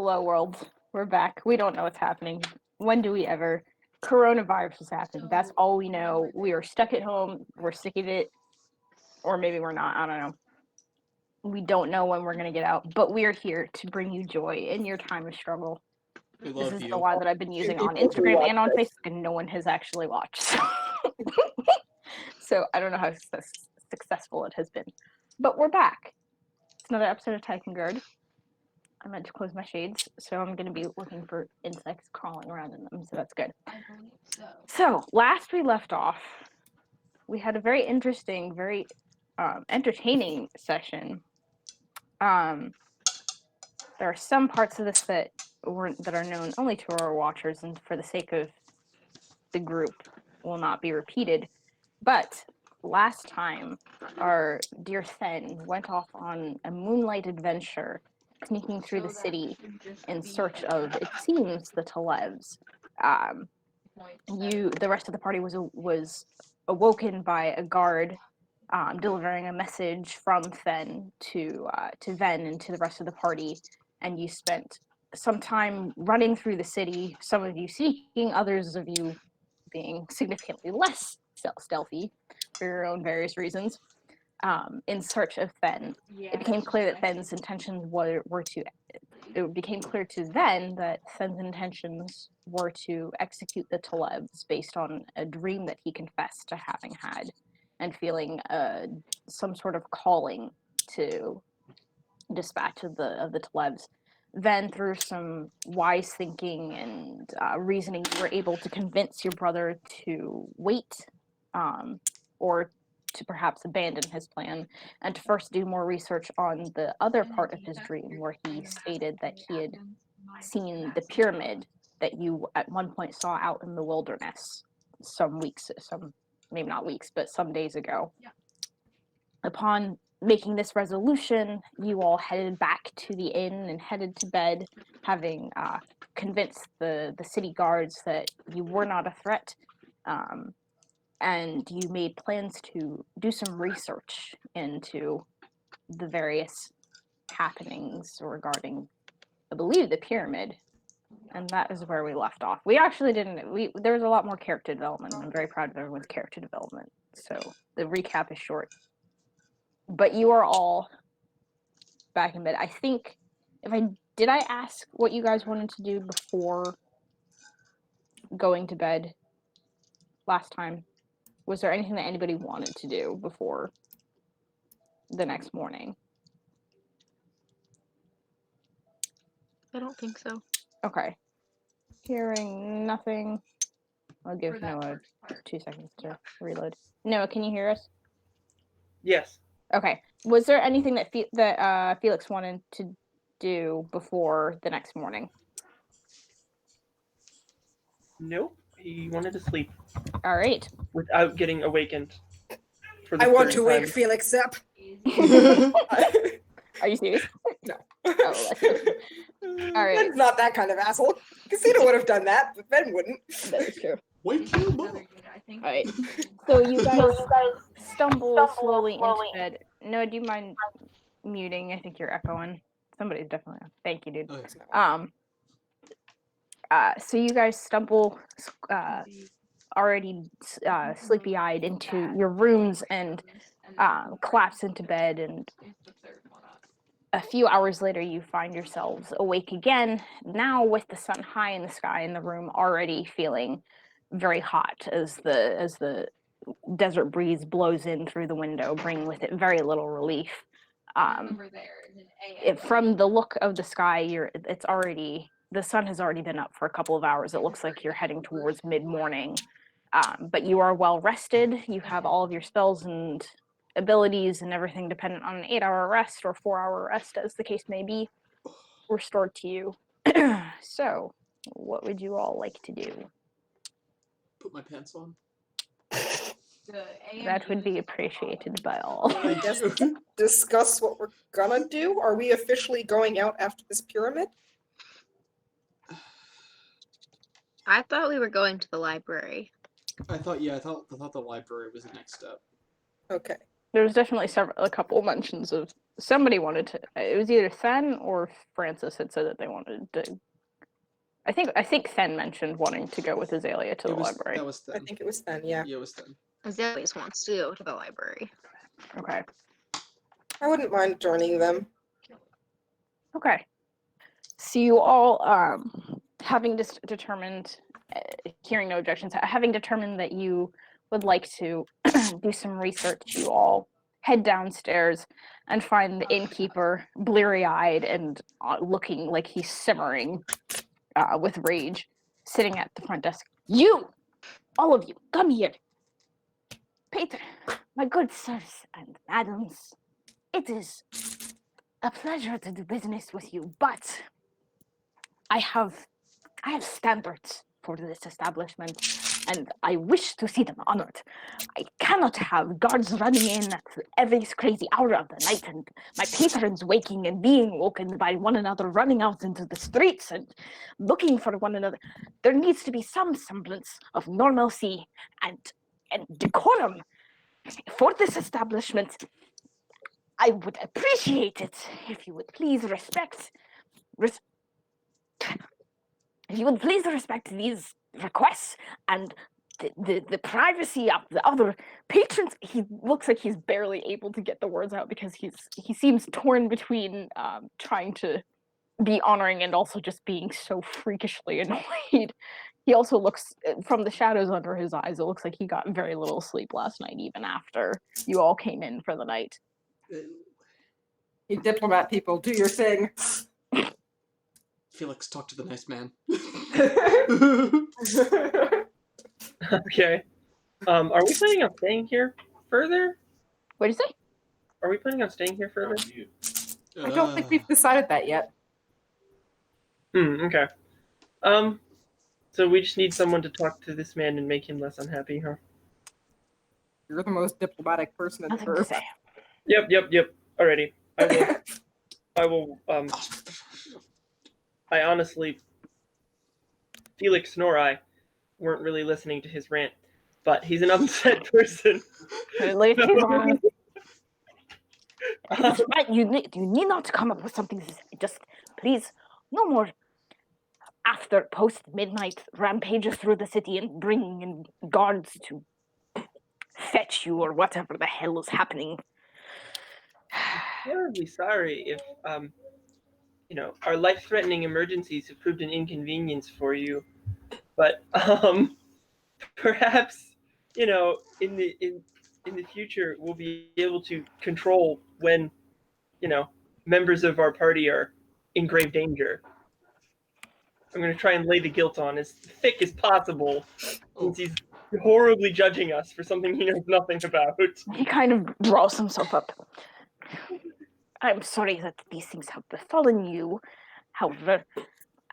Hello, world. We're back. We don't know what's happening. When do we ever? Coronavirus is happening. That's all we know. We are stuck at home. We're sick of it. Or maybe we're not. I don't know. We don't know when we're going to get out. But we're here to bring you joy in your time of struggle. We This love is you. the line that I've been using on Instagram and on Facebook, and no one has actually watched. So I don't know how successful it has been. But we're back. It's another episode of Taikangaard. I meant to close my shades, so I'm going to be looking for insects crawling around in them, so that's good. So, last we left off, we had a very interesting, very entertaining session. There are some parts of this that are known only to our watchers, and for the sake of the group, will not be repeated. But last time, our dear Sen went off on a moonlight adventure, sneaking through the city in search of, it seems, the Talevs. The rest of the party was awoken by a guard delivering a message from Fen to Ven and to the rest of the party, and you spent some time running through the city. Some of you seeking, others of you being significantly less stealthy for your own various reasons. In search of Fen, it became clear that Fen's intentions were to. It became clear to Ven that Fen's intentions were to execute the Talebs based on a dream that he confessed to having had, and feeling some sort of calling to dispatch of the Talebs. Then, through some wise thinking and reasoning, you were able to convince your brother to wait, or to perhaps abandon his plan, and to first do more research on the other part of his dream, where he stated that he had seen the pyramid that you at one point saw out in the wilderness maybe not weeks, but some days ago. Yeah. Upon making this resolution, you all headed back to the inn and headed to bed, having convinced the city guards that you were not a threat, and you made plans to do some research into the various happenings regarding, I believe, the pyramid. And that is where we left off. We actually there was a lot more character development, and I'm very proud of everyone's character development. So the recap is short. But you are all back in bed. I think, did I ask what you guys wanted to do before going to bed last time? Was there anything that anybody wanted to do before the next morning? I don't think so. Okay. Hearing nothing. I'll give Noah 2 seconds to reload. Noah, can you hear us? Yes. Okay. Was there anything that Felix wanted to do before the next morning? Nope. He wanted to sleep. All right. Without getting awakened. I want to wake Felix up. Are you serious? No. Oh, all right. Ben's not that kind of asshole. Casino would have done that, but Ben wouldn't. That is true. Wake you up. All right. So you guys stumble slowly into bed. No, do you mind muting? I think you're echoing. Somebody's definitely on. Thank you, dude. Okay. So you guys stumble, already sleepy-eyed, into your rooms and collapse into bed, and a few hours later you find yourselves awake again, now with the sun high in the sky in the room, already feeling very hot as the desert breeze blows in through the window, bringing with it very little relief. From the look of the sky, the sun has already been up for a couple of hours. It looks like you're heading towards mid-morning, but you are well rested. You have all of your spells and abilities and everything dependent on an 8-hour rest or 4-hour rest, as the case may be, restored to you. So, what would you all like to do? Put my pants on. That would be appreciated by all. I guess discuss what we're gonna do. Are we officially going out after this pyramid? I thought we were going to the library. I thought the library was the next step. Okay. There's definitely a couple mentions of somebody wanted to. It was either Fen or Francis had said that they wanted to. I think Fen mentioned wanting to go with Azalea to the library. That was I then. think it was then, yeah. Yeah, it was then. Azalea wants to go to the library. Okay. I wouldn't mind joining them. Okay. So you all, having determined, hearing no objections, having determined that you would like to do some research, you all head downstairs and find the innkeeper bleary-eyed and looking like he's simmering with rage, sitting at the front desk. You! All of you, come here! Peter, my good sirs and madams, it is a pleasure to do business with you, but I have standards for this establishment, and I wish to see them honored. I cannot have guards running in at every crazy hour of the night, and my patrons waking and being woken by one another, running out into the streets and looking for one another. There needs to be some semblance of normalcy and decorum for this establishment. I would appreciate it if you would please respect these requests and the privacy of the other patrons. He looks like he's barely able to get the words out because he seems torn between trying to be honoring and also just being so freakishly annoyed. He also looks, from the shadows under his eyes, it looks like he got very little sleep last night, even after you all came in for the night. You diplomat people, do your thing. Felix, talk to the nice man. Okay. Are we planning on staying here further? What did you say? Are we planning on staying here further? I don't think we've decided that yet. Okay. So we just need someone to talk to this man and make him less unhappy, huh? You're the most diplomatic person in the Nothing to group. say. Yep. Alrighty. I will, I honestly, Felix nor I weren't really listening to his rant, but he's an upset person. At least he's honest. Um, Right, you need not to come up with something. Just please, no more after post-midnight rampages through the city and bringing in guards to fetch you or whatever the hell is happening. terribly sorry if, our life-threatening emergencies have proved an inconvenience for you, but perhaps, in the future we'll be able to control when, members of our party are in grave danger. I'm going to try and lay the guilt on as thick as possible, since he's horribly judging us for something he knows nothing about. He kind of draws himself up. I'm sorry that these things have befallen you. However,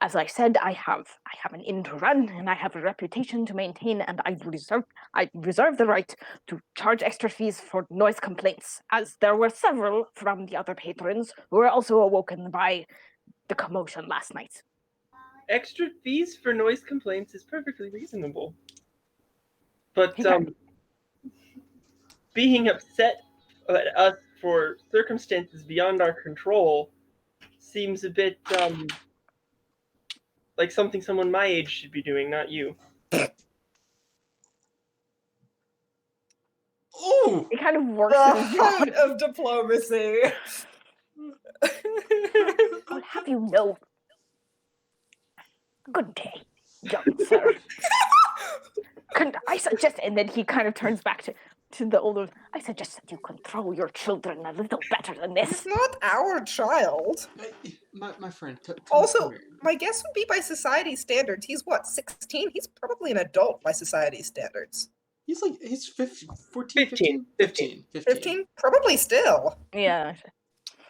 as I said, I have an inn to run, and I have a reputation to maintain, and I reserve the right to charge extra fees for noise complaints, as there were several from the other patrons who were also awoken by the commotion last night. Extra fees for noise complaints is perfectly reasonable. But being upset at us for circumstances beyond our control seems a bit like something someone my age should be doing, not you. Oh! He kind of works The his heart of diplomacy. I'll have you know. Good day, young sir. I suggest, and then he kind of turns back to the older. I suggest that you control your children a little better than this. It's not our child. My friend. Also, come here. my guess would be by society standards. He's what, 16? He's probably an adult by society standards. He's 14, 15. 15? Probably still. Yeah.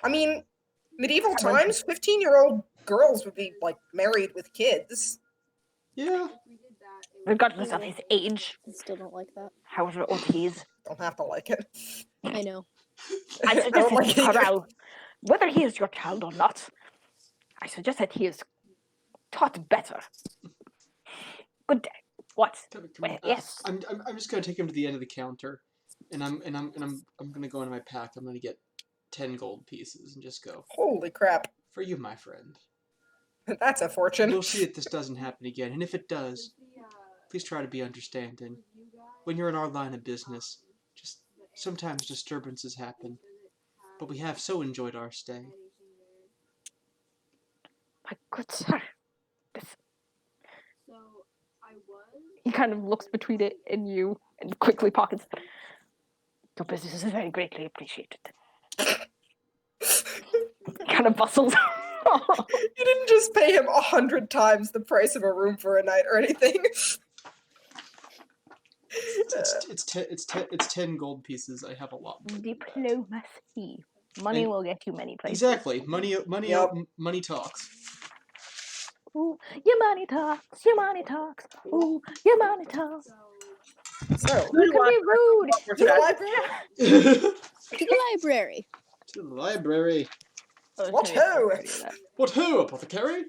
I mean, medieval times, 15-year-old girls would be, married with kids. Yeah. Regardless of his age, I still don't like that. however old he is. Don't have to like it. I know. I suggest don't that like you it either. corral, whether he is your child or not, I suggest that he is taught better. Good day. What? Come Wait, here. yes. I'm just gonna take him to the end of the counter, and I'm gonna go into my pack. I'm gonna get 10 gold pieces and just go, Holy crap. for you, my friend. That's a fortune. We'll see if this doesn't happen again, and if it does, please try to be understanding. When you're in our line of business, just sometimes disturbances happen, but we have so enjoyed our stay. My good sir. He kind of looks between it and you and quickly pockets. Your business is very greatly appreciated. Kind of bustles. You didn't just pay him 100 times the price of a room for a night or anything. It's 10 gold pieces. I have a lot more. Diplomacy. Money And- will get you many places. Exactly. Money Yep. money talks. Ooh, your money talks, your money talks. Ooh, your money talks. So, You can be rude. to the library? To To the library. the library. Oh, What it's gonna ho? be so pretty, that. What ho, apothecary?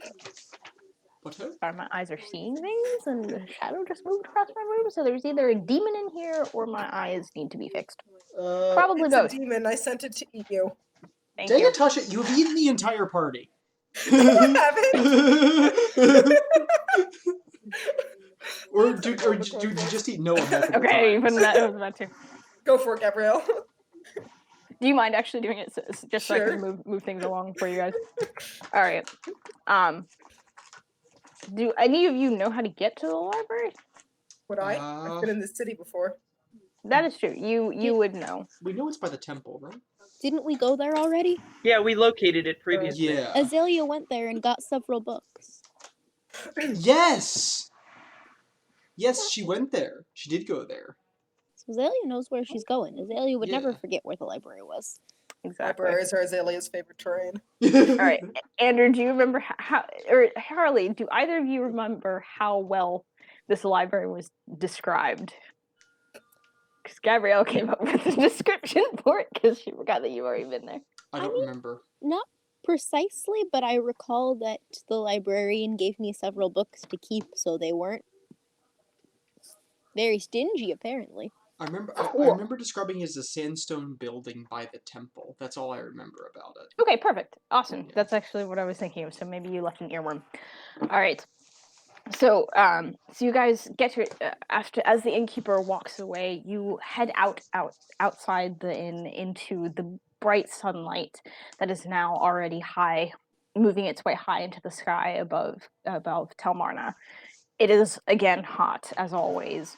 What ho? Sorry, my eyes are seeing things, and the shadow just moved across my room. So there's either a demon in here, or my eyes need to be fixed. Probably It's both. a demon. I sent it to eat you. Thank Dang you. it, Tasha, you've eaten the entire party. Or do you just eat Noah multiple Okay, times? even that was about to. Go for it, Gabrielle. Do you mind actually doing it just so I Sure. can move things along for you guys? All right. Do any of you know how to get to the library? Would I? I've been in this city before. That is true. You would know. We know it's by the temple, right? Didn't we go there already? Yeah, we located it previously. Yeah. Azalea went there and got several books. Yes! Yes, she went there. She did go there. So Azalea knows where she's going. Azalea would never Yeah. forget where the library was. Exactly. Libraries are Azalea's favorite terrain. All right, Andrew, do you remember how, or Harley, do either of you remember how well this library was described? Because Gabrielle came up with a description for it because she forgot that you've already been there. I don't remember. Not precisely, but I recall that the librarian gave me several books to keep, so they weren't very stingy, apparently. I remember describing it as a sandstone building by the temple. That's all I remember about it. Okay, perfect. Awesome. Yeah. That's actually what I was thinking of. So maybe you left an earworm. All right. So, so you guys get to as the innkeeper walks away, you head outside the inn into the bright sunlight that is now already high, moving its way high into the sky above Telmarna. It is again hot as always.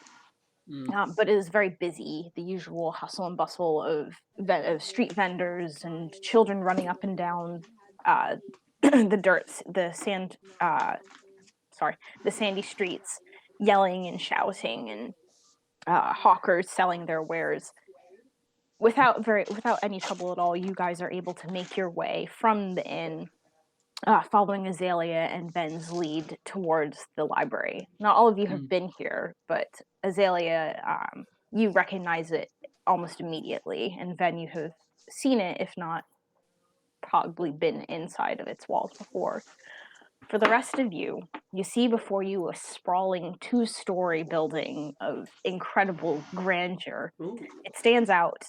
But it is very busy. The usual hustle and bustle of street vendors and children running up and down the sandy streets, yelling and shouting, and hawkers selling their wares. Without any trouble at all, you guys are able to make your way from the inn, following Azalea and Ben's lead towards the library. Not all of you have been here, but Azalea, you recognize it almost immediately, and Ben, you have seen it, if not probably been inside of its walls before. For the rest of you, you see before you a sprawling 2-story building of incredible grandeur. Ooh. It stands out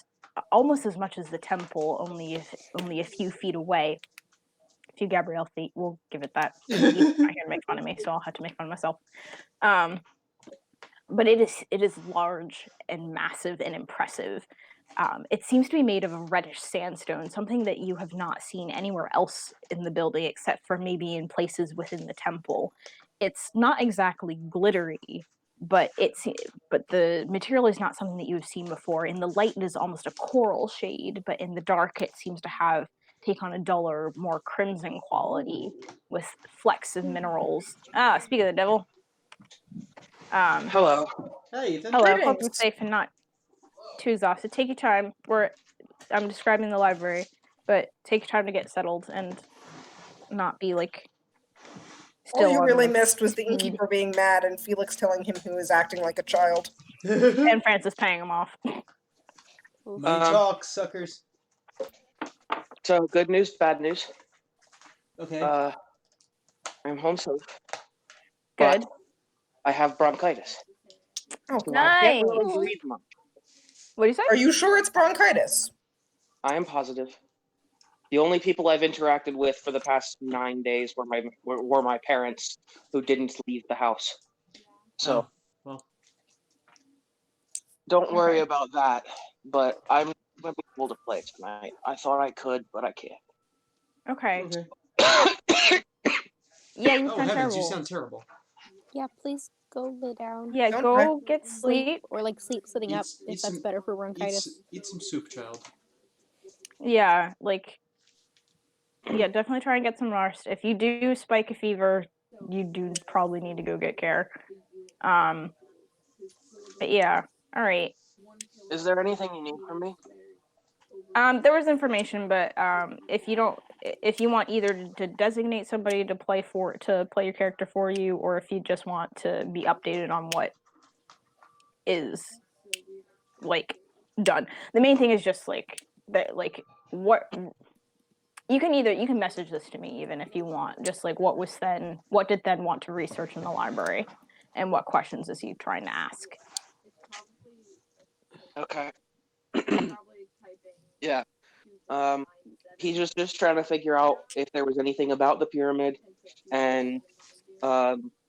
almost as much as the temple, only a few feet away. A few Gabrielle feet, we'll give it that. He's not here to make fun of me, so I'll have to make fun of myself. But it is large and massive and impressive. It seems to be made of a reddish sandstone, something that you have not seen anywhere else in the building except for maybe in places within the temple. It's not exactly glittery, but the material is not something that you've seen before. In the light, it is almost a coral shade, but in the dark, it seems to take on a duller, more crimson quality with flecks of minerals. Speak of the devil. Hello. Hey, Ethan. Hello, hope you're Greetings. safe and not too exhausted. Take your time. I'm describing the library, but take your time to get settled and not be like still. All you on really the missed was the speed. innkeeper being mad and Felix telling him he was acting like a child. And Francis paying him off. Money talks, suckers. So good news, bad news. Okay. I'm home safe. Good. But I have bronchitis. Oh, I Nice. can't really breathe much. What do you say? Are you sure it's bronchitis? I am positive. The only people I've interacted with for the past 9 days were my parents, who didn't leave the house. So Oh, well, don't worry Okay. about that. But I'm gonna be able to play tonight. I thought I could, but I can't. Okay. okay. Yeah, you Oh sound heavens, you terrible. sound terrible. Yeah, please go lay down. Yeah, Don't go get Like, sleep. or like sleep sitting up Eat if that's some better for bronchitis. eat some soup, child. Yeah, like, yeah, definitely try and get some rest. If you do spike a fever, you do probably need to go get care. But yeah, all right. Is there anything you need from me? There was information, but if you don't, if you want either to designate somebody to play your character for you, or if you just want to be updated on what is like done. The main thing is just like that, like what you can message this to me even if you want, just like what did Then want to research in the library, and what questions is he trying to ask. Okay. Yeah. He's just trying to figure out if there was anything about the pyramid, and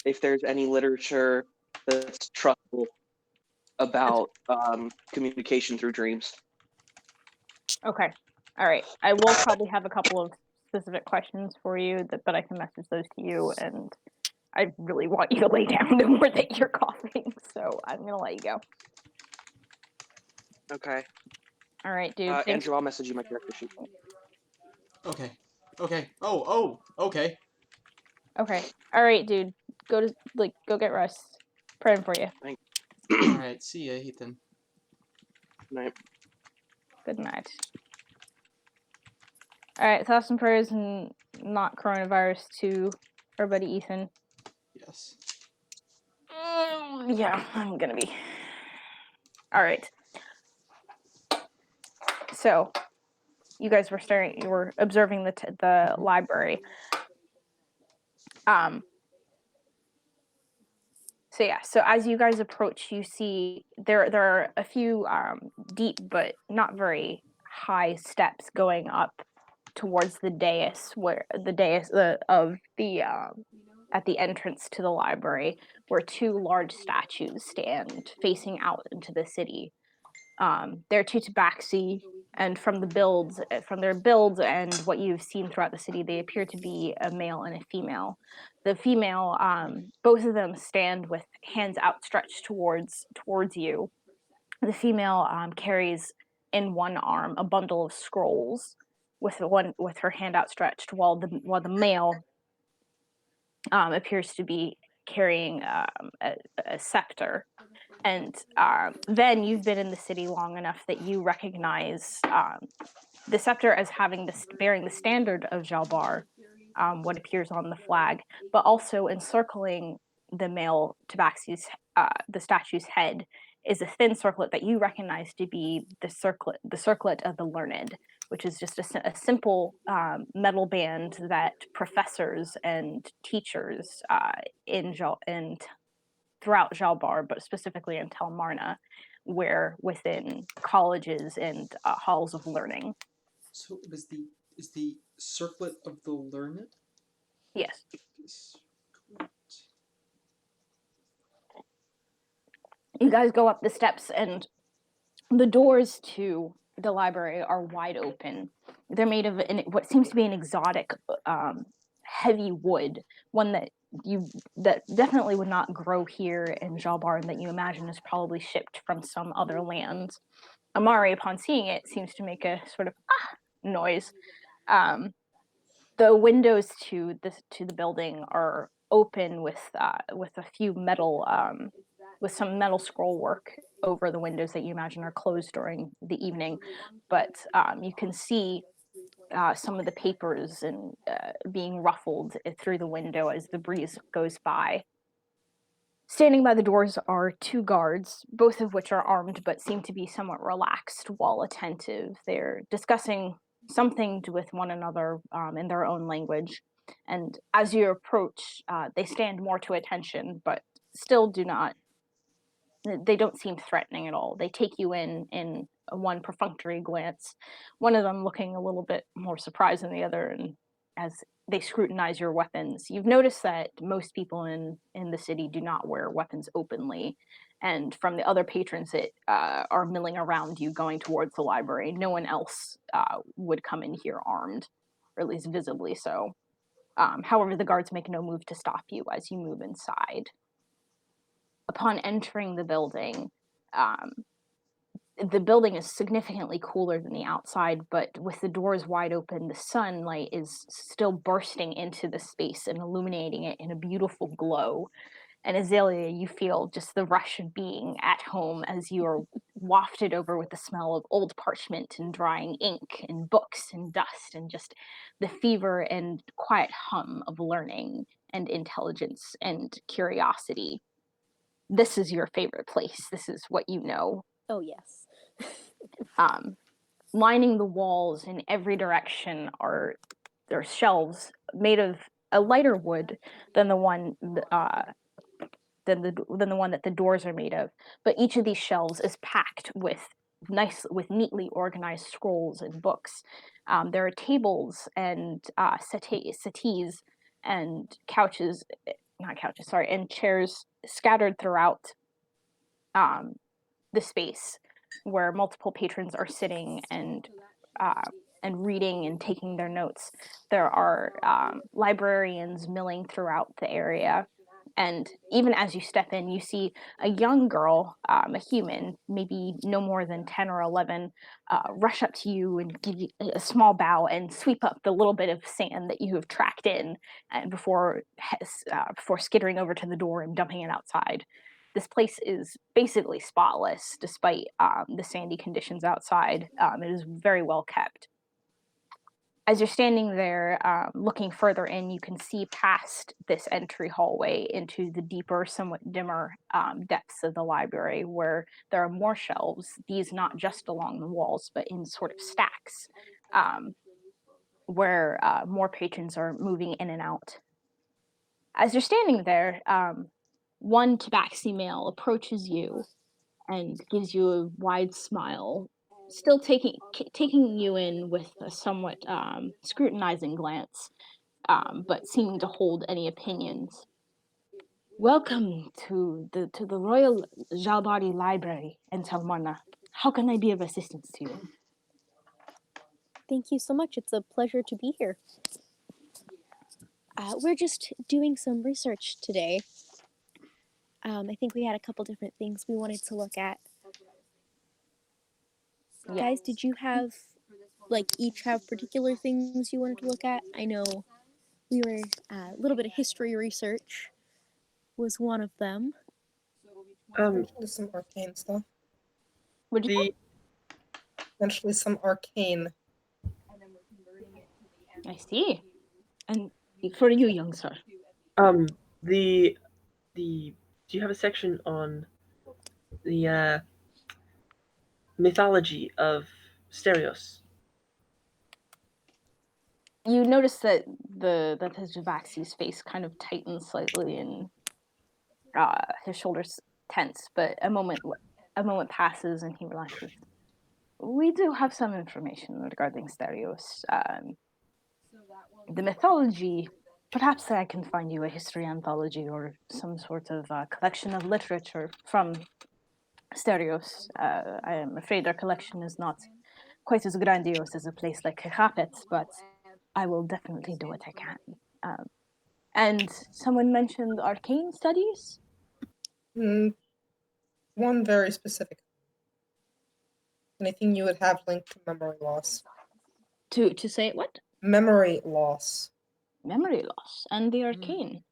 if there's any literature that's trustable about communication through dreams. Okay, all right, I will probably have a couple of specific questions for you, but I can message those to you, and I really want you to lay down the more that you're coughing, so I'm gonna let you go. Okay. All right, dude, thanks. Andrew, I'll message you my character sheet. Okay. Okay. Oh, okay. Okay, all right, dude, go get rest. Praying for you. Alright, see ya, Ethan. Night. Good night. All right, thoughts and prayers and not coronavirus to our buddy Ethan. Yes. Yeah, I'm gonna be. All right. So, you guys you were observing the library. So yeah, so as you guys approach, you see there are a few deep but not very high steps going up towards the dais, where the dais of the at the entrance to the library, where two large statues stand facing out into the city. They're two tabaxi, and from their builds and what you've seen throughout the city, they appear to be a male and a female. The female, both of them stand with hands outstretched towards you. The female carries in one arm a bundle of scrolls, with her hand outstretched, while the male appears to be carrying a scepter. And then you've been in the city long enough that you recognize the scepter as bearing the standard of Jalbar, what appears on the flag, but also encircling the male tabaxi's the statue's head is a thin circlet that you recognize to be the circlet of the learned, which is just a simple metal band that professors and teachers throughout Jalbar, but specifically in Telmarna, wear within colleges and halls of learning. So is the circlet of the learned? Yes. You guys go up the steps, and the doors to the library are wide open. They're made of what seems to be an exotic, heavy wood, one that definitely would not grow here in Jalbar, and that you imagine is probably shipped from some other land. Amari, upon seeing it, seems to make a sort of noise. The windows to the building are open with a few metal with some metal scroll work over the windows that you imagine are closed during the evening, but you can see some of the papers and being ruffled through the window as the breeze goes by. Standing by the doors are two guards, both of which are armed but seem to be somewhat relaxed while attentive. They're discussing something with one another in their own language. And as you approach, they stand more to attention, but still do not they don't seem threatening at all. They take you in one perfunctory glance, one of them looking a little bit more surprised than the other, and as they scrutinize your weapons. You've noticed that most people in the city do not wear weapons openly, and from the other patrons that are milling around you going towards the library, no one else would come in here armed, or at least visibly so. However, the guards make no move to stop you as you move inside. Upon entering the building is significantly cooler than the outside, but with the doors wide open, the sunlight is still bursting into the space and illuminating it in a beautiful glow. And Azalea, you feel just the rush of being at home as you are wafted over with the smell of old parchment and drying ink and books and dust and just the fever and quiet hum of learning and intelligence and curiosity. This is your favorite place. This is what you know. Oh, yes. Lining the walls in every direction are there shelves made of a lighter wood than the one than the one that the doors are made of. But each of these shelves is packed with neatly organized scrolls and books. There are tables and settees and and chairs scattered throughout the space where multiple patrons are sitting and reading and taking their notes. There are librarians milling throughout the area. And even as you step in, you see a young girl, a human, maybe no more than 10 or 11, rush up to you and give you a small bow and sweep up the little bit of sand that you have tracked in and before skittering over to the door and dumping it outside. This place is basically spotless despite the sandy conditions outside. It is very well kept. As you're standing there looking further in, you can see past this entry hallway into the deeper, somewhat dimmer depths of the library where there are more shelves, these not just along the walls, but in sort of stacks, where more patrons are moving in and out. As you're standing there, one tabaxi male approaches you and gives you a wide smile, still taking you in with a somewhat scrutinizing glance, but seeming to hold any opinions. Welcome to the Royal Jalbari Library in Salmona. How can I be of assistance to you? Thank you so much. It's a pleasure to be here. We're just doing some research today. I think we had a couple different things we wanted to look at. Yes. Guys, did you have, each have particular things you wanted to look at? I know we were, a little bit of history research was one of them. Eventually some arcane stuff. Would you? Eventually some arcane. I see. And for you, young sir. The do you have a section on the mythology of Stereos? You notice that his Javaxi's face kind of tightens slightly and his shoulders tense, but a moment passes and he relaxes. We do have some information regarding Stereos. The mythology, perhaps I can find you a history anthology or some sort of collection of literature from Stereos. I am afraid our collection is not quite as grandiose as a place like Kehapet, but I will definitely do what I can. And someone mentioned arcane studies? One very specific. Anything you would have linked to memory loss. To say what? Memory loss. Memory loss and the arcane.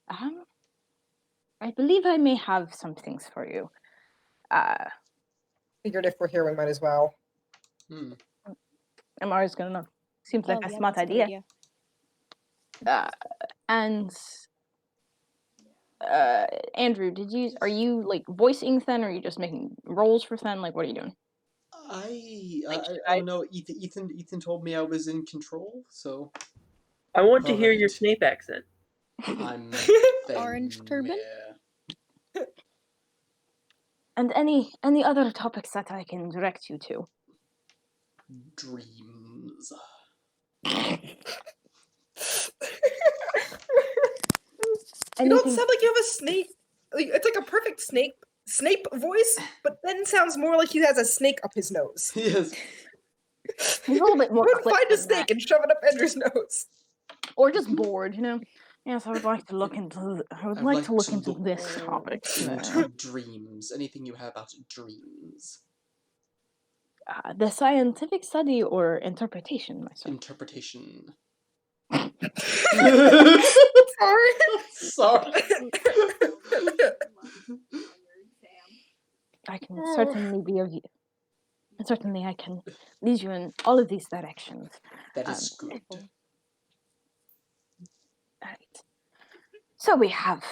I believe I may have some things for you. Figured if we're here, we might as well. Amara's gonna know. Seems like a smart that's a good idea. And Andrew, are you like voicing Fen, or are you just making rolls for Fen? Like, what are you doing? I don't know. Ethan told me I was in control, so I want to hear Alright. your Snape accent. I'm Orange turban? Yeah. And any other topics that I can direct you to? Dreams. You don't Anything? sound like you have a snake. It's like a perfect Snape voice, but then sounds more like he has a snake up his nose. Yes. He's a little bit more Go and clipped find a than snake that. and shove it up Andrew's nose. Or just bored, you know. Yes, I would like to look into. I would I'd like to look to into look this topic. into dreams. Anything you have about dreams. The scientific study or interpretation, my son. Interpretation. Sorry. Sorry. I can certainly be of you. Certainly, I can lead you in all of these directions. That is good. Right. So we have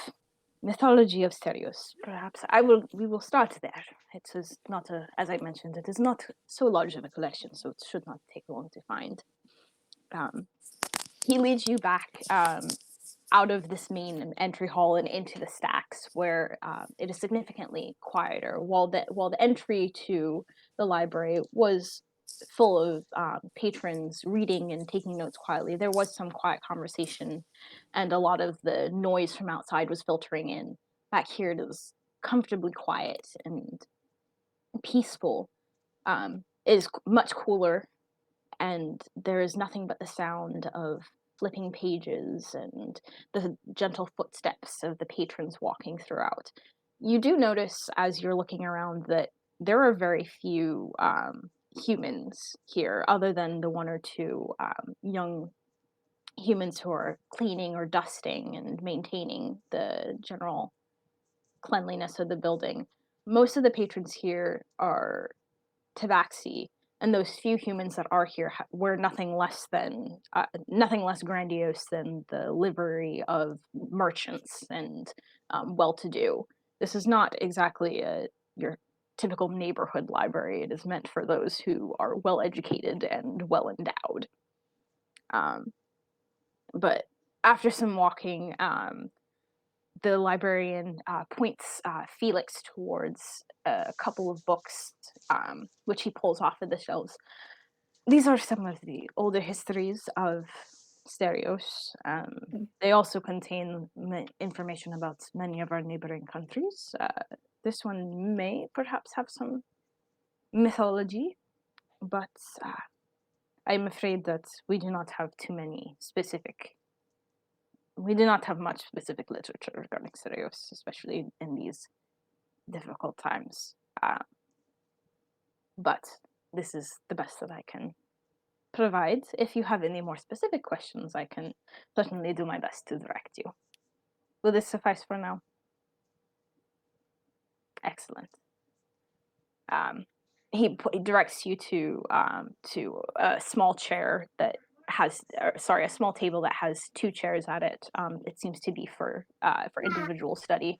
mythology of Stereos. Perhaps we will start there. It is not as I mentioned, it is not so large of a collection, so it should not take long to find. He leads you back out of this main entry hall and into the stacks, where it is significantly quieter. While the entry to the library was full of patrons reading and taking notes quietly, there was some quiet conversation, and a lot of the noise from outside was filtering in. Back here, it is comfortably quiet and peaceful. It is much cooler, and there is nothing but the sound of flipping pages and the gentle footsteps of the patrons walking throughout. You do notice as you're looking around that there are very few humans here, other than the one or two young humans who are cleaning or dusting and maintaining the general cleanliness of the building. Most of the patrons here are tabaxi, and those few humans that are here wear nothing less grandiose than the livery of merchants and well-to-do. This is not exactly your typical neighborhood library. It is meant for those who are well-educated and well-endowed. But after some walking, the librarian points Felix towards a couple of books, which he pulls off of the shelves. These are some of the older histories of Stereos. They also contain information about many of our neighboring countries. This one may perhaps have some mythology, but I'm afraid that we do not have much specific literature regarding Stereos, especially in these difficult times. But this is the best that I can provide. If you have any more specific questions, I can certainly do my best to direct you. Will this suffice for now? Excellent. He directs you to a small chair that has, a small table that has two chairs at it. It seems to be for individual study.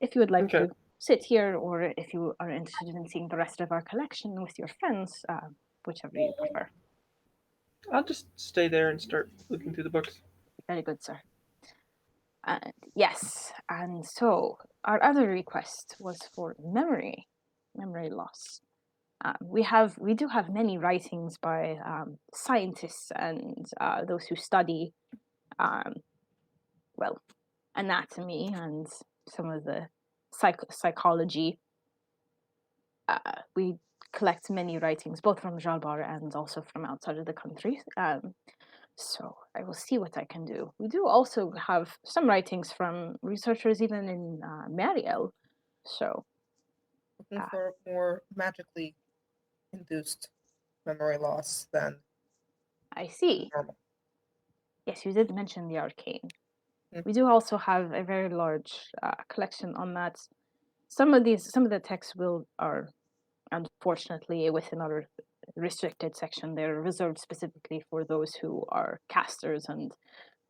If you would like Okay. to sit here, or if you are interested in seeing the rest of our collection with your friends, whichever you prefer. I'll just stay there and start looking through the books. Very good, sir. Yes, and so our other request was for memory loss. We do have many writings by scientists and those who study, anatomy and some of the psychology. We collect many writings, both from Jalbar and also from outside of the country. So I will see what I can do. We do also have some writings from researchers even in Mariel. So Looking for more magically induced memory loss than I see. normal. Yes, you did mention the arcane. Mm. We do also have a very large collection on that. Some of the texts are unfortunately within our restricted section. They're reserved specifically for those who are casters and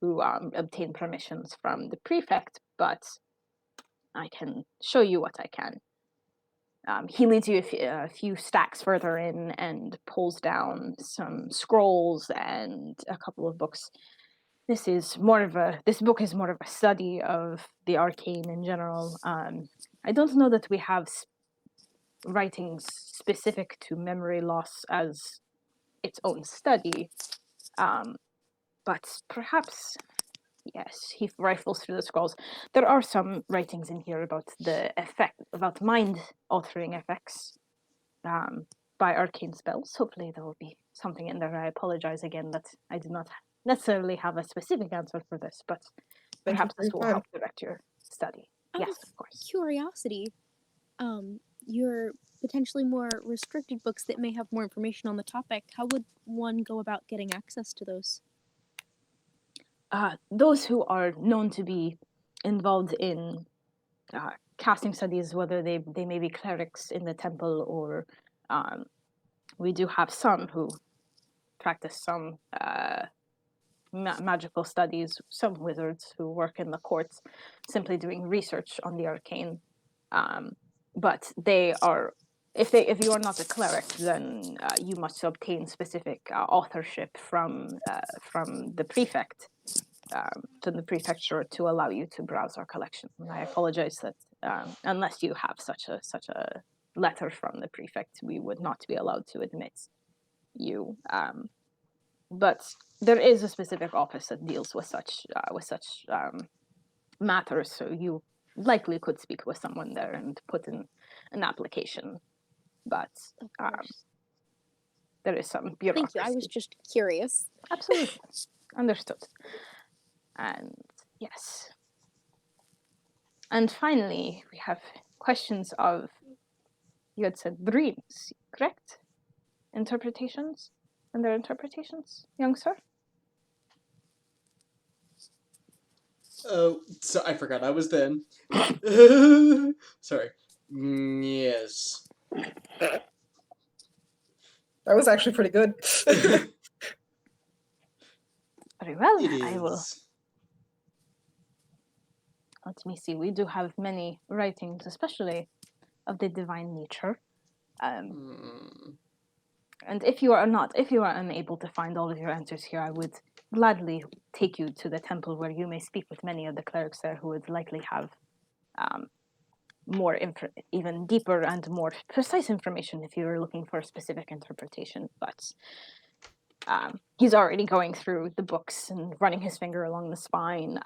who obtain permissions from the prefect, but I can show you what I can. He leads you a few stacks further in and pulls down some scrolls and a couple of books. This book is more of a study of the arcane in general. I don't know that we have writings specific to memory loss as its own study. But perhaps, yes, he rifles through the scrolls. There are some writings in here about about mind-altering effects by arcane spells. Hopefully there will be something in there. I apologize again that I do not necessarily have a specific answer for this, but Thank you perhaps for this your will time. help direct your study. Out Yes, of of course. curiosity, your potentially more restricted books that may have more information on the topic, how would one go about getting access to those? Those who are known to be involved in casting studies, whether they may be clerics in the temple or we do have some who practice some magical studies, some wizards who work in the courts simply doing research on the arcane. But they are, if you are not a cleric, then you must obtain specific authorship from the prefect, to the prefecture to allow you to browse our collection. And I apologize that unless you have such a letter from the prefect, we would not be allowed to admit you. But there is a specific office that deals with such matters, so you likely could speak with someone there and put in an application. But Of course. there is some bureaucracy. Thank you. I was just curious. Absolutely. Understood. And yes. And finally, we have questions of, you had said dreams, correct? Interpretations? And their interpretations, young sir? Oh, so I forgot I was then. Sorry. Yes. That was actually pretty good. Very well. It I will. is. Let me see. We do have many writings, especially of the divine nature. And if you are unable to find all of your answers here, I would gladly take you to the temple where you may speak with many of the clerics there who would likely have even deeper and more precise information if you were looking for a specific interpretation. But he's already going through the books and running his finger along the spine.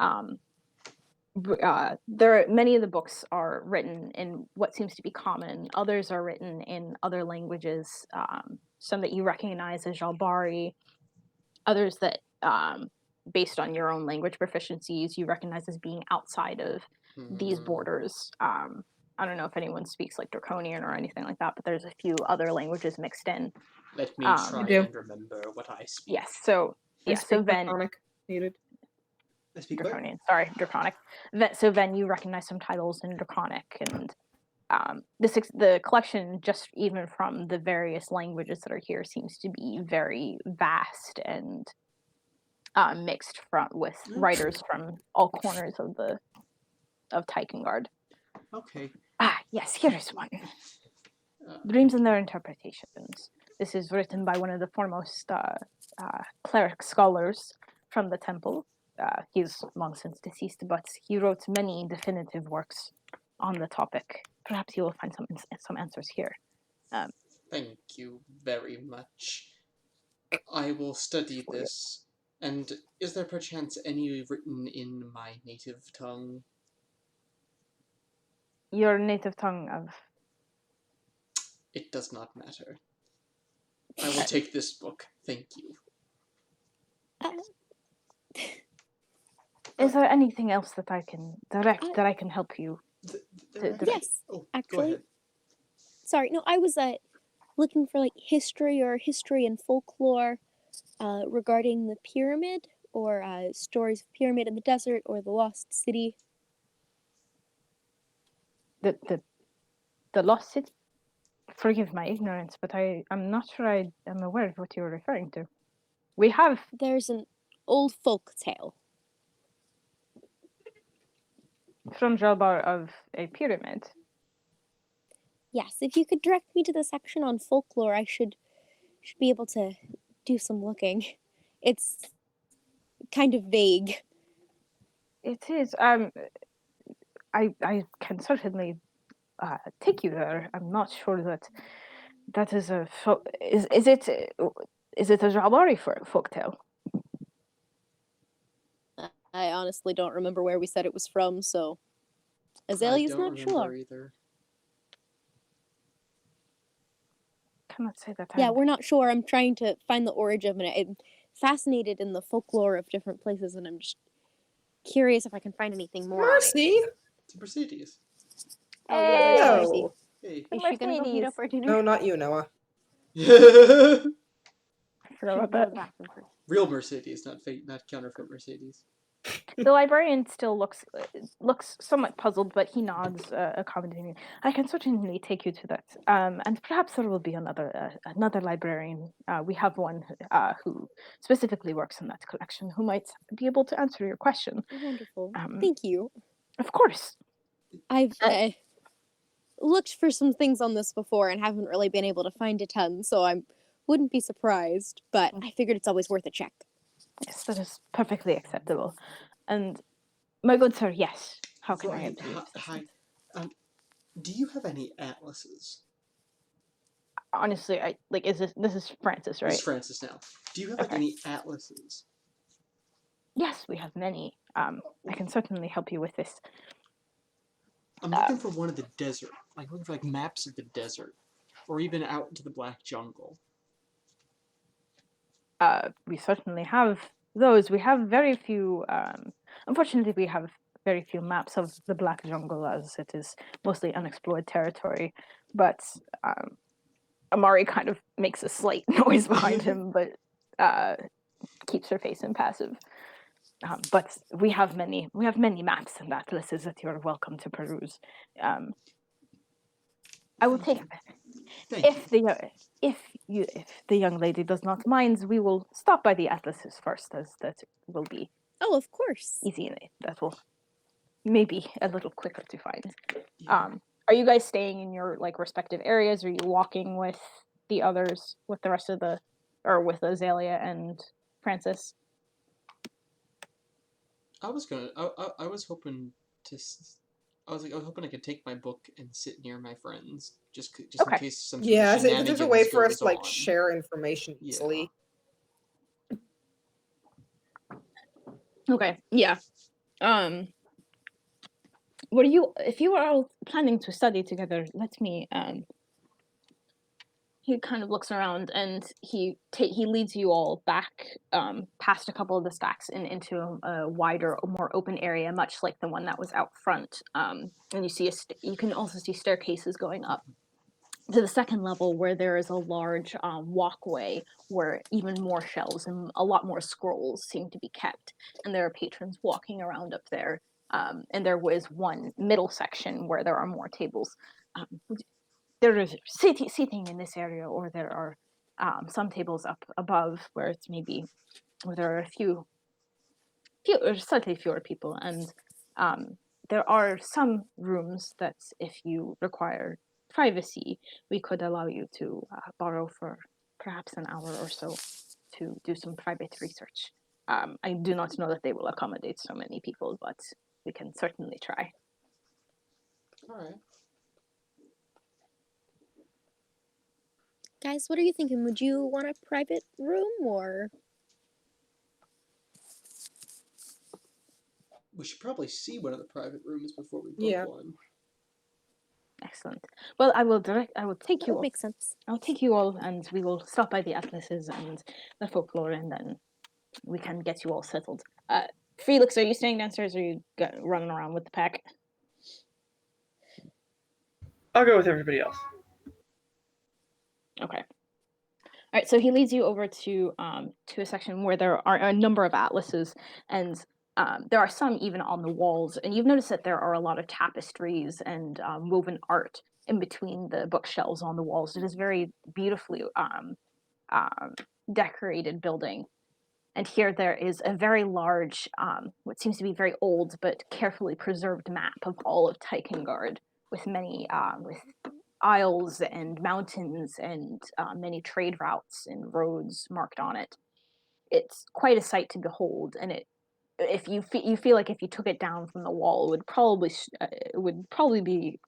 Many of the books are written in what seems to be common. Others are written in other languages. Some that you recognize as Jalbari. Others that, based on your own language proficiencies, you recognize as being outside of these borders. I don't know if anyone speaks like Draconian or anything like that, but there's a few other languages mixed in. Let me try do. and remember what I speak. Yes. So I yeah. speak So Ven. Draconic. Needed. I speak what? Draconian. Sorry, Draconic. So Ven, you recognize some titles in Draconic, and the collection, just even from the various languages that are here, seems to be very vast and mixed with writers from all corners of Taikangaard. Okay. Yes, here is one. Dreams and their interpretations. This is written by one of the foremost cleric scholars from the temple. He's long since deceased, but he wrote many definitive works on the topic. Perhaps you will find some answers here. Thank you very much. I will study this. And is there perchance any written in my native tongue? Your native tongue of... It does not matter. I will take this book. Thank you. Is there anything else that I can that I can help you? Yes, Oh, go actually. ahead. Sorry, no, I was looking for like history and folklore regarding the pyramid, or stories of pyramid in the desert or the lost city. The lost city? Forgive my ignorance, but I'm not sure I am aware of what you're referring to. We have... There's an old folk tale. From Jalbar of a pyramid. Yes, if you could direct me to the section on folklore, I should be able to do some looking. It's kind of vague. It is. I can certainly take you there. I'm not sure that is a is it a Jabari folktale? I honestly don't remember where we said it was from, so I Azalea's don't not remember sure. either. Cannot say that. Yeah, we're not sure. I'm trying to find the origin of it. I'm fascinated in the folklore of different places, and I'm just curious if I can find anything more on it. Mercy. It's a Mercedes. Oh, yeah, there's Hey! Mercy. No. Hey. Is she gonna go heat up our dinner? No, not you, Noah. I She forgot can about go to that. the bathroom first. Real Mercedes, not fake, not counterfeit Mercedes. The librarian still looks somewhat puzzled, but he nods, accommodating. I can certainly take you to that, and perhaps there will be another librarian. We have one who specifically works in that collection, who might be able to answer your question. Wonderful. Um, Thank you. Of course. I've looked for some things on this before and haven't really been able to find a ton, so I wouldn't be surprised, but I figured it's always worth a check. Yes, that is perfectly acceptable. And my good sir, yes. How can I help you? Hi. Do you have any atlases? Honestly, this is Francis, right? This is Francis now. Do you have like Okay. any atlases? Yes, we have many. I can certainly help you with this. I'm looking for one of the desert. Like looking for like maps of the desert, or even out into the Black Jungle. We certainly have those. We have very few. Unfortunately, we have very few maps of the Black Jungle, as it is mostly unexplored territory. But Amari kind of makes a slight noise behind him, but keeps her face impassive. But we have many. We have many maps and atlases that you are welcome to peruse. I will take. If the young lady does not mind, we will stop by the atlases first, as that will be Oh, of course. easy. That will maybe a little quicker to find. Yeah. Are you guys staying in your respective areas? Are you walking with the others, with the rest of with Azalea and Francis? I was gonna. I was hoping to. I was hoping I could take my book and sit near my friends, just Okay. in case some Yeah, sort of if there's a way shenanigans for us goes to like on. share information Yeah. easily. Okay. Yeah. What are you? If you are all planning to study together, let me. He kind of looks around and he leads you all back past a couple of the stacks and into a wider, more open area, much like the one that was out front. And you see you can also see staircases going up to the second level, where there is a large walkway where even more shelves and a lot more scrolls seem to be kept, and there are patrons walking around up there. And there was one middle section where there are more tables. There is seating in this area, or there are some tables up above where there are slightly fewer people, and there are some rooms that, if you require privacy, we could allow you to borrow for perhaps an hour or so to do some private research. I do not know that they will accommodate so many people, but we can certainly try. All right. Guys, what are you thinking? Would you want a private room or? We should probably see one of the private rooms before we book Yeah. one. Excellent. Well, I will take That you would all. make sense. I'll take you all, and we will stop by the atlases and the folklore, and then we can get you all settled. Felix, are you staying downstairs, or are you running around with the pack? I'll go with everybody else. Okay. All right. So he leads you over to a section where there are a number of atlases, and there are some even on the walls. And you've noticed that there are a lot of tapestries and woven art in between the bookshelves on the walls. It is very beautifully decorated building. And here there is a very large, what seems to be very old but carefully preserved map of all of Taikangaard, with many with isles and mountains and many trade routes and roads marked on it. It's quite a sight to behold, and if you feel like if you took it down from the wall, it would probably be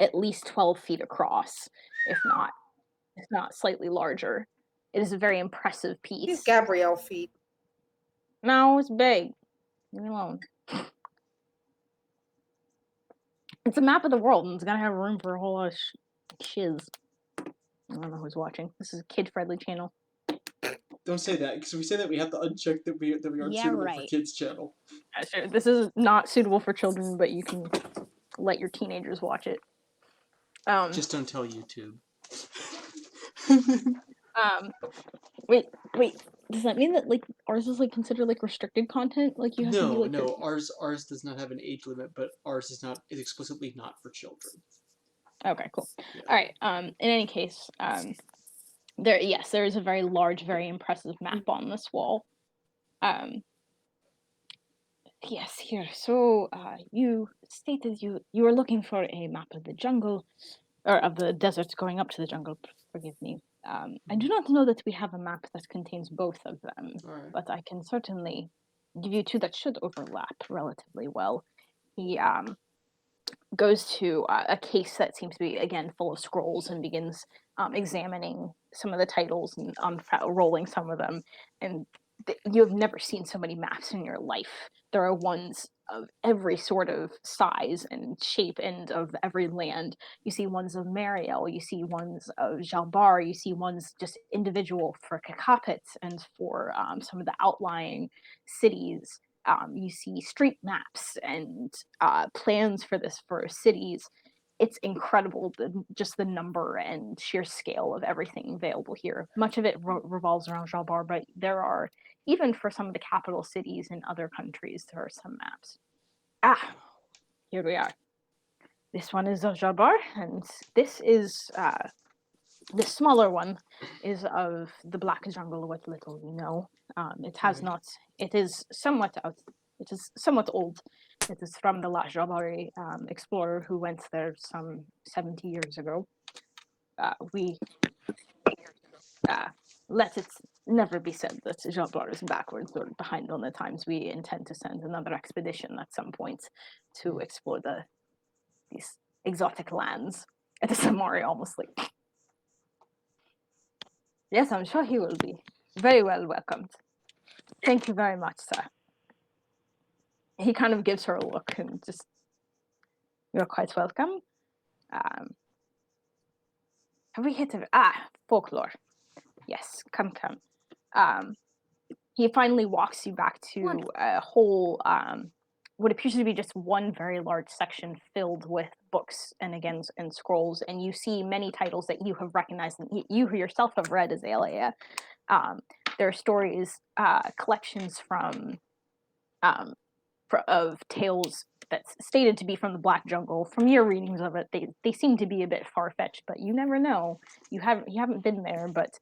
at least 12 feet across, if not slightly larger. It is a very impressive These piece. Gabrielle feet. No, it's big. Leave me alone. It's a map of the world, and it's gonna have room for a whole lot of shiz. I don't know who's watching. This is a kid-friendly channel. Don't say that, because if we say that, we have to uncheck that we aren't Yeah, suitable for right. kids' channel. Sure, this is not suitable for children, but you can let your teenagers watch it. Just don't tell YouTube. Wait. Does that mean that like ours is like considered like restricted content? Like you have to be like No. Ours does not have an age limit, but ours is explicitly not for children. Okay, cool. Yeah. All right. In any case, there is a very large, very impressive map on this wall. Yes, here. So, you stated you were looking for a map of the jungle, or of the desert going up to the jungle. Forgive me. I do not know that we have a map that contains both of them, All right. but I can certainly give you two that should overlap relatively well. He goes to a case that seems to be again full of scrolls and begins examining some of the titles and unrolling some of them. And you have never seen so many maps in your life. There are ones of every sort of size and shape and of every land. You see ones of Mariel, you see ones of Jalbar, you see ones just individual for Kakapit and for some of the outlying cities. You see street maps and plans for cities. It's incredible, just the number and sheer scale of everything available here. Much of it revolves around Jalbar, but there are, even for some of the capital cities in other countries, there are some maps. Here we are. This one is of Jalbar, and this is the smaller one is of the Black Jungle. What little we know, it has Right. not. It is somewhat out. It is somewhat old. It is from the La Jalbari explorer who went there some 70 years ago. We let it never be said that Jalbar is backwards or behind on the times. We intend to send another expedition at some point to explore these exotic lands. It is Samari almost like. Yes, I'm sure he will be very well welcomed. Thank you very much, sir. He kind of gives her a look and just, you're quite welcome. Have we hit folklore? Yes, come. He finally walks you back to a whole, what appears to be just one very large section filled with books and scrolls, and you see many titles that you have recognized and you yourself have read, Azalea. There are stories, collections from of tales that's stated to be from the Black Jungle. From your readings of it, they seem to be a bit far-fetched, but you never know. You haven't been there, but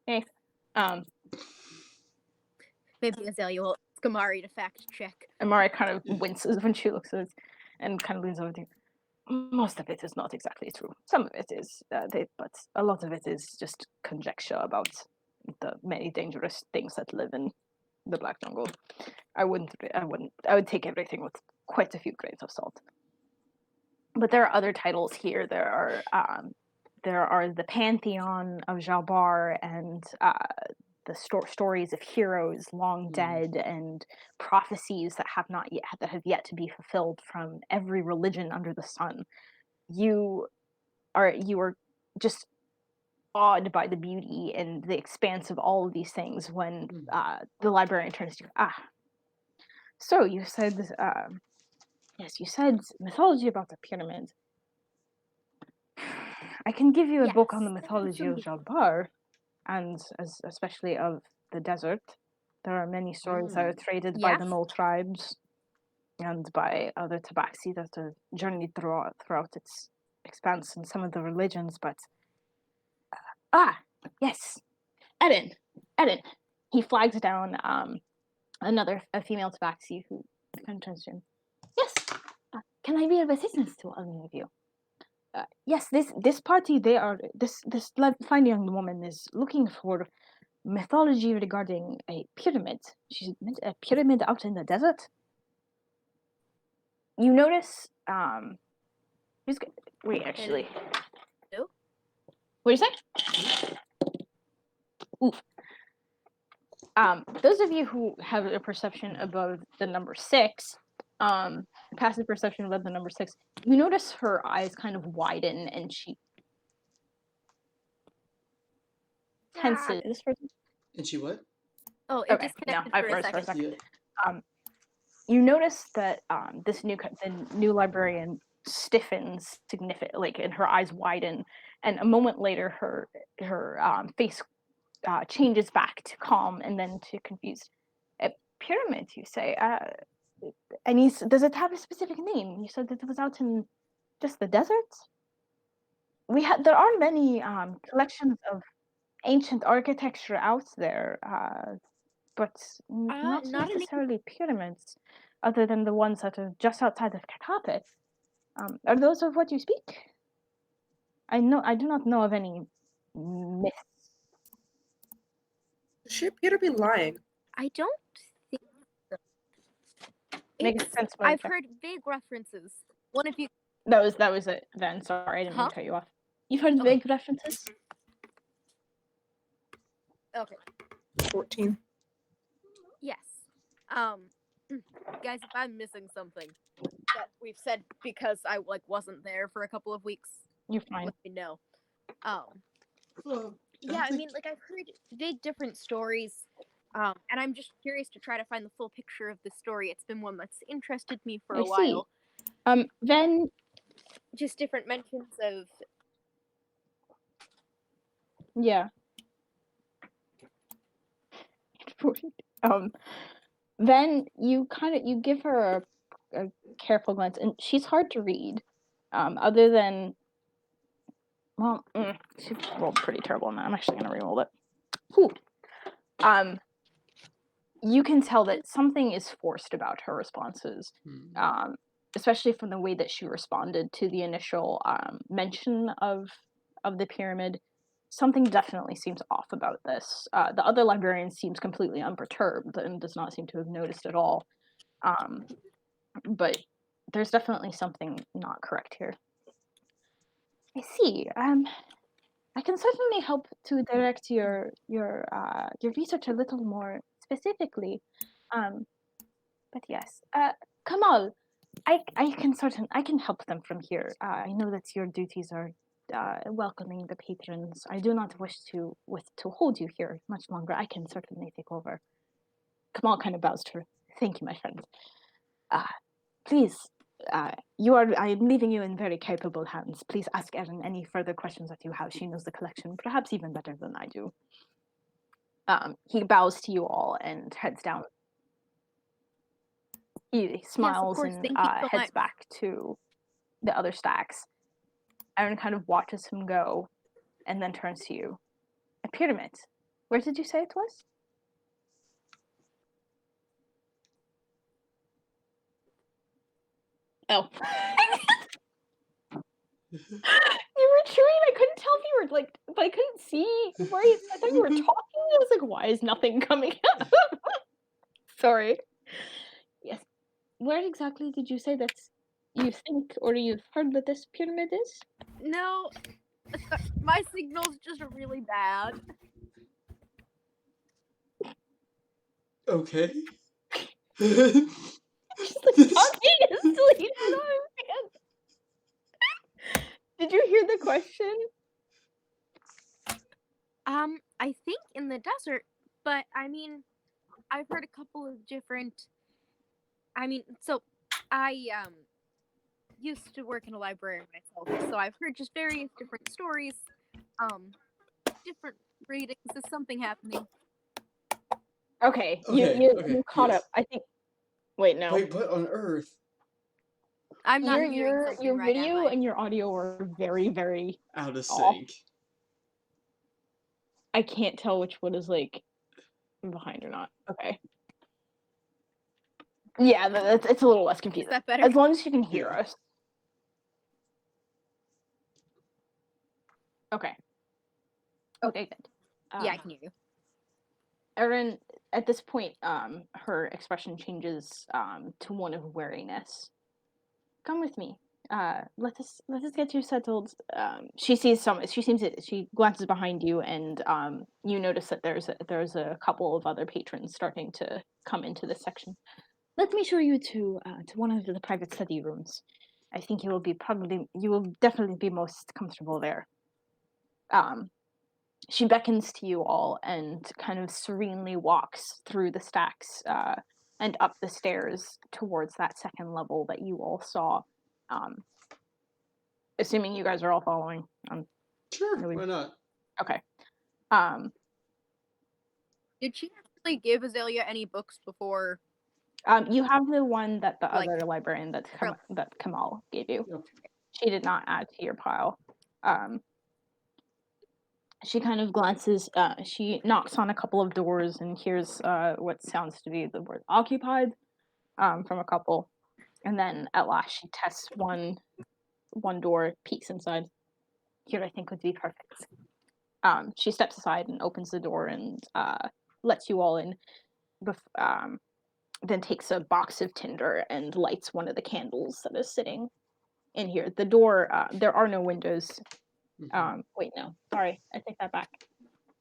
hey, Maybe Azalea will ask Amari to fact check. Amari kind of winces when she looks at it and kind of leans over to you. Most of it is not exactly true. Some of it is, but a lot of it is just conjecture about the many dangerous things that live in the Black Jungle. I would take everything with quite a few grains of salt. But there are other titles here. There are the Pantheon of Jalbar and the stories of heroes long dead and prophecies that have yet to be fulfilled from every religion under the sun. You are just awed by the beauty and the expanse of all of these things when the librarian turns to you. So you said, yes, you said mythology about the pyramid. I can give you a book on the mythology of Jalbar, and especially of the desert. There are many stories that are traded by the Mole tribes and by other tabaxi that have journeyed throughout its expanse and some of the religions, but yes, Eden. He flags down a female tabaxi who kind of turns to him. Yes, can I be of assistance to any of you? Yes, this party, this fine young woman is looking for mythology regarding a pyramid. She meant a pyramid out in the desert. You notice, wait, actually. No? What did you say? Oof. Those of you who have a perception above the number 6, passive perception above the number 6, you notice her eyes kind of widen and she tenses. This person? And she what? Oh, it Okay, no, disconnected I for a froze for a second. second. Yeah. You notice that the new librarian stiffens significantly, like, and her eyes widen, and a moment later, her face changes back to calm and then to confused. A pyramid, you say? And does it have a specific name? You said that it was out in just the desert. There are many collections of ancient architecture out there, but not not a name. necessarily pyramids, other than the ones that are just outside of Kakapet. Are those of what you speak? I do not know of any myths. She appear to be lying. I don't think so. Makes It's, sense. I've heard vague references. One of you. That was it. Then sorry, I didn't mean to cut you off. You've heard Okay. vague references. Okay. 14. Yes. Guys, if I'm missing something that we've said because I wasn't there for a couple of weeks, You're fine. let me know. Well, Yeah, I mean, like, I've heard vague different stories, and I'm just curious to try to find the full picture of the story. It's been one that's interested me for I a see. while. Then Just different mentions of. yeah. Then you give her a careful glance, and she's hard to read. Other than, well, she rolled pretty terrible on that. I'm actually gonna reroll it. Whew. You can tell that something is forced about her responses. Especially from the way that she responded to the initial mention of the pyramid. Something definitely seems off about this. The other librarian seems completely unperturbed and does not seem to have noticed at all. But there's definitely something not correct here. I see. I can certainly help to direct your research a little more specifically. But yes, Kamal, I can help them from here. I know that your duties are welcoming the patrons. I do not wish to hold you here much longer. I can certainly take over. Kamal kind of bows to her. Thank you, my friend. Please, I am leaving you in very capable hands. Please ask Erin any further questions that you have. She knows the collection, perhaps even better than I do. He bows to you all and heads down. He smiles course, and thank you so heads much. back to the other stacks. Erin kind of watches him go and then turns to you. A pyramid. Where did you say it was? Oh. You were chewing. I couldn't tell if you were but I couldn't see where I thought you were talking. I was like, why is nothing coming up? Sorry. Yes. Where exactly did you say that you think or you've heard that this pyramid is? No, my signal's just really bad. Okay. She's like talking and sleep. I don't understand. Did you hear the question? I think in the desert, but I mean, I've heard a couple of different. I mean, so I used to work in a library myself, so I've heard just various different stories, different readings. Is something happening? Okay, Okay, you caught yes. up. I think. Wait, no. Wait, what on earth? I'm not hearing your something right, am video I? and your audio are very, very Out of off. sync. I can't tell which one is like behind or not. Okay. Yeah, it's a little less Is confusing. that better? As long as you can hear Yeah. us. Okay. Okay, good. Yeah, I can hear you. Erin, at this point, her expression changes to one of wariness. Come with me. Let us get you settled. She sees some. She glances behind you, and you notice that there's a couple of other patrons starting to come into this section. Let me show you to one of the private study rooms. I think you will definitely be most comfortable there. She beckons to you all and kind of serenely walks through the stacks and up the stairs towards that second level that you all saw. Assuming you guys are all following. Sure, Maybe- why not? Okay. Did she actually give Azalea any books before? You have the one that the Like- other librarian that Kamal gave you. Okay. She did not add to your pile. She kind of glances. She knocks on a couple of doors and hears what sounds to be the word "occupied" from a couple, and then at last she tests one door, peeks inside. Here, I think would be perfect. She steps aside and opens the door and lets you all in. Then takes a box of tinder and lights one of the candles that is sitting in here. The door, there are no windows. Wait, no, sorry, I take that back.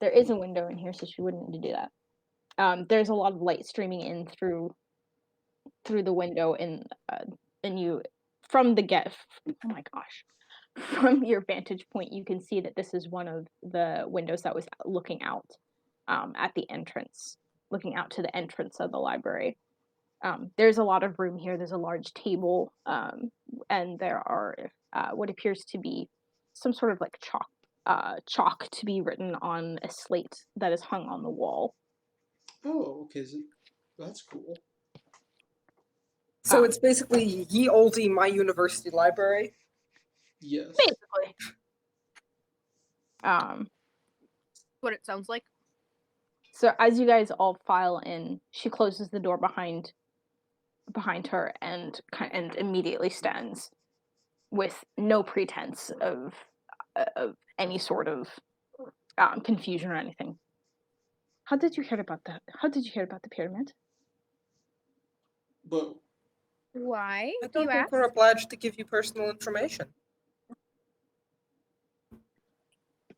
There is a window in here, so she wouldn't need to do that. There's a lot of light streaming in through the window, and you from the oh my gosh, from your vantage point, you can see that this is one of the windows that was looking out at the entrance, looking out to the entrance of the library. There's a lot of room here. There's a large table, and there are what appears to be some sort of like chalk to be written on a slate that is hung on the wall. Oh, okay. That's cool. So it's basically ye olde my university library. Yes. Basically. What it sounds like. So as you guys all file in, she closes the door behind her and immediately stands with no pretense of any sort of confusion or anything. How did you hear about that? How did you hear about the pyramid? But Why? I Do don't you think ask? we're obliged to give you personal information.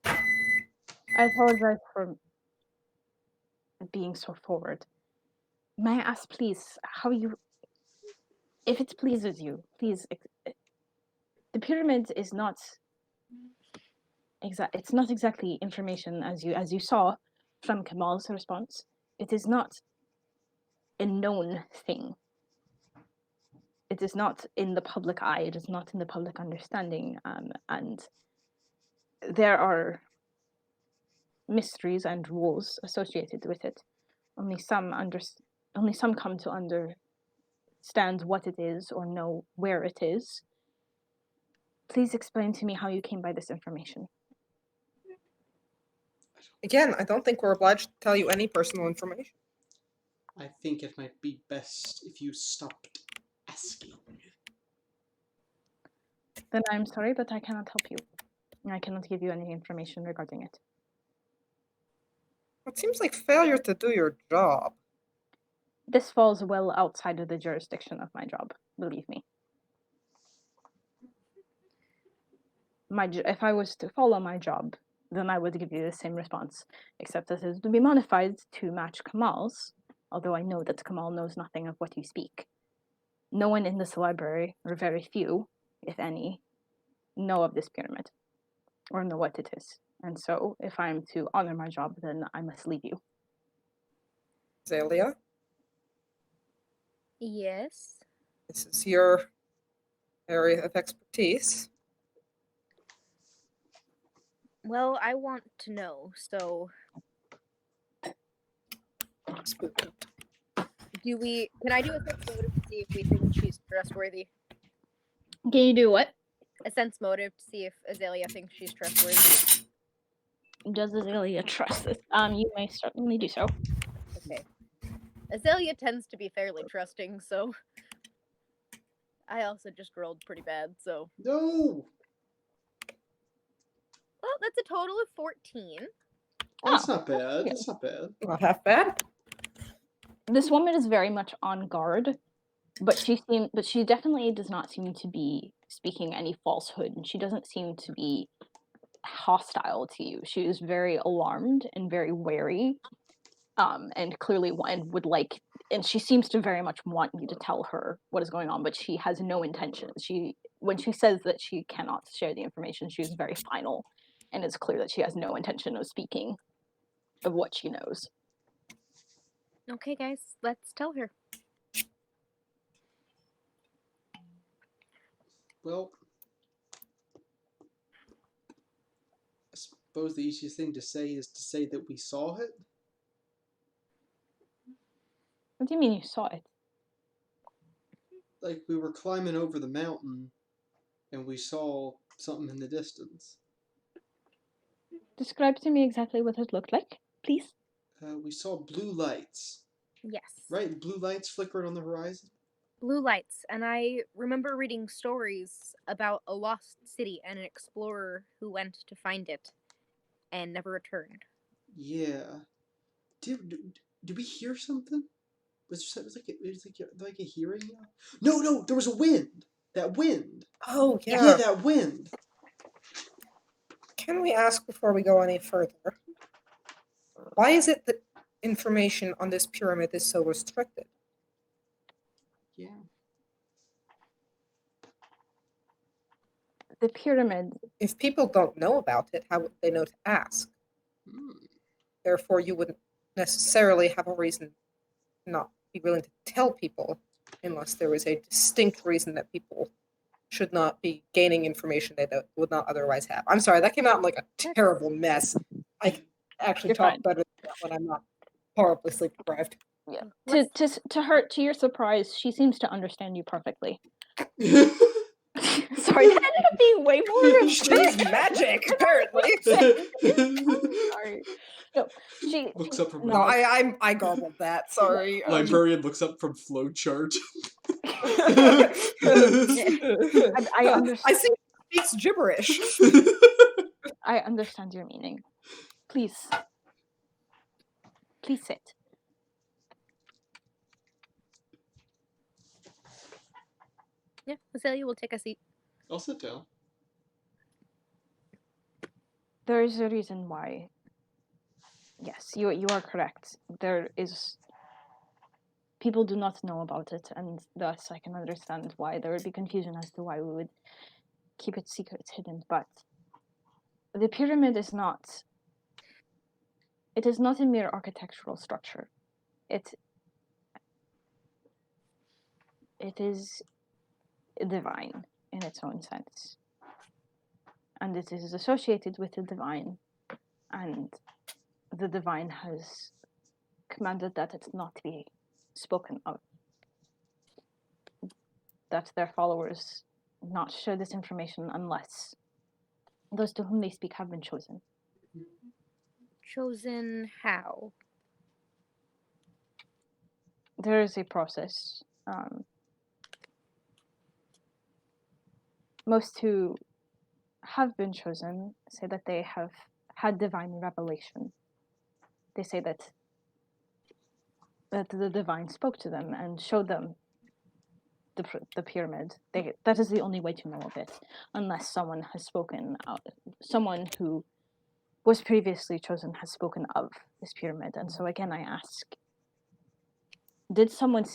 I apologize for being so forward. May I ask, please, if it pleases you, please, the pyramid is not it's not exactly information as you saw from Kamal's response. It is not a known thing. It is not in the public eye. It is not in the public understanding, and there are mysteries and rules associated with it. Only some come to understand what it is or know where it is. Please explain to me how you came by this information. Again, I don't think we're obliged to tell you any personal information. I think it might be best if you stopped asking. Then I'm sorry, but I cannot help you. I cannot give you any information regarding it. It seems like failure to do your job. This falls well outside of the jurisdiction of my job, believe me. If I was to follow my job, then I would give you the same response, except that it would be modified to match Kamal's, although I know that Kamal knows nothing of what you speak. No one in this library, or very few, if any, know of this pyramid, or know what it is. And so, if I'm to honor my job, then I must leave you. Azalea, Yes. this is your area of expertise. Well, I want to know, so can I do a sense motive to see if we think she's trustworthy? Can you do what? A sense motive to see if Azalea thinks she's trustworthy. Does Azalea trust this? You may certainly do so. Okay. Azalea tends to be fairly trusting, so I also just rolled pretty bad, so No! well, that's a total of 14. That's Oh, not bad. good. That's not bad. Not half bad. This woman is very much on guard, but she definitely does not seem to be speaking any falsehood, and she doesn't seem to be hostile to you. She is very alarmed and very wary, and clearly would like, and she seems to very much want you to tell her what is going on, but she has no intention. When she says that she cannot share the information, she is very final, and it's clear that she has no intention of speaking of what she knows. Okay, guys, let's tell her. Well, I suppose the easiest thing to say is to say that we saw it. What do you mean you saw it? Like, we were climbing over the mountain, and we saw something in the distance. Describe to me exactly what it looked like, please. We saw blue lights. Yes. Right? Blue lights flickering on the horizon? Blue lights, and I remember reading stories about a lost city and an explorer who went to find it and never returned. Yeah. Did we hear something? Was like a hearing? No, there was a wind. That wind. Oh, Yeah, yeah. that wind. Can we ask before we go any further? Why is it that information on this pyramid is so restricted? Yeah. The pyramid. If people don't know about it, how would they know to ask? Therefore, you wouldn't necessarily have a reason to not be willing to tell people unless there was a distinct reason that people should not be gaining information they would not otherwise have. I'm sorry, that came out in like a terrible mess. I can actually You're talk fine. better than that when I'm not horribly sleep deprived. Yeah. To your surprise, she seems to understand you perfectly. Sorry, that ended up being way more. She's magic, apparently. Sorry. No, she Looks up from No, I garbled that. Sorry. Librarian looks up from flowchart. I understand. I see. It speaks gibberish. I understand your meaning. Please sit. Yeah, Azalea will take a seat. I'll sit down. There is a reason why. Yes, you are correct. There is. People do not know about it, and thus I can understand why there would be confusion as to why we would keep it secret, hidden. But the pyramid is not. It is not a mere architectural structure. It is divine in its own sense, and it is associated with the divine, and the divine has commanded that it not be spoken of, that their followers not share this information unless those to whom they speak have been chosen. Chosen how? There is a process. Most who have been chosen say that they have had divine revelation. They say that the divine spoke to them and showed them the pyramid. That is the only way to know of it, unless someone has spoken out. Someone who was previously chosen has spoken of this pyramid. And so again, I ask: Did someone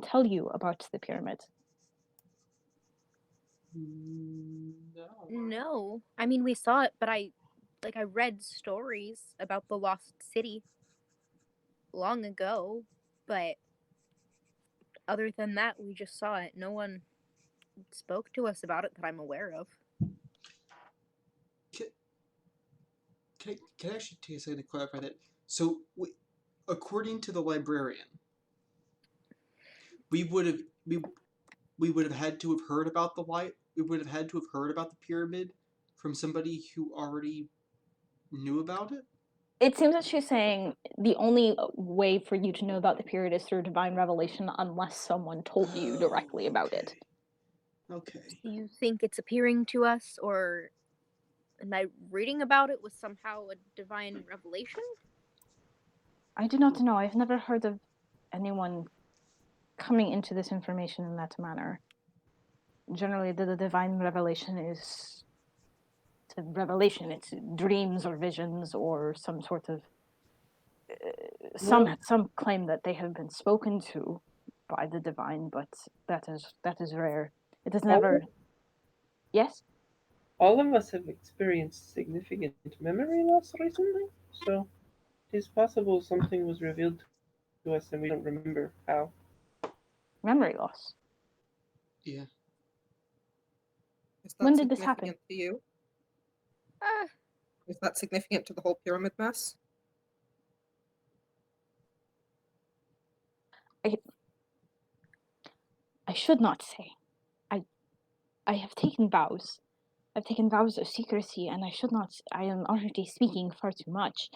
tell you about the pyramid? No. No. I mean, we saw it, but I read stories about the lost city long ago, but other than that, we just saw it. No one spoke to us about it that I'm aware of. Can I actually take a second to clarify that? So, according to the librarian, we would have had to have heard about the light. We would have had to have heard about the pyramid from somebody who already knew about it. It seems that she's saying the only way for you to know about the pyramid is through divine revelation, unless someone told you directly about it. Okay. Do you think it's appearing to us, or Am I reading about it was somehow a divine revelation? I do not know. I've never heard of anyone coming into this information in that manner. Generally, the divine revelation is a revelation. It's dreams or visions or some sort of some claim that they have been spoken to by the divine, but that is rare. It is never. Yes. All of us have experienced significant memory loss recently, so it is possible something was revealed to us and we don't remember how. Memory loss. Yeah. Is that When did this happen? significant to you? Uh, Is that significant to the whole pyramid mess? I should not say. I have taken vows. I've taken vows of secrecy, and I should not. I am already speaking far too much.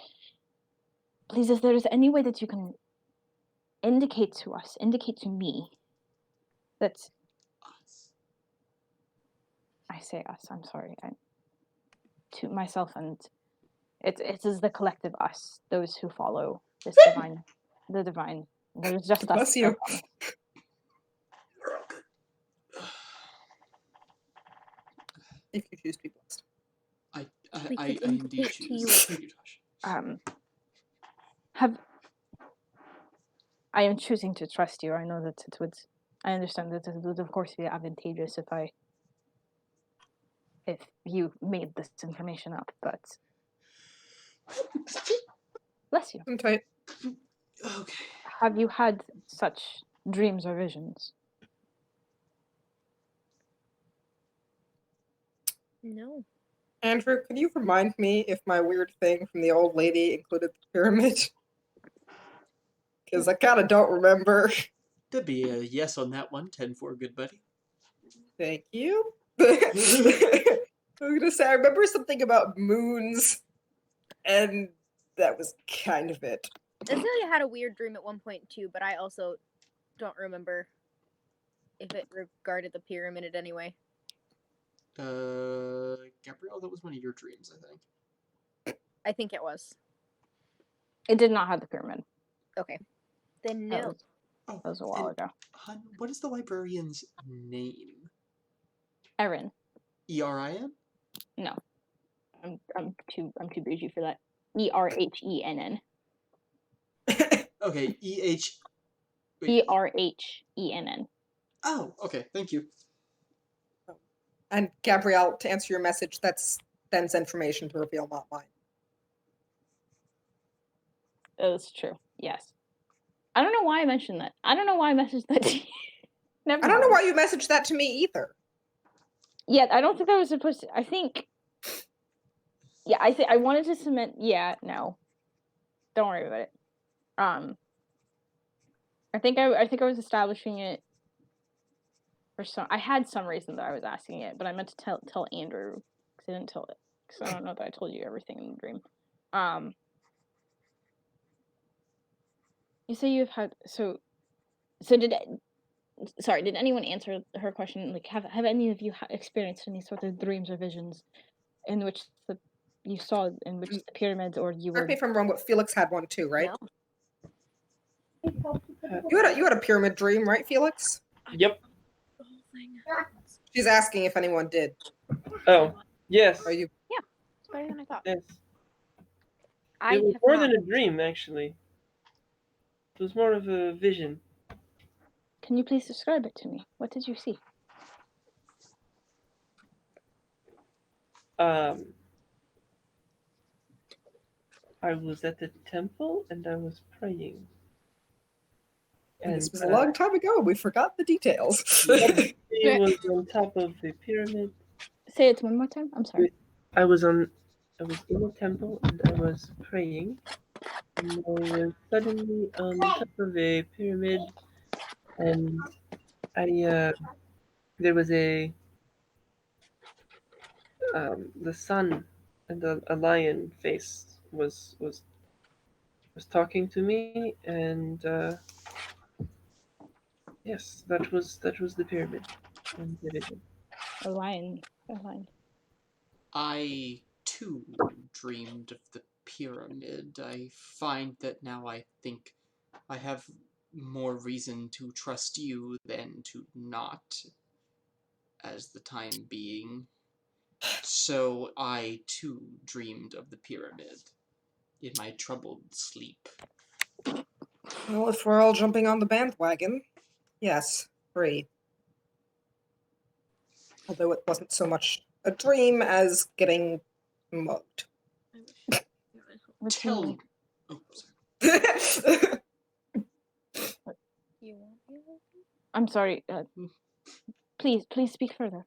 Please, if there is any way that you can indicate to me, that I say us. I'm sorry. To myself, and it is the collective us, those who follow this divine, the divine. There's just Bless us. you. If you choose to be blessed. We I could indeed indicate to choose. you. Thank you, Josh. I am choosing to trust you. I know that it would. I understand that it would, of course, be advantageous if you made this information up, but bless you. I'm tight. Okay. Have you had such dreams or visions? No. Andrew, could you remind me if my weird thing from the old lady included the pyramid? Because I kind of don't remember. There'd be a yes on that one. 10-4, good buddy. Thank you. I was gonna say I remember something about moons, and that was kind of it. Azealia had a weird dream at one point too, but I also don't remember if it regarded the pyramid in any way. Gabrielle, that was one of your dreams, I think. I think it was. It did not have the pyramid. Okay. Then That no. was, that was a while ago. Hun, what is the librarian's name? Erin. E-R-I-N? No. I'm too bougie for that. ERHENN. Okay, E-H... ERHENN. Oh, okay, thank you. And Gabrielle, to answer your message, that's Ben's information to reveal, not mine. That's true. Yes. I don't know why I mentioned that. I don't know why I messaged that to you. Never I don't know mind. why you messaged that to me either. Yeah, I don't think I was supposed to. I think. Yeah, I wanted to submit. Yeah, no. Don't worry about it. I think I was establishing it for some. I had some reason that I was asking it, but I meant to tell Andrew because I didn't tell it because I don't know that I told you everything in the dream. You say you've had so did. Sorry, did anyone answer her question? Like, have any of you experienced any sort of dreams or visions in which you saw in which the pyramids or you were? Correct me if I'm wrong, but Felix had one too, right? No. You had a pyramid dream, right, Felix? Yep. She's asking if anyone did. Oh, yes. Are you? It's better than I thought. Yes. I It was have more not. than a dream, actually. It was more of a vision. Can you please describe it to me? What did you see? I was at the temple and I was praying. And this was a long time ago. We forgot the details. It was on top of the pyramid. Say it one more time. I'm sorry. I was in a temple and I was praying. And I was suddenly on top of a pyramid, and there was the sun and a lion face was talking to me, and yes, that was the pyramid and the vision. A lion. I too dreamed of the pyramid. I find that now I think I have more reason to trust you than to not, as the time being. So I too dreamed of the pyramid in my troubled sleep. Well, if we're all jumping on the bandwagon, yes, free. Although it wasn't so much a dream as getting mugged. What do you Tell. mean? Oh, sorry. You want me to? I'm sorry. Please speak further.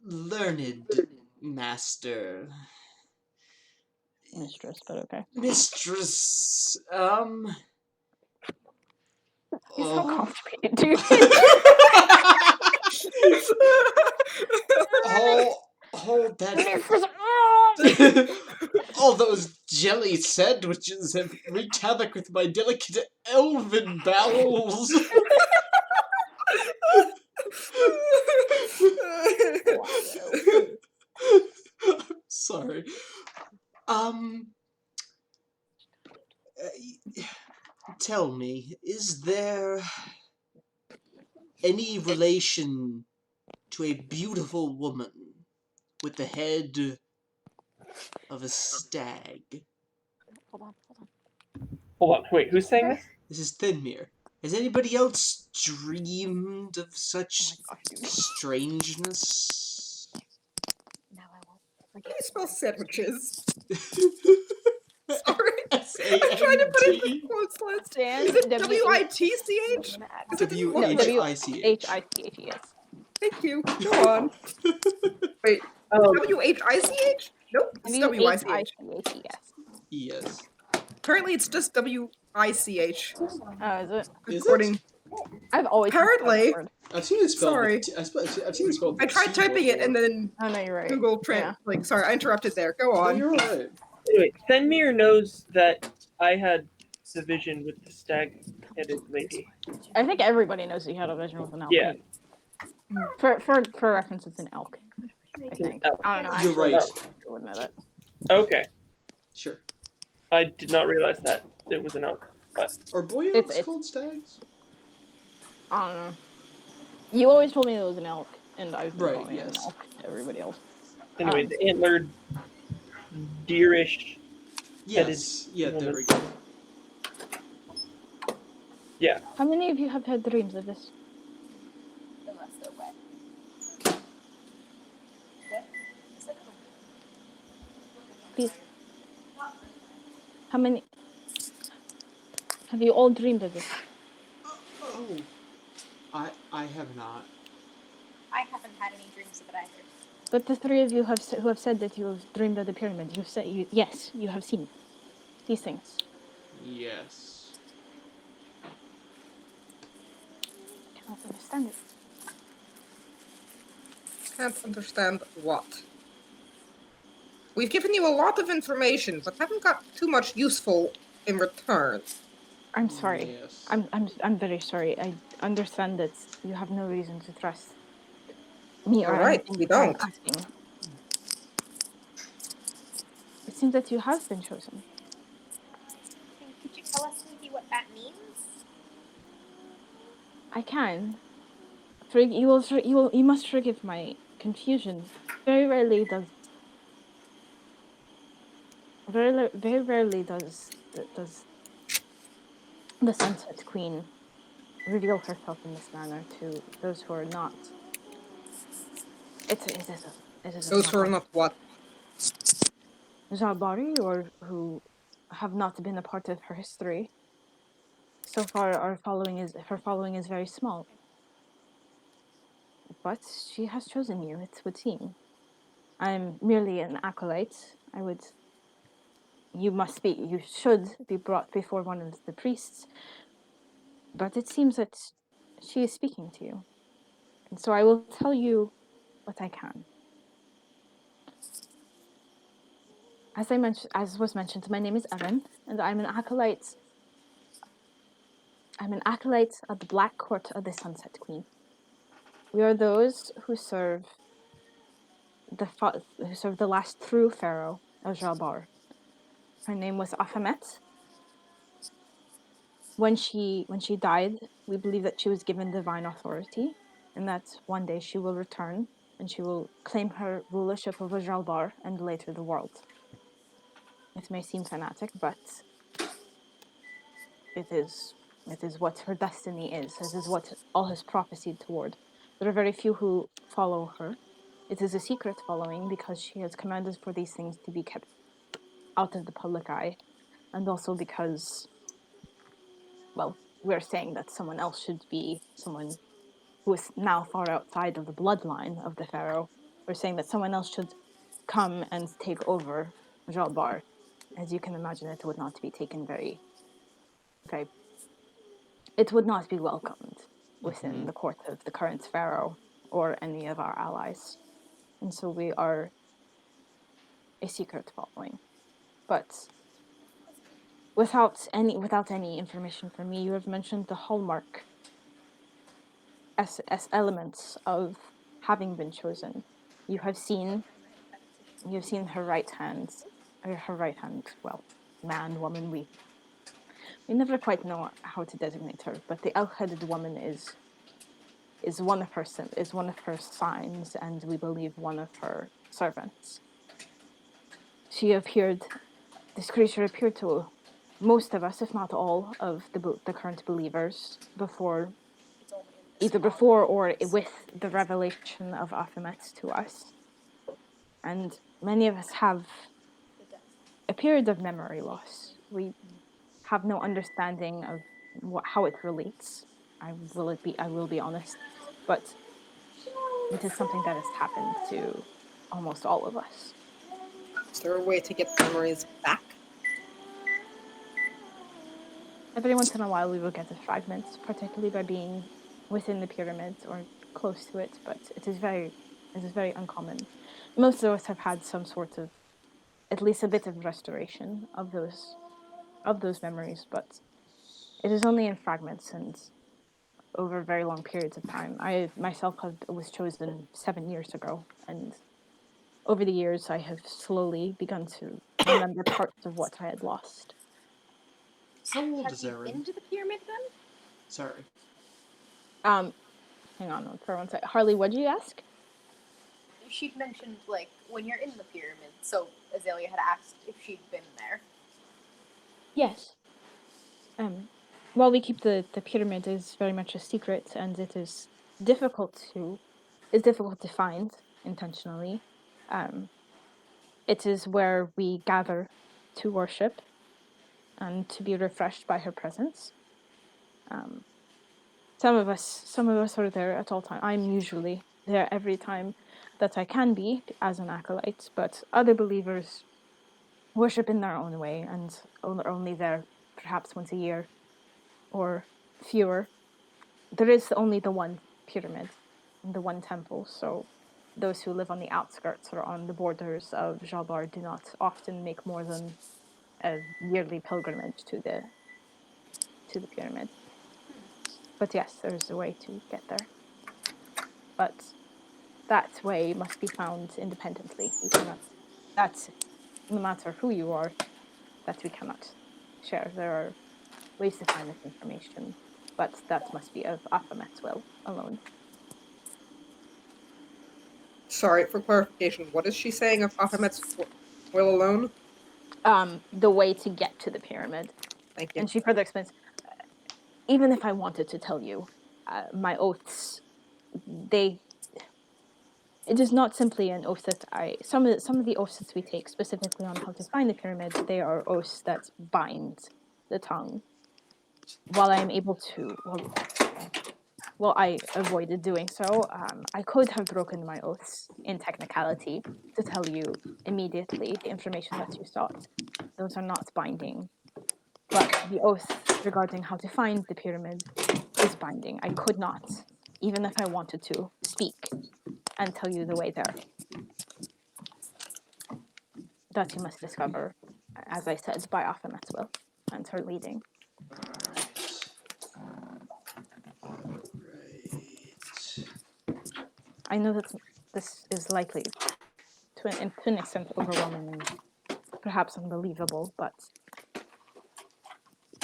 Learned master. Mistress, but okay. Mistress, He's so oh. constipated, dude. Hold that. All those jelly sandwiches have wreaked havoc with my delicate elven bowels. I'm sorry. Tell me, is there any relation to a beautiful woman with the head of a stag? Hold on. Wait, who's saying this? This is Thinmere. Has anybody else dreamed of such strangeness? Now I won't How do forget. you spell sandwiches? Sorry. S-A-N-D. I'm trying to put it in the quotes list. Dan, Is it W-I-T-C-H? W-H-I-C-H. H-I-C-H-E-S. Thank you. Go on. Wait, W-H-I-C-H? Nope, it's W-I-C-H. W-H-I-C-H-E-S. Yes. Apparently it's just W-I-C-H. Oh, is it? Is According... I've always Apparently. misspelled that word. I've seen it spelled Sorry. with I've seen it spelled with I tried T typing it before. and then Oh, no, you're right. Google Yeah. sorry, I interrupted there. Go No, on. you're right. Anyway, Fenmir knows that I had the vision with the stag-headed lady. I think everybody knows that you had a vision with an elk. Yeah. For reference, it's an elk. I think. elk. I don't know. You're right. I wouldn't know that. Okay. Sure. I did not realize that it was an elk. But Are boy elks called stags? I don't know. You always told me it was an elk, and I was calling it an yes. elk to everybody else. anyway, the antlered, deerish. Yes. Yeah, there woman. we go. Yeah. How many of you have had dreams of this? Please. How many? Have you all dreamed of this? Oh. I have not. I haven't had any dreams of it either. But the three of you who have said that you have dreamed of the pyramid, you said yes, you have seen these things. Yes. I cannot understand it. Can't understand what. We've given you a lot of information, but haven't got too much useful in return. I'm sorry. Yes. I'm very sorry. I understand that you have no reason to trust me or All right, anything we that I'm don't. asking. It seems that you have been chosen. Could you tell us maybe what that means? I can. You must forgive my confusion. Very rarely does the Sunset Queen reveal herself in this manner to those who are not. It is Those who are not what? Jabari, or who have not been a part of her history. So far, her following is very small. But she has chosen you, it would seem. I'm merely an acolyte. You should be brought before one of the priests. But it seems that she is speaking to you. And so I will tell you what I can. As was mentioned, my name is Erin, and I'm an acolyte. I'm an acolyte at the Black Court of the Sunset Queen. We are those who serve the last true pharaoh of Jalbar. Her name was Afamet. When she died, we believe that she was given divine authority, and that one day she will return and she will claim her rulership over Jalbar and later the world. It may seem fanatic, but it is what her destiny is. It is what all has prophesied toward. There are very few who follow her. It is a secret following because she has commanded for these things to be kept out of the public eye, and also because, well, we're saying that someone else should be someone who is now far outside of the bloodline of the pharaoh. We're saying that someone else should come and take over Jalbar. As you can imagine, it would not be taken very. It would not be welcomed within the court of the current pharaoh or any of our allies, and so we are a secret following. But without any information from me, you have mentioned the hallmark as elements of having been chosen. You have seen her right hand, well, man, woman, we never quite know how to designate her, but the elk-headed woman is one of her signs, and we believe one of her servants. This creature appeared to most of us, if not all, of the current believers either before or with the revelation of Aphemet to us. And many of us have a period of memory loss. We have no understanding of how it relates. I will be honest, but it is something that has happened to almost all of us. Is there a way to get memories back? Every once in a while, we will get a fragment, particularly by being within the pyramids or close to it. But it is very uncommon. Most of us have had some sort of, at least a bit of restoration of those memories, but it is only in fragments and over very long periods of time. I myself was chosen 7 years ago, and over the years, I have slowly begun to remember parts of what I had lost. How old Have is you Erin? been to the pyramid then? Sorry. Hang on for one second. Harley, what did you ask? She'd mentioned, like, when you're in the pyramid, so Azalea had asked if she'd been there. Yes. While we keep the pyramid is very much a secret, and it is difficult to find intentionally. It is where we gather to worship and to be refreshed by her presence. Some of us are there at all times. I'm usually there every time that I can be as an acolyte, but other believers worship in their own way and are only there perhaps once a year or fewer. There is only the one pyramid, the one temple, so those who live on the outskirts or on the borders of Jalbar do not often make more than a yearly pilgrimage to the pyramid. But yes, there's a way to get there. But that way must be found independently. You cannot. That's no matter who you are. That we cannot share. There are ways to find this information, but that must be of Aphemet's will alone. Sorry, for clarification, what is she saying of Baphomet's will alone? The way to get to the pyramid. Thank you. And she further explains, even if I wanted to tell you, my oaths, it is not simply an oath that some of the oaths that we take specifically on how to find the pyramid, they are oaths that bind the tongue. While I am able to, I avoided doing so. I could have broken my oaths in technicality to tell you immediately the information that you sought. Those are not binding. But the oath regarding how to find the pyramid is binding. I could not, even if I wanted to, speak and tell you the way there. That you must discover, as I said, by Aphemet's will and her leading. Alright. I know that this is likely to an extent overwhelming and perhaps unbelievable, but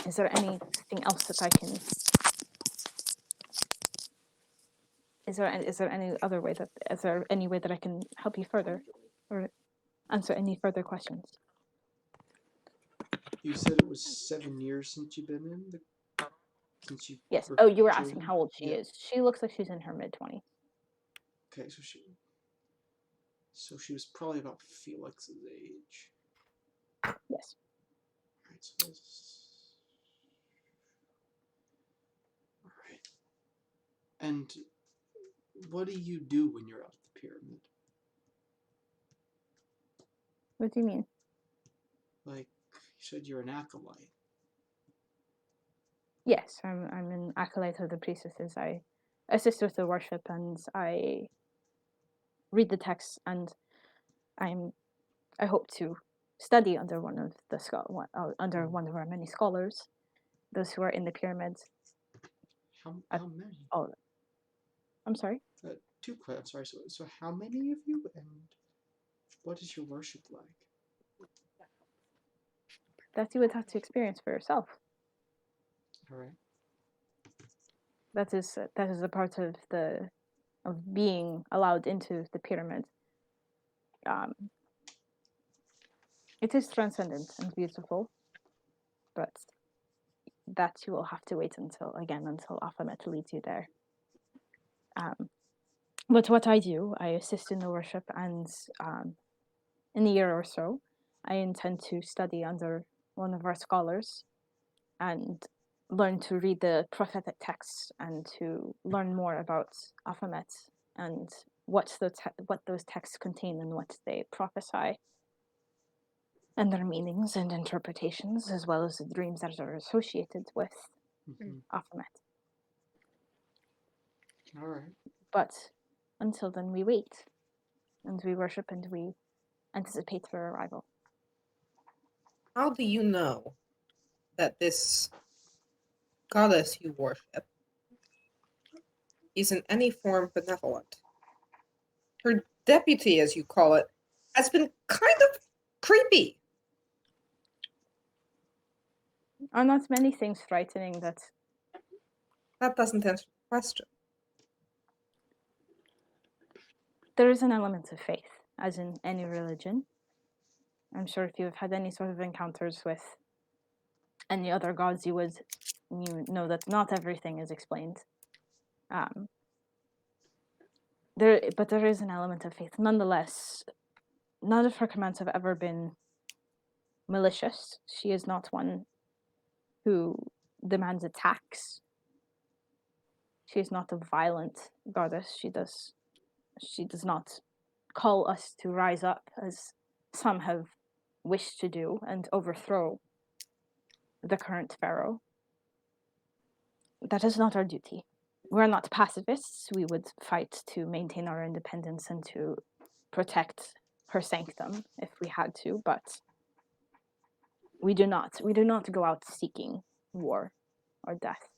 is there anything else that I can? Is there any other way that is there any way that I can help you further, or answer any further questions? You said it was 7 years since you've been in the. Since you. Yes. were Oh, you were asking joining? how old she Yeah. is. She looks like she's in her mid-20s. Okay, so she was probably about Felix's age. Yes. Alright, so alright. And what do you do when you're out at the pyramid? What do you mean? Like, you said you're an acolyte. Yes, I'm an acolyte of the priestesses. I assist with the worship and I read the texts, and I hope to study under one of one of our many scholars, those who are in the pyramids. How many? Oh, I'm sorry. 2 questions. Sorry. So how many of you, and what is your worship like? That you would have to experience for yourself. All right. That is a part of being allowed into the pyramid. It is transcendent and beautiful, but that you will have to wait until Baphomet leads you there. But what I do, I assist in the worship, and in a year or so, I intend to study under one of our scholars and learn to read the prophetic texts and to learn more about Baphomet and what those texts contain and what they prophesy, and their meanings and interpretations, as well as the dreams that are associated with Baphomet. All right. But until then, we wait, and we worship, and we anticipate their arrival. How do you know that this goddess you worship is in any form benevolent? Her deputy, as you call it, has been kind of creepy. Are not many things frightening that? That doesn't answer the question. There is an element of faith, as in any religion. I'm sure if you've had any sort of encounters with any other gods, you know that not everything is explained. But there is an element of faith. Nonetheless, none of her commands have ever been malicious. She is not one who demands attacks. She is not a violent goddess. She does not call us to rise up, as some have wished to do, and overthrow the current pharaoh. That is not our duty. We're not pacifists. We would fight to maintain our independence and to protect her sanctum if we had to, but we do not go out seeking war or death.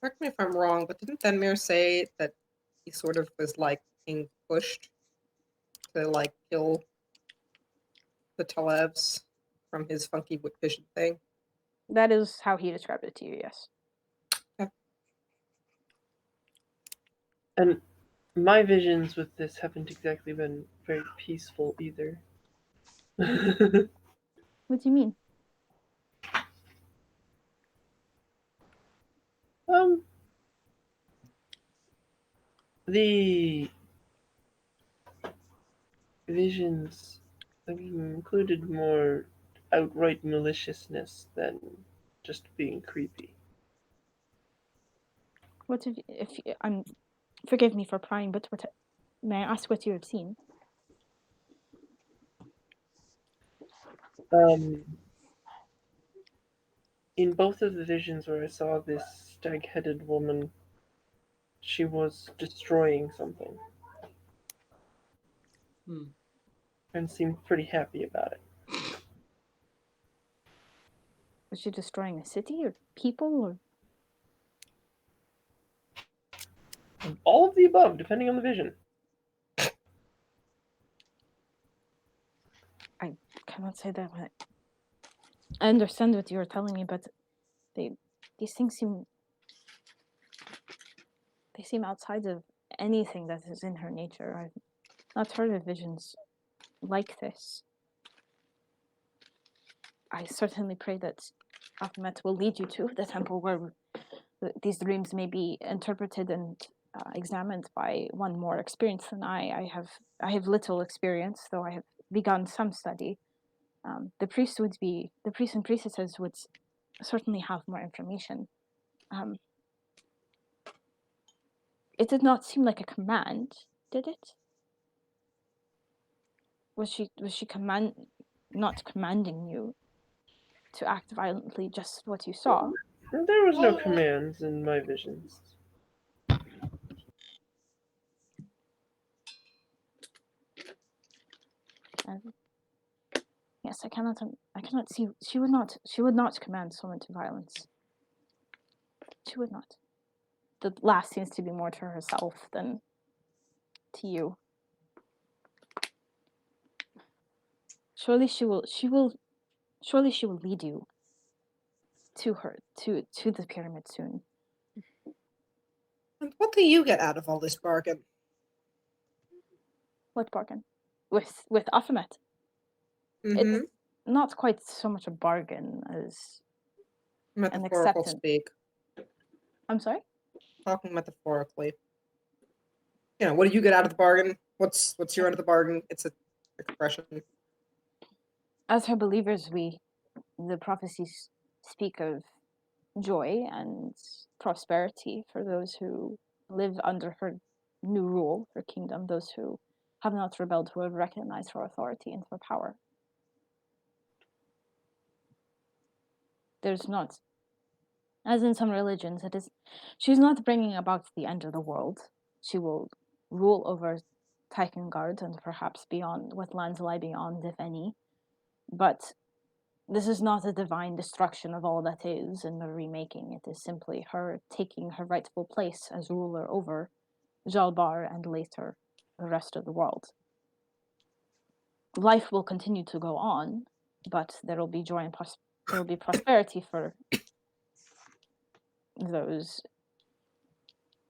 Correct me if I'm wrong, but didn't Denmir say that he sort of was like being pushed to like kill the Talebs from his funky vision thing? That is how he described it to you, yes. And my visions with this haven't exactly been very peaceful either. What do you mean? The visions included more outright maliciousness than just being creepy. What if forgive me for prying, but may I ask what you have seen? In both of the visions where I saw this stag-headed woman, she was destroying something. And seemed pretty happy about it. Was she destroying a city or people or? All of the above, depending on the vision. cannot say that. I understand what you're telling me, but these things seem outside of anything that is in her nature. I've not heard of visions like this. I certainly pray that Baphomet will lead you to the temple where these dreams may be interpreted and examined by one more experienced than I. I have little experience, though I have begun some study. The priest and priestesses would certainly have more information. It did not seem like a command, did it? Was she not commanding you to act violently, just what you saw? There was no commands in my visions. Yes, I cannot see. She would not command someone to violence. She would not. The last seems to be more to herself than to you. Surely she will lead you to the pyramid soon. And what do you get out of all this bargain? What bargain? With Baphomet? Mm-hmm. It's not quite so much a bargain as Metaphorical acceptance. speak. I'm sorry? Talking metaphorically. You know, what do you get out of the bargain? What's your end of the bargain? It's an expression. As her believers, the prophecies speak of joy and prosperity for those who live under her new rule, her kingdom, those who have not rebelled, who have recognized her authority and her power. There's not, as in some religions, she's not bringing about the end of the world. She will rule over Taikangaard and perhaps beyond, what lands lie beyond, if any. But this is not a divine destruction of all that is and the remaking. It is simply her taking her rightful place as ruler over Jalbar and later the rest of the world. Life will continue to go on, but there will be joy and there will be prosperity for those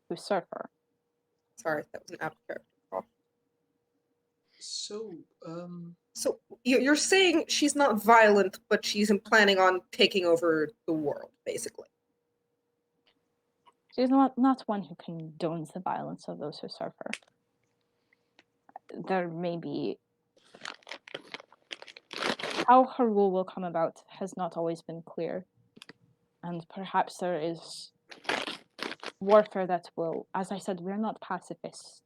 who serve her. Sorry, that was an out of character call. So, So you're saying she's not violent, but she's planning on taking over the world, basically. She's not one who condones the violence of those who serve her. There may be... How her rule will come about has not always been clear. And perhaps there is warfare that will... As I said, we're not pacifists.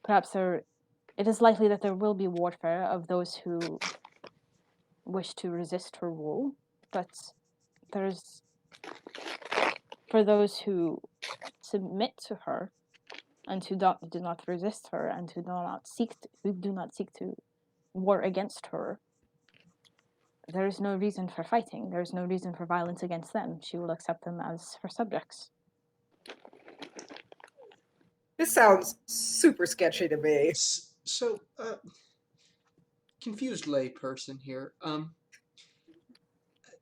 Perhaps it is likely that there will be warfare of those who wish to resist her rule, but there's... For those who submit to her and who do not resist her and who do not seek to war against her, there is no reason for fighting. There is no reason for violence against them. She will accept them as her subjects. This sounds super sketchy to me. so, confused layperson here.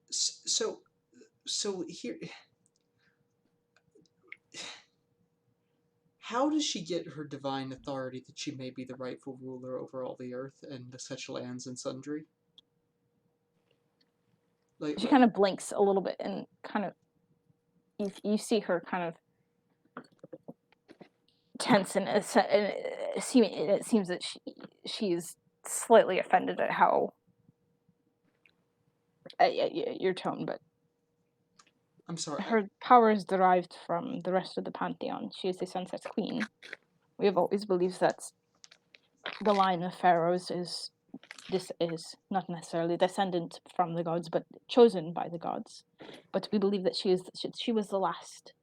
So here, how does she get her divine authority that she may be the rightful ruler over all the earth and such lands and sundry? She kind of blinks a little bit and kind of... You see her kind of tense and it seems that she's slightly offended at how... your tone, but... I'm sorry. Her power is derived from the rest of the pantheon. She is the Sunset Queen. We have always believed that the line of pharaohs is not necessarily descendant from the gods, but chosen by the gods. But we believe that she was the last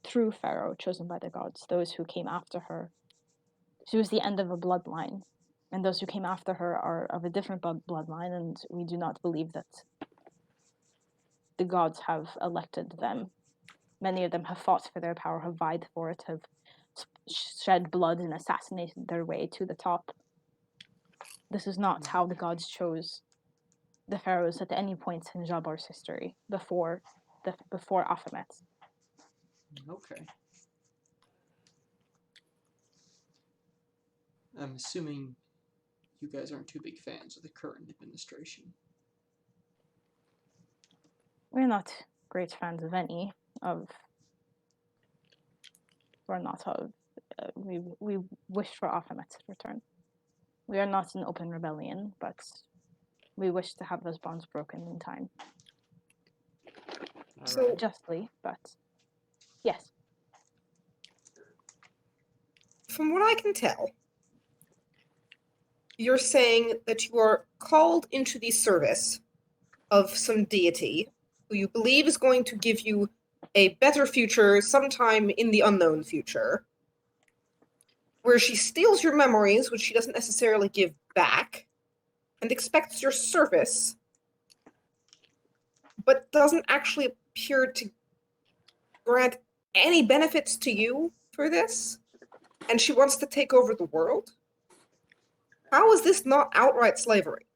true pharaoh chosen by the gods. Those who came after her, she was the end of a bloodline, and those who came after her are of a different bloodline, and we do not believe that the gods have elected them. Many of them have fought for their power, have vied for it, have shed blood and assassinated their way to the top. This is not how the gods chose the pharaohs at any point in Jabar's history before Aphemet. Okay. I'm assuming you guys aren't too big fans of the current administration. We're not great fans of any of. We're not of. We wish for Aphemet's return. We are not an open rebellion, but we wish to have those bonds broken in time. All So- right. Justly, but yes. From what I can tell, you're saying that you are called into the service of some deity who you believe is going to give you a better future sometime in the unknown future, where she steals your memories, which she doesn't necessarily give back, and expects your service, but doesn't actually appear to grant any benefits to you for this, and she wants to take over the world? How is this not outright slavery?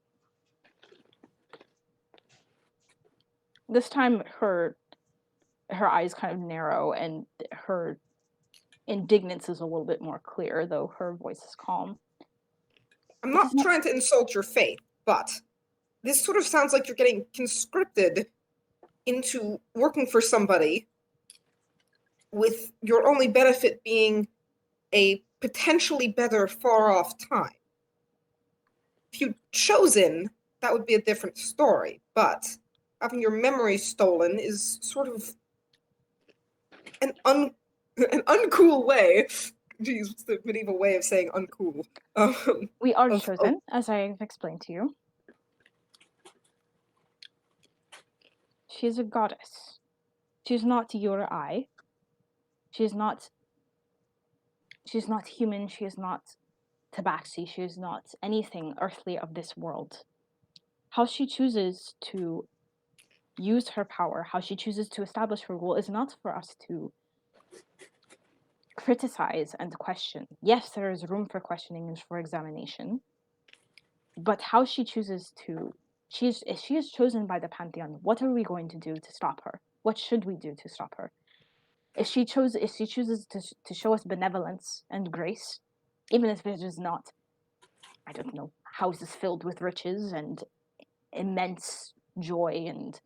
This time her eyes kind of narrow and her indignance is a little bit more clear, though her voice is calm. I'm This not is not- trying to insult your faith, but this sort of sounds like you're getting conscripted into working for somebody with your only benefit being a potentially better far off time. If you'd chosen, that would be a different story, but having your memory stolen is sort of an uncool way. Geez, what's the medieval way of saying uncool? We are of- chosen, as I've explained to you. She's a goddess. She's not your eye. She's not human, she is not tabaxi, she is not anything earthly of this world. How she chooses to use her power, how she chooses to establish her rule is not for us to criticize and question. Yes, there is room for questioning and for examination, but how she chooses to, she is chosen by the Pantheon. What are we going to do to stop her? What should we do to stop her? If she chooses to show us benevolence and grace, even if it is not, I don't know, houses filled with riches and immense joy, and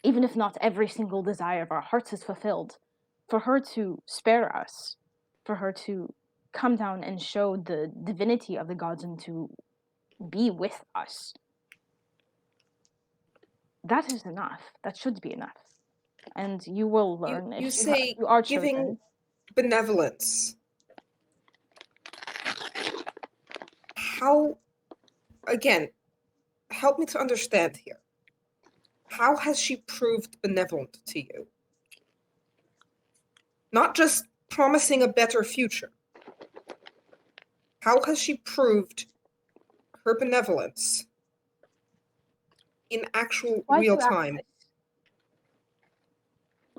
even if not every single desire of our hearts is fulfilled, for her to spare us, for her to come down and show the divinity of the gods and to be with us, that is enough. That should be enough. And you will learn you if say you are giving chosen. benevolence. How, again, help me to understand here. How has she proved benevolent to you? Not just promising a better future. How has she proved her benevolence in actual Why do real you ask time? this?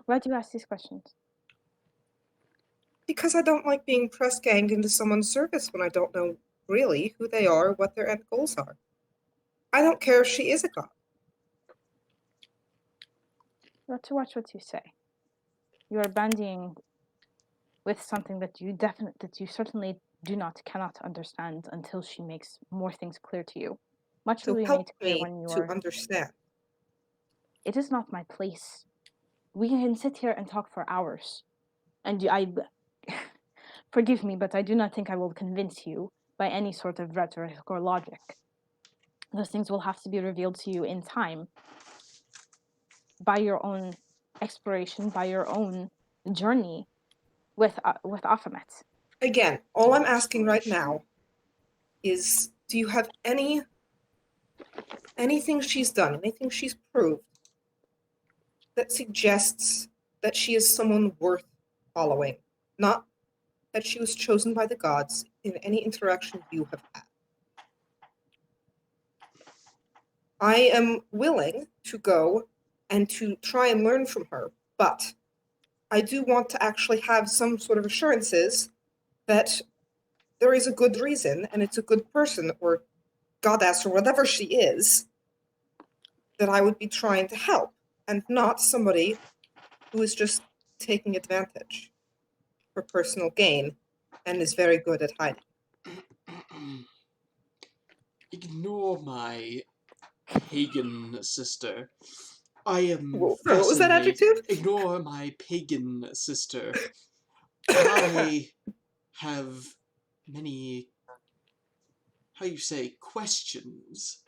Why do you ask these questions? Because I don't like being press ganged into someone's service when I don't know really who they are, what their end goals are. I don't care if she is a god. You have to watch what you say. You are bandying with something that you certainly cannot understand until she makes more things clear to you. Much will So be help made clear me when you to are. understand. It is not my place. We can sit here and talk for hours, and I forgive me, but I do not think I will convince you by any sort of rhetoric or logic. Those things will have to be revealed to you in time, by your own exploration, by your own journey with Aphemet. Again, all I'm asking right now is, do you have anything she's done, anything she's proved that suggests that she is someone worth following, not that she was chosen by the gods in any interaction you have had? I am willing to go and to try and learn from her, but I do want to actually have some sort of assurances that there is a good reason and it's a good person or goddess or whatever she is that I would be trying to help, and not somebody who is just taking advantage for personal gain and is very good at hiding. Ignore my pagan sister. I am What was that fascinated. adjective? Ignore my pagan sister. I have many, how you say, questions.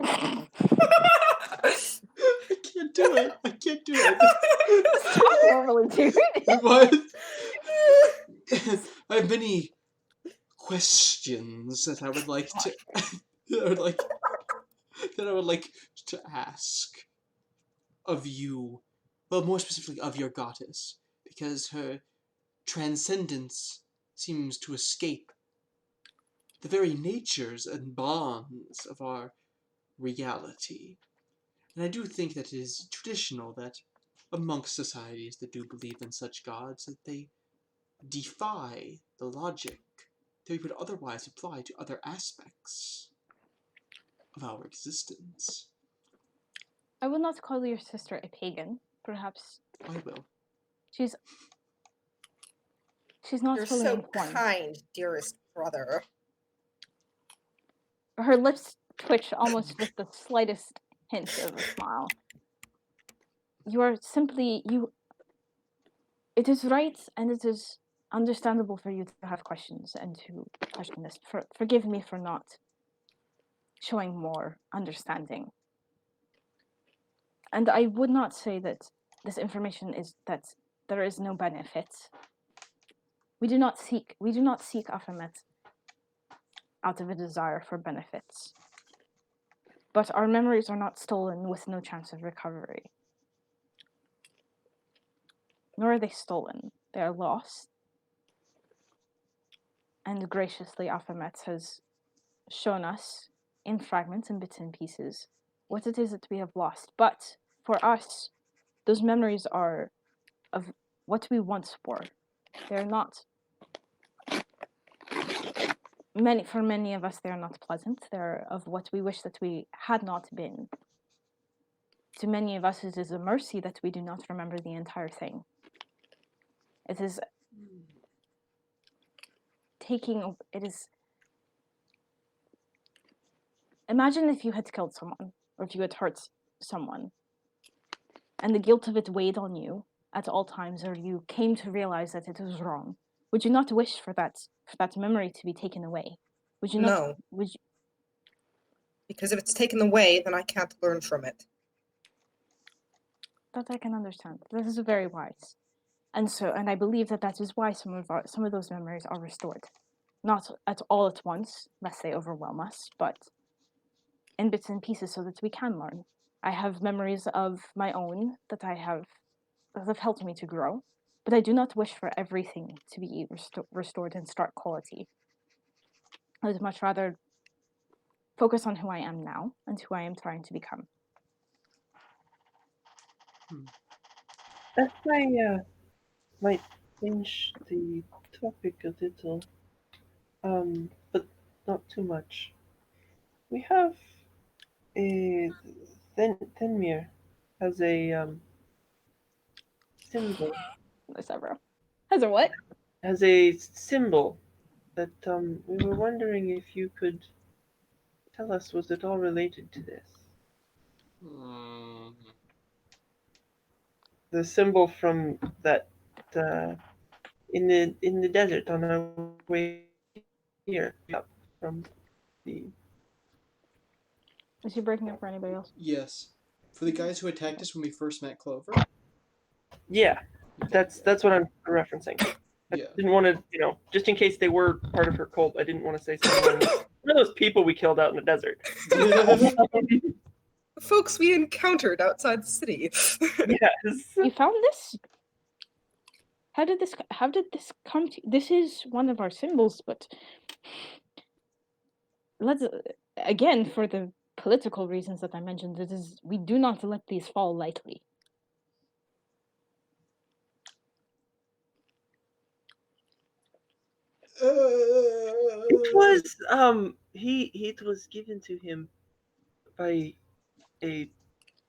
I can't do it. I can't do it. Talk normally, dude. What? I have many questions that I would like to that I would like to ask of you. Well, more specifically of your goddess, because her transcendence seems to escape the very natures and bonds of our reality. And I do think that it is traditional that amongst societies that do believe in such gods, that they defy the logic that we would otherwise apply to other aspects of our existence. I will not call your sister a pagan. Perhaps I will. she's not You're fully so informed. kind, dearest brother. Her lips twitch almost with the slightest hint of a smile. You are simply you. It is right and it is understandable for you to have questions and to question this. Forgive me for not showing more understanding. And I would not say that this information is that there is no benefit. We do not seek Aphemet out of a desire for benefits. But our memories are not stolen with no chance of recovery. Nor are they stolen. They are lost. And graciously Aphemet has shown us in fragments and bits and pieces what it is that we have lost. But for us, those memories are of what we once were. They're not for many of us, they're not pleasant. They're of what we wish that we had not been. To many of us, it is a mercy that we do not remember the entire thing. It is imagine if you had killed someone, or if you had hurt someone, and the guilt of it weighed on you at all times, or you came to realize that it was wrong. Would you not wish for that memory to be taken away? Would you not? No. Because if it's taken away, then I can't learn from it. That I can understand. This is very wise, and I believe that is why some of those memories are restored, not at all at once, lest they overwhelm us, but in bits and pieces, so that we can learn. I have memories of my own that have helped me to grow, but I do not wish for everything to be restored in stark quality. I would much rather focus on who I am now and who I am trying to become. That might change the topic a little, but not too much. We have a Thenmir has a symbol. Has a what? Has a symbol that we were wondering if you could tell us, was it all related to this? The symbol from that in the desert on our way here, up from the. Is he breaking up for anybody else? Yes. For the guys who attacked us when we first met Clover? Yeah, that's what I'm referencing. I didn't want to, just in case they were part of her cult, I didn't want to say someone, one of those people we killed out in the desert. Folks we encountered outside the city. Yes. You found this? How did this come to? This is one of our symbols, but let's again, for the political reasons that I mentioned, we do not let these fall lightly. It was It was given to him by a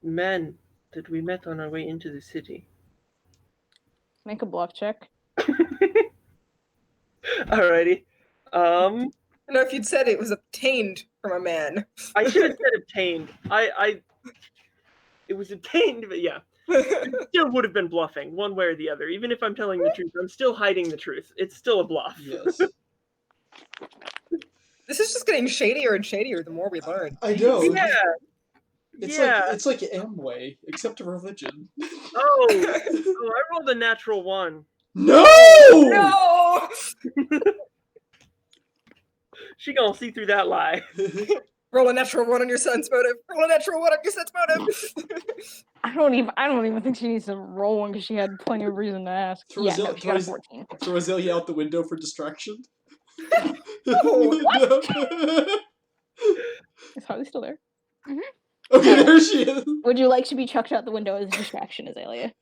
man that we met on our way into the city. Make a bluff check. Alrighty. I know if you'd said it was obtained from a man. I should have said obtained. It was obtained, but yeah. It still would have been bluffing, one way or the other. Even if I'm telling the truth, I'm still hiding the truth. It's still a bluff. Yes. This is just getting shadier and shadier the more we learn. I know. Yeah. It's like Amway, except a religion. Oh, I rolled a natural 1. No! No! She gonna see through that lie. Roll a natural 1 on your son's motive. Roll a natural 1 on your son's motive. I don't even think she needs to roll one because she had plenty of reason to ask. Throw Yeah, Azale- no, she got a throw 14. Throw Azalea out the window for distraction. What? Is Harley still there? Okay, there she is. Would you like to be chucked out the window as a distraction, Azalea?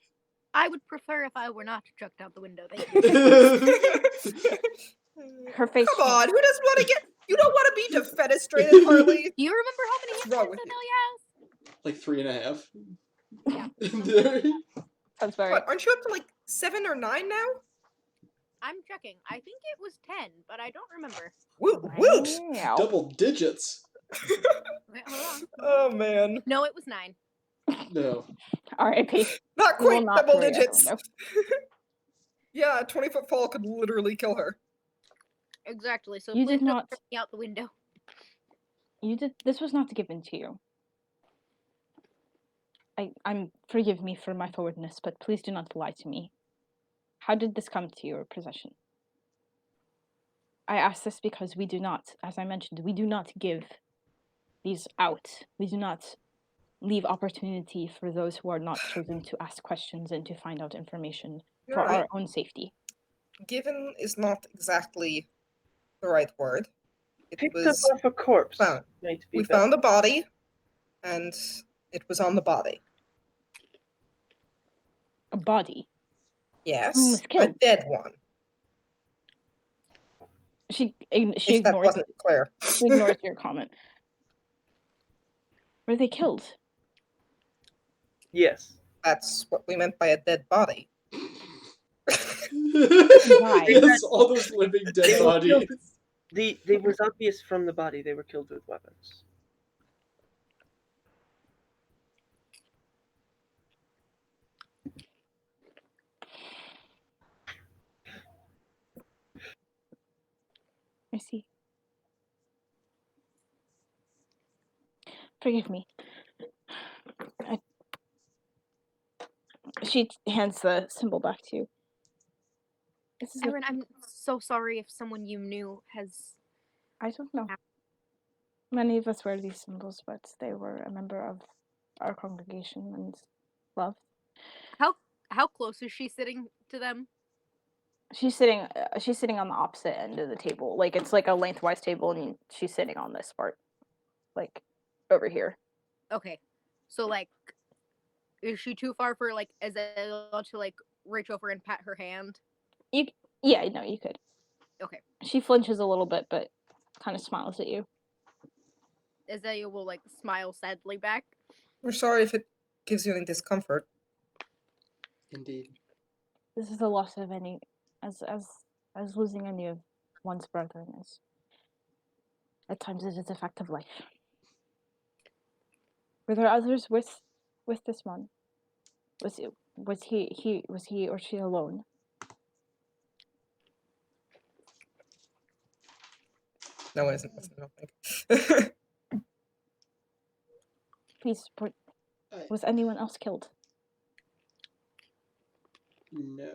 I would prefer if I were not chucked out the window. Thank you. Her face. Come on, who doesn't want to get... You don't want to be defenestrated, Harley. Do you remember how many What's hit wrong points with you? Amelia has? Like 3.5. That's very. What, aren't you up to like 7 or 9 now? I'm checking. I think it was 10, but I don't remember. Woot, woot! Wow. Double digits. Wait, hold on. Oh, man. No, it was 9. No. R.I.P. Not We will quite not double throw you out the digits. window. Yeah, a 20-foot fall could literally kill her. Exactly. So You please did don't not. throw me out the window. You did. This was not given to you. I'm. Forgive me for my forwardness, but please do not lie to me. How did this come to your possession? I ask this because we do not, as I mentioned, we do not give these out. We do not leave opportunity for those who are not chosen to ask questions and to find out information You're for right. our own safety. Given is not exactly the right word. It Picked up was off a corpse. found. Might be We better. found a body, and it was on the body. A body. Yes, was a killed. dead one. She If that ignores wasn't clear. she ignores your comment. Were they killed? Yes. That's what we meant by a dead body. Yes, all those living dead They were killed. bodies. It was obvious from the body they were killed with weapons. I see. Forgive me. She hands the symbol back to you. This is Erin, I'm so sorry if someone you knew has. I don't know. Many of us wear these symbols, but they were a member of our congregation and love. How close is she sitting to them? She's sitting on the opposite end of the table. Like it's like a lengthwise table, and she's sitting on this part, like over here. Okay, so like, is she too far for like Azalea to like reach over and pat her hand? Yeah, no, you could. Okay. She flinches a little bit, but kind of smiles at you. Azalea will like smile sadly back. We're sorry if it gives you any discomfort. Indeed. This is the loss of any, as losing any of one's brethren is. At times, it is a fact of life. Were there others with this one? Was he or she alone? No, it isn't. I don't think. Please, was anyone else killed? No.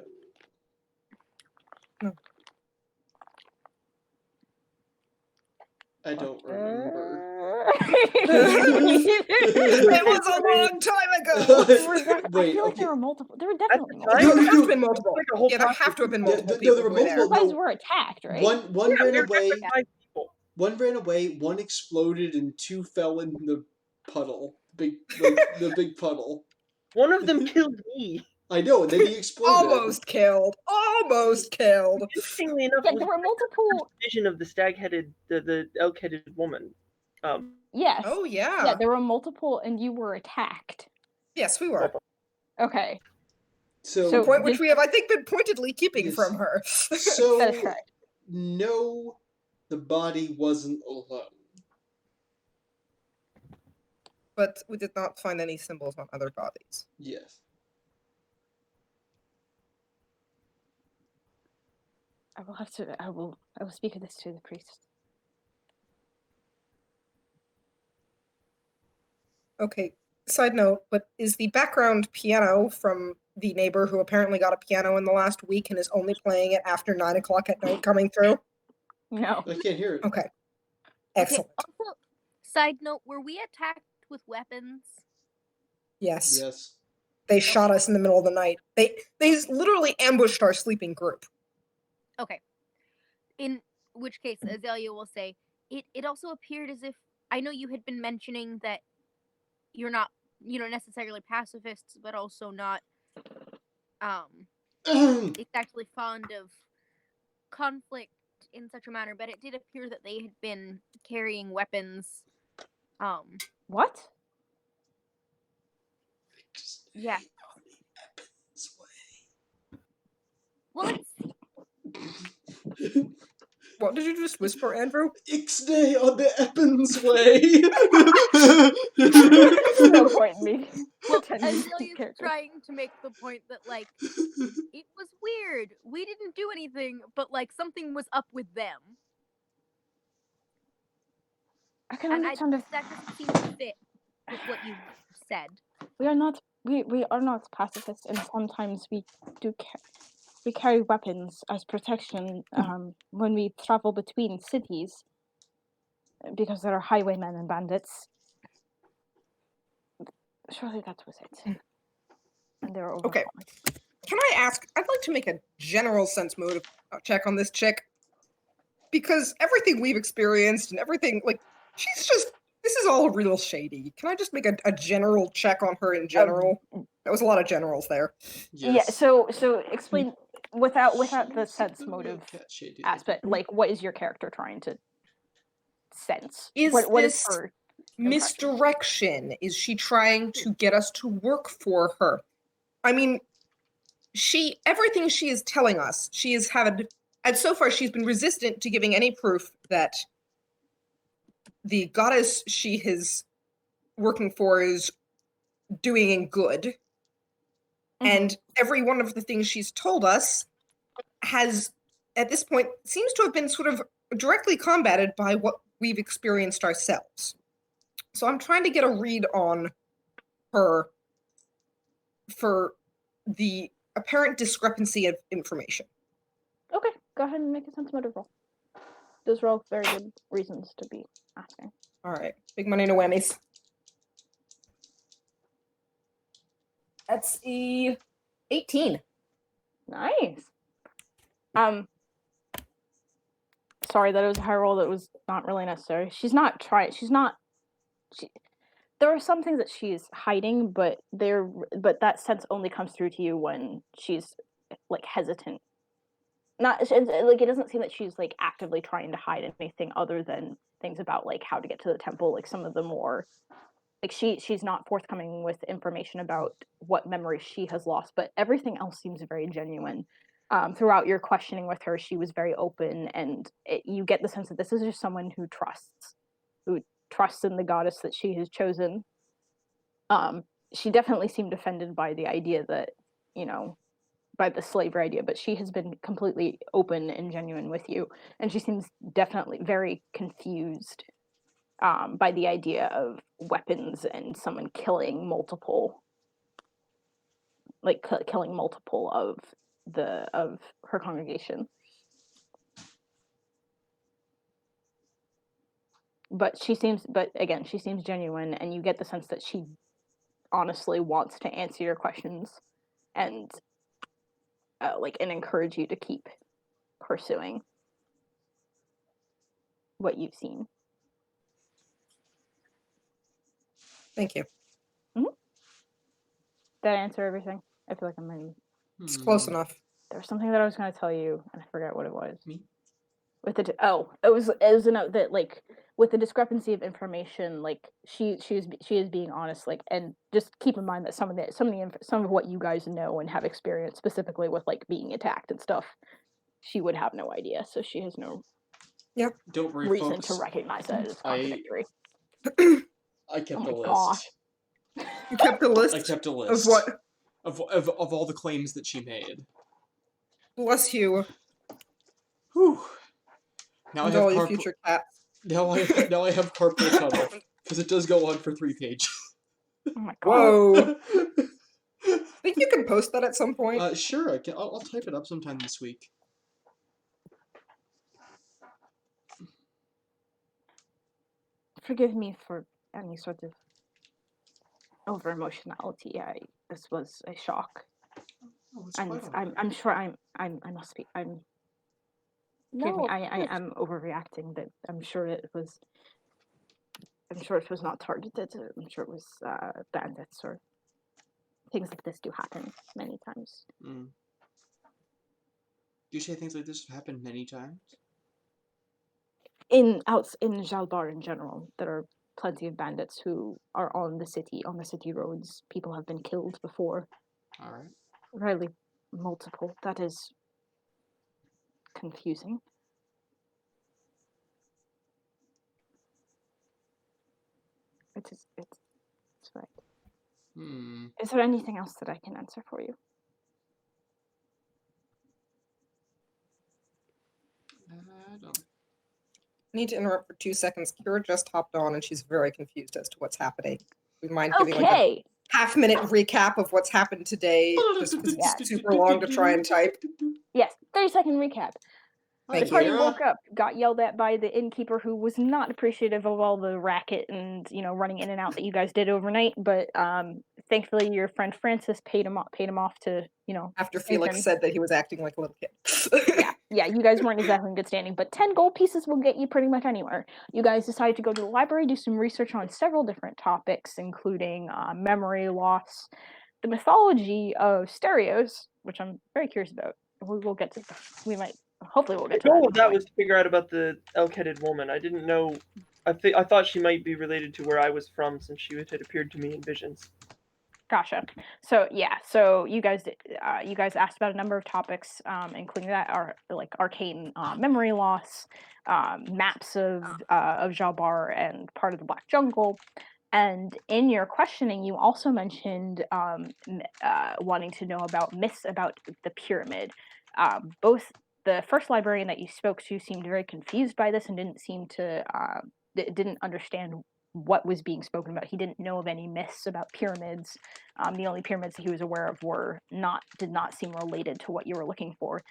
No. I don't remember. It was a long time ago. I feel like there were multiple. There were definitely At multiple. the There have to have been multiple. Like a whole Yeah, there posse. have to have been Yeah, multiple no, people there were who were there. multiple- You guys were attacked, right? One Yeah, ran there were away. 5 people. One ran away. One exploded, and 2 fell in the puddle. The big puddle. One of them killed me. I know, and then he exploded. Almost killed. Almost killed. Interestingly enough, Yeah, it was there were multiple. vision of the stag-headed, the elk-headed woman. Yes. Oh Yeah, yeah. there were multiple, and you were attacked. Yes, we were. Okay. So, So- Point which did- we have, I think, been pointedly keeping Yes. from her. so That is correct. no, the body wasn't alone. But we did not find any symbols on other bodies. Yes. I will have to. I will speak of this to the priest. Okay, side note, but is the background piano from the neighbor who apparently got a piano in the last week and is only playing it after 9 o'clock at night coming through? No. I can't hear it. Okay. Excellent. Okay, also, side note, were we attacked with weapons? Yes. Yes. They shot us in the middle of the night. They literally ambushed our sleeping group. Okay. In which case, Azalea will say, it also appeared as if, I know you had been mentioning that you're not, necessarily pacifists, but also not, exactly fond of conflict in such a manner, but it did appear that they had been carrying weapons. What? Yeah. Well, it's What did you just whisper, Andrew? Ixnay on the Eppens way. There's no point in me. well, pretending to be Azalea's character. trying to make the point that it was weird. We didn't do anything, but something was up with them. I can And understand if that doesn't seem to fit with what you said. we are not. We are not pacifists, and sometimes we we carry weapons as protection when we travel between cities because there are highwaymen and bandits. Surely that was it. And they're overpowered. Okay. Can I ask? I'd like to make a general sense motive check on this chick. Because everything we've experienced and everything, she's just, this is all real shady. Can I just make a general check on her in general? That was a lot of generals there. Yes. Yeah. So explain without the sense motive Cat shady. aspect. What is your character trying to sense? Is what is this her misdirection? Is she trying to get us to work for her? I mean, everything she is telling us, she has had, and so far she's been resistant to giving any proof that the goddess she is working for is doing good. And every one of the things she's told us has, at this point, seems to have been sort of directly combated by what we've experienced ourselves. So I'm trying to get a read on her for the apparent discrepancy of information. Okay, go ahead and make a sense motive roll. Those are all very good reasons to be asking. All right, big money, no whammies. That's a 18. Nice. Sorry that it was a high roll that was not really necessary. There are some things that she's hiding, but that sense only comes through to you when she's hesitant. It doesn't seem that she's actively trying to hide anything other than things about how to get to the temple. Some of the more she's not forthcoming with information about what memories she has lost, but everything else seems very genuine. Throughout your questioning with her, she was very open, and you get the sense that this is just someone who trusts in the goddess that she has chosen. She definitely seemed offended by the idea that, by the slavery idea, but she has been completely open and genuine with you, and she seems definitely very confused by the idea of weapons and someone killing multiple of her congregation. But she seems genuine, and you get the sense that she honestly wants to answer your questions and and encourage you to keep pursuing what you've seen. Thank you. Did that answer everything? I feel like I'm in. It's close enough. There was something that I was going to tell you, and I forgot what it was. Me? With the it was a note that like with the discrepancy of information, like she is being honest, like, and just keep in mind that some of what you guys know and have experienced specifically with like being attacked and stuff, she would have no idea, so she has no Don't worry, reason folks. to recognize that as I contradictory. I kept Oh a my list. gosh. You kept a list I kept a of list what? of all the claims that she made. Bless you. Whew. Now And I have all your future cats. now I have carpal tunnel because it does go on for 3 pages. Oh my god. Whoa. Think you can post that at some point? Sure, I'll type it up sometime this week. Forgive me for any sort of over emotionality. This was a shock. Oh, it's And quite all right. I'm sure I must be forgive No, me, of I course. am overreacting, but I'm sure it was not targeted. I'm sure it was bandits or things like this do happen many times. Mm. You say things like this have happened many times? In Jalbar in general, there are plenty of bandits who are on the city roads. People have been killed before. All right. Rarely multiple. That is confusing. It's right. Hmm. Is there anything else that I can answer for you? I don't. Need to interrupt for 2 seconds. Kira just hopped on and she's very confused as to what's happening. We mind giving like a Okay. half-minute recap of what's happened today, just because Yeah. it's super long to try and type. Yes. 30-second recap. Hi, The party Kira. woke up, got yelled at by the innkeeper, who was not appreciative of all the racket and running in and out that you guys did overnight. But thankfully, your friend Francis paid him off to After save Felix him. said that he was acting like a little kid. Yeah, you guys weren't exactly in good standing, but 10 gold pieces will get you pretty much anywhere. You guys decided to go to the library, do some research on several different topics, including memory loss, the mythology of stereos, which I'm very curious about. We'll get to. Hopefully we'll The get to that. goal at of some that point. was to figure out about the elk-headed woman. I didn't know. I thought she might be related to where I was from, since she had appeared to me in visions. Gotcha. So yeah, so you guys asked about a number of topics, including that are like arcane memory loss, maps of Jalbar and part of the Black Jungle, and in your questioning, you also mentioned wanting to know about myths about the pyramid. Both the first librarian that you spoke to seemed very confused by this and didn't seem to didn't understand what was being spoken about. He didn't know of any myths about pyramids. The only pyramids that he was aware of did not seem related to what you were looking for.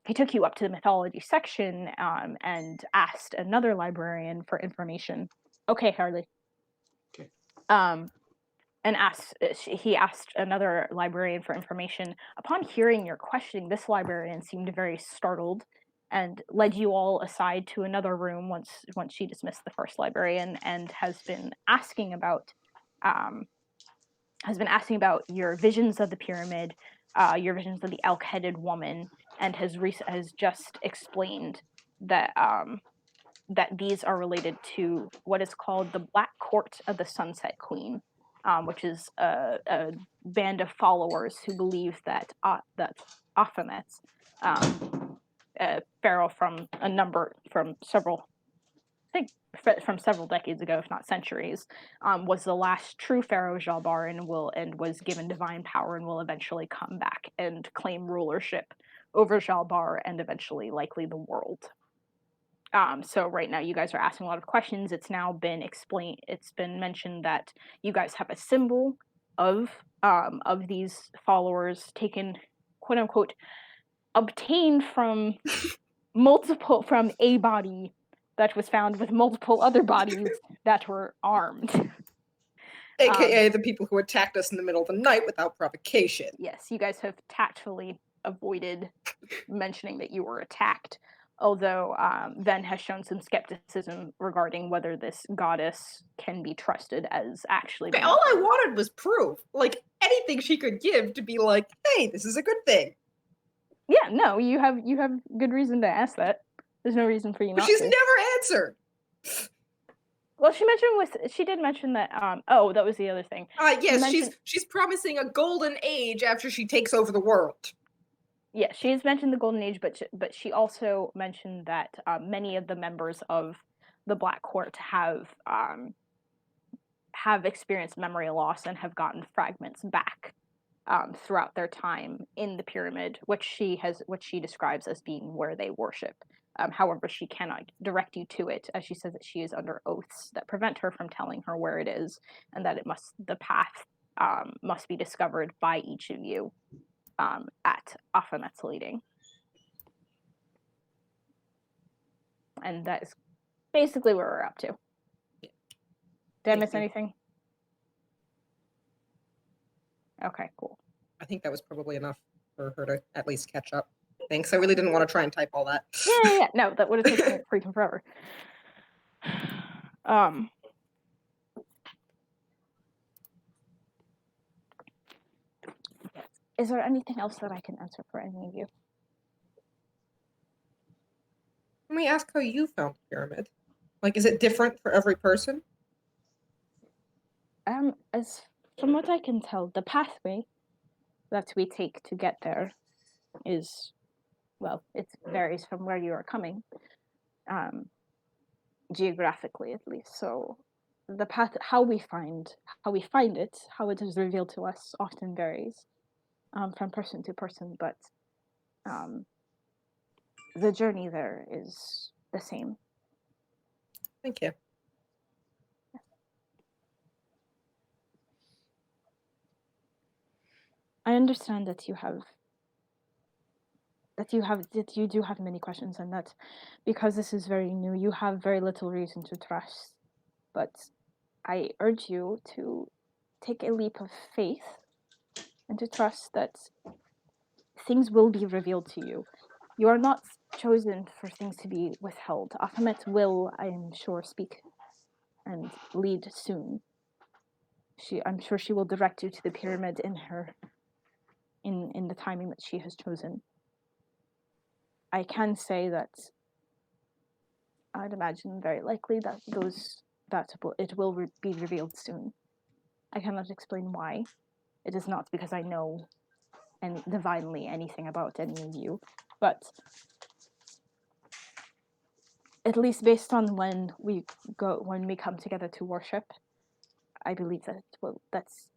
He took you up to the mythology section and asked another librarian for information. Okay, Harley. Okay. And he asked another librarian for information. Upon hearing your questioning, this librarian seemed very startled and led you all aside to another room once she dismissed the first librarian, and has been asking about your visions of the pyramid, your visions of the elk-headed woman, and has just explained that that these are related to what is called the Black Court of the Sunset Queen, which is a band of followers who believe that Aphemet, pharaoh from several decades ago, if not centuries, was the last true pharaoh of Jalbar, and was given divine power and will eventually come back and claim rulership over Jalbar and eventually likely the world. So right now you guys are asking a lot of questions. It's now been explained. It's been mentioned that you guys have a symbol of these followers taken, quote unquote, obtained from a body that was found with multiple other bodies that were armed. AKA the people who attacked us in the middle of the night without provocation. Yes, you guys have tactfully avoided mentioning that you were attacked, although Ven has shown some skepticism regarding whether this goddess can be trusted as actually. Okay, all I wanted was proof. Like, anything she could give to be like, hey, this is a good thing. Yeah, no, you have good reason to ask that. There's no reason for you But not she's to. never answered. Well, she did mention that. That was the other thing. Yes, mentioned- she's promising a golden age after she takes over the world. Yeah, she's mentioned the Golden Age, but she also mentioned that many of the members of the Black Court have experienced memory loss and have gotten fragments back throughout their time in the pyramid, which she describes as being where they worship. However, she cannot direct you to it, as she says that she is under oaths that prevent her from telling her where it is, and that the path must be discovered by each of you at Afamet's leading. And that is basically where we're up to. Did I miss anything? Okay, cool. I think that was probably enough for her to at least catch up. Thanks. I really didn't want to try and type all that. Yeah. No, that would have taken freaking forever. Is there anything else that I can answer for any of you? Can we ask how you found the pyramid? Like, is it different for every person? As from what I can tell, the pathway that we take to get there is, well, it varies from where you are coming, geographically at least. So the path, how we find it, how it is revealed to us, often varies from person to person. But the journey there is the same. Thank you. I understand that you do have many questions, and that because this is very new, you have very little reason to trust. But I urge you to take a leap of faith and to trust that things will be revealed to you. You are not chosen for things to be withheld. Afamet will, I am sure, speak and lead soon. I'm sure she will direct you to the pyramid in the timing that she has chosen. I can say that I'd imagine very likely that it will be revealed soon. I cannot explain why. It is not because I know divinely anything about any of you, but at least based on when we come together to worship, I believe that's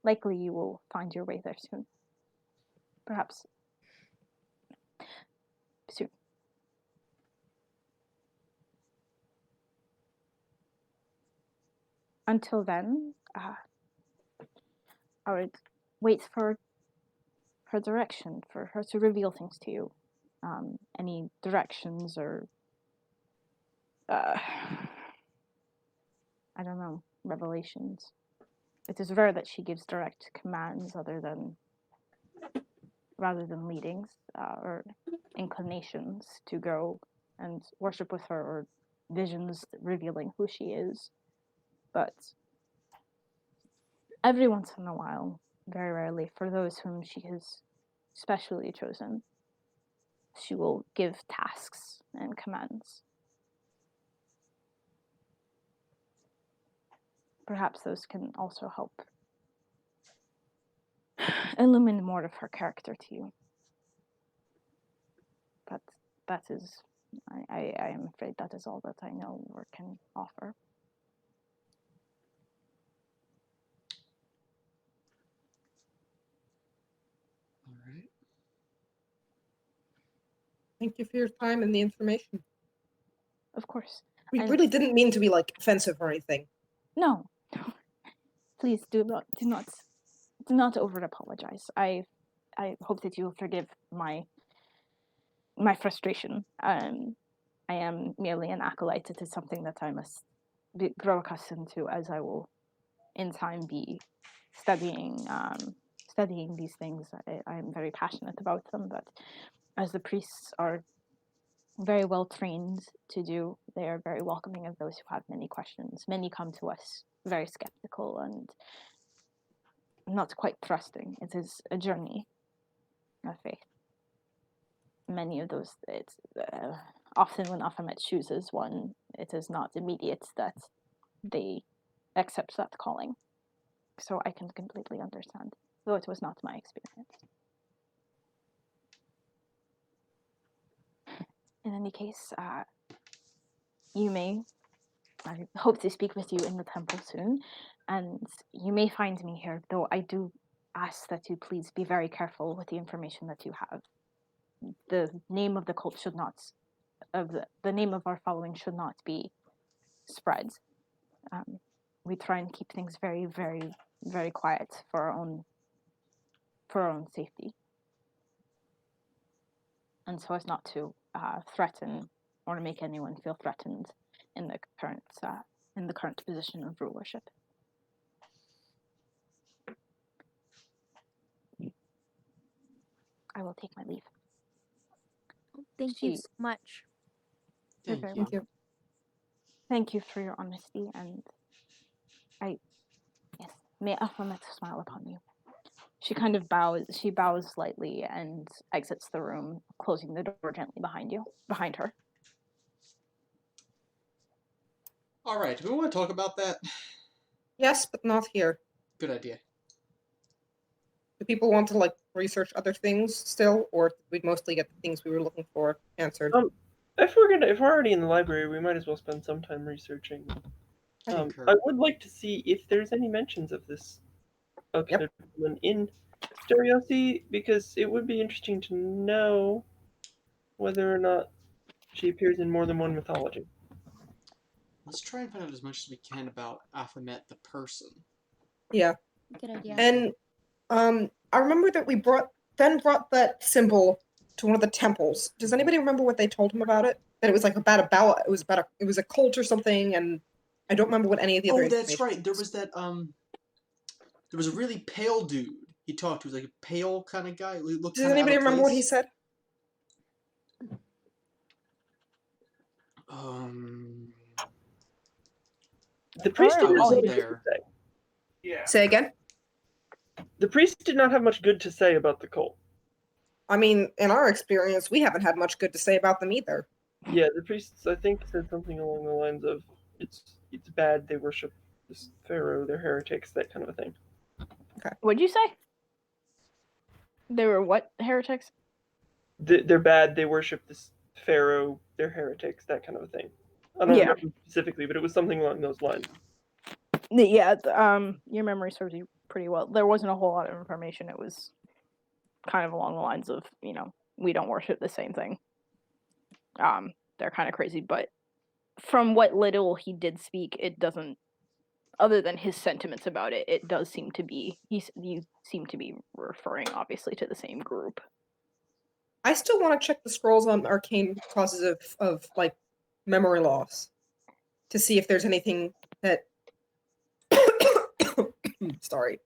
likely you will find your way there soon. Perhaps soon. Until then, I would wait for her direction, for her to reveal things to you. Any directions or I don't know, revelations. It is rare that she gives direct commands rather than leadings or inclinations to go and worship with her, or visions revealing who she is. But every once in a while, very rarely, for those whom she has specially chosen, she will give tasks and commands. Perhaps those can also help illumine more of her character to you. But that is, I am afraid that is all that I know or can offer. All right. Thank you for your time and the information. Of course. We And really didn't mean to be like offensive or anything. no. Please do not over apologize. I hope that you will forgive my frustration. I am merely an acolyte. It is something that I must grow accustomed to, as I will in time be studying these things. I am very passionate about them, but as the priests are very well trained to do, they are very welcoming of those who have many questions. Many come to us very skeptical, and not quite trusting. It is a journey of faith. Many of those, it's often when Baphomet chooses one, it is not immediate that they accept that calling. So I can completely understand, though it was not my experience. In any case, I hope to speak with you in the temple soon, and you may find me here, though I do ask that you please be very careful with the information that you have. The name of the cult should not, the name of our following should not be spread. We try and keep things very, very, very quiet for our own safety, and so as not to threaten or to make anyone feel threatened in the current position of rulership. I will take my leave. Thank you so much. Thank very you. Thank you. Thank you for your honesty, and yes, may Baphomet smile upon you. She kind of bows slightly and exits the room, closing the door gently behind her. All right, do we want to talk about that? Yes, but not here. Good idea. Do people want to research other things still, or did we mostly get the things we were looking for answered? If we're already in the library, we might as well spend some time researching. I concur. I would like to see if there's any mentions of this woman in Stereosi, because it would be interesting to know whether or not she appears in more than one mythology. Let's try and find out as much as we can about Baphomet the person. Yeah. Good idea. And I remember that Ben brought that symbol to one of the temples. Does anybody remember what they told him about it? That it was it was a cult or something, and I don't remember what any of the other Oh, that's information right. There was that there was a really pale dude he talked to. He was like a pale kind of guy. He looked Does kind of anybody out of remember what he place. said? The priest I did not have wasn't much good there. to say. Yeah. Say again? The priest did not have much good to say about the cult. I mean, in our experience, we haven't had much good to say about them either. Yeah, the priests, I think, said something along the lines of, it's bad, they worship this pharaoh, they're heretics, that kind of a thing. What'd you say? They were what, heretics? They're bad, they worship this pharaoh, they're heretics, that kind of a thing. I don't Yeah. remember specifically, but it was something along those lines. Yeah, your memory serves you pretty well. There wasn't a whole lot of information. It was kind of along the lines of, we don't worship the same thing. They're kind of crazy, but from what little he did speak, it doesn't, other than his sentiments about it, it does seem to be, you seem to be referring, obviously, to the same group. I still want to check the scrolls on arcane causes of memory loss to see if there's anything that sorry.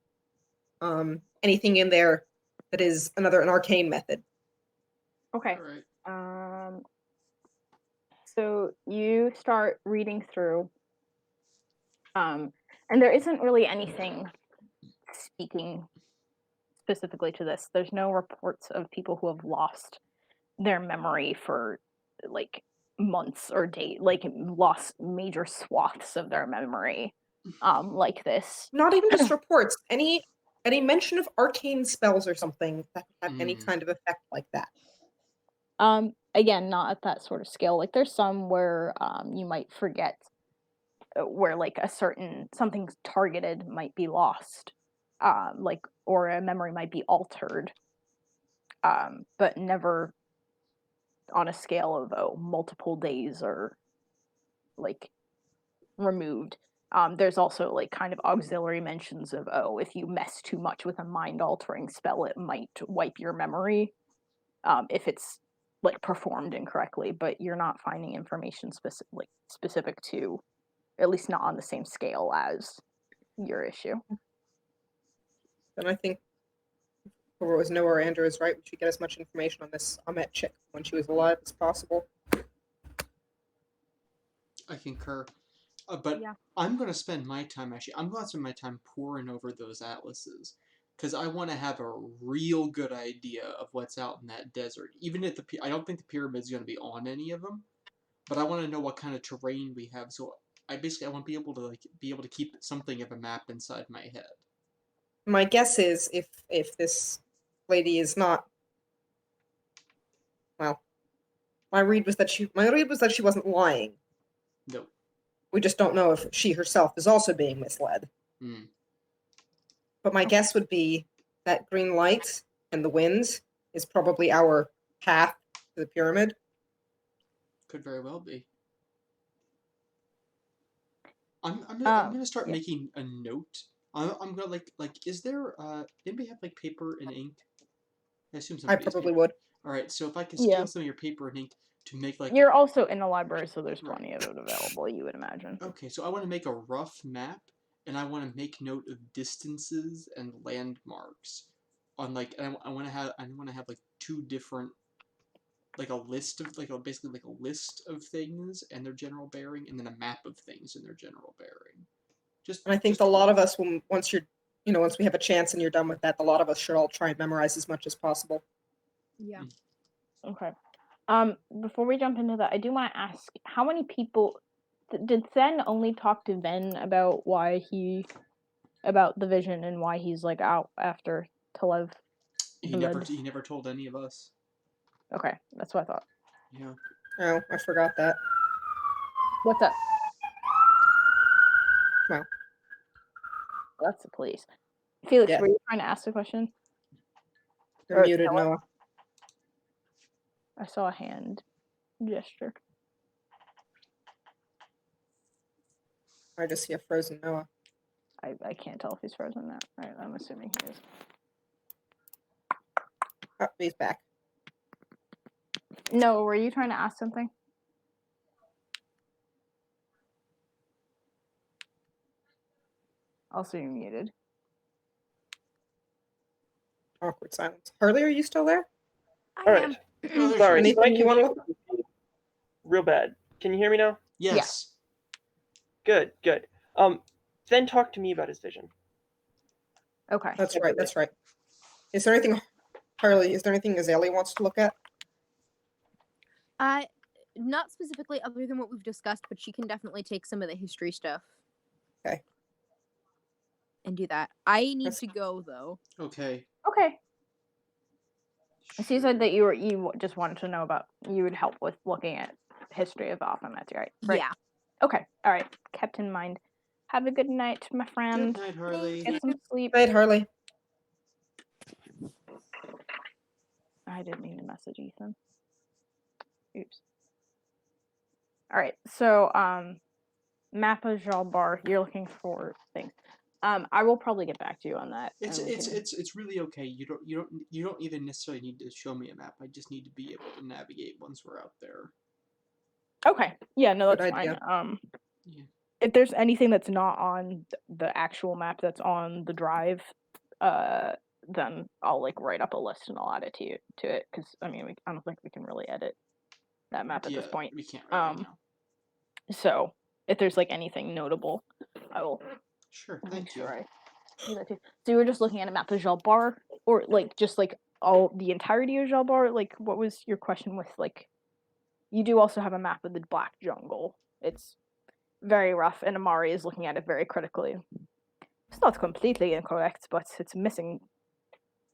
Anything in there that is an arcane method. Okay. All right. So you start reading through, and there isn't really anything speaking specifically to this. There's no reports of people who have lost their memory for months or lost major swaths of their memory like this. Not even just reports. Any mention of arcane spells or something that have any Mm. kind of effect like that. Again, not at that sort of scale. There's some where you might forget where something targeted might be lost, or a memory might be altered, but never on a scale of multiple days or removed. There's also kind of auxiliary mentions of if you mess too much with a mind altering spell, it might wipe your memory if it's performed incorrectly, but you're not finding information specific to, at least not on the same scale as your issue. And I think whoever was Noah or Andrew is right. We should get as much information on this Ahmet chick when she was alive as possible. I concur. But Yeah. I'm going to spend my time, actually, I'm going to spend my time poring over those atlases. because I want to have a real good idea of what's out in that desert. Even if I don't think the pyramid's going to be on any of them, but I want to know what kind of terrain we have. So I want to be able to keep something of a map inside my head. My guess is if this lady is not, well, my read was that she wasn't lying. No. We just don't know if she herself is also being misled. Hmm. But my guess would be that green light and the wind is probably our path to the pyramid. Could very well be. I'm gonna start yeah. making a note. I'm gonna is there anybody have like paper and ink? I assume I somebody has probably paper. would. All right, so if I could Yeah. steal some of your paper and ink to make like You're also in the library, so there's Right. plenty of it available, you would imagine. Okay, so I want to make a rough map, and I want to make note of distances and landmarks on and I want to have like two different a list of basically like a list of things and their general bearing, and then a map of things and their general bearing. And I think a lot of us, once we have a chance and you're done with that, a lot of us should all try and memorize as much as possible. Yeah. Okay. Before we jump into that, I do want to ask, how many people did Sen only talk to Ven about about the vision and why he's like out after Telev? He never told any of us. Okay, that's what I thought. Yeah. Oh, I forgot that. What's up? Well. That's the police. Felix, Yeah. were you trying to ask a question? You're Or muted, Noah? Noah. I saw a hand gesture. I just see a frozen Noah. I can't tell if he's frozen now. Right, I'm assuming he is. Oh, he's back. No, were you trying to ask something? Also, you're muted. Awkward silence. Harley, are you still there? All right. Oh, Sorry. Anything my you wanna connection- Real bad. Can you hear me now? Yes. Good. Then talk to me about his vision. Okay. That's right. Is there anything, Harley, Azalea wants to look at? Not specifically other than what we've discussed, but she can definitely take some of the history stuff. Okay. And do that. I need to go though. Okay. Okay. So you said that you just wanted to know about, you would help with looking at history of Baphomet, right? Yeah. Okay. All right. Kept in mind. Have a good night, my friend. Good night, Harley. Get some sleep. Right, Harley. I didn't mean to message Ethan. Oops. All right. So, Mappa Jalbar, you're looking for things. I will probably get back to you on that. It's really okay. You don't even necessarily need to show me a map. I just need to be able to navigate once we're out there. Okay. Yeah, no, that's Good fine. idea. Yeah. If there's anything that's not on the actual map that's on the drive, then I'll write up a list and I'll add it to it, because I don't think we can really edit that map at this point. We can't right now. So if there's anything notable, I will. Sure. make Thank you. sure I do that too. So you were just looking at a map of Jalbar, or just all the entirety of Jalbar? What was your question with you do also have a map of the Black Jungle. It's very rough, and Amari is looking at it very critically. It's not completely incorrect, but it's missing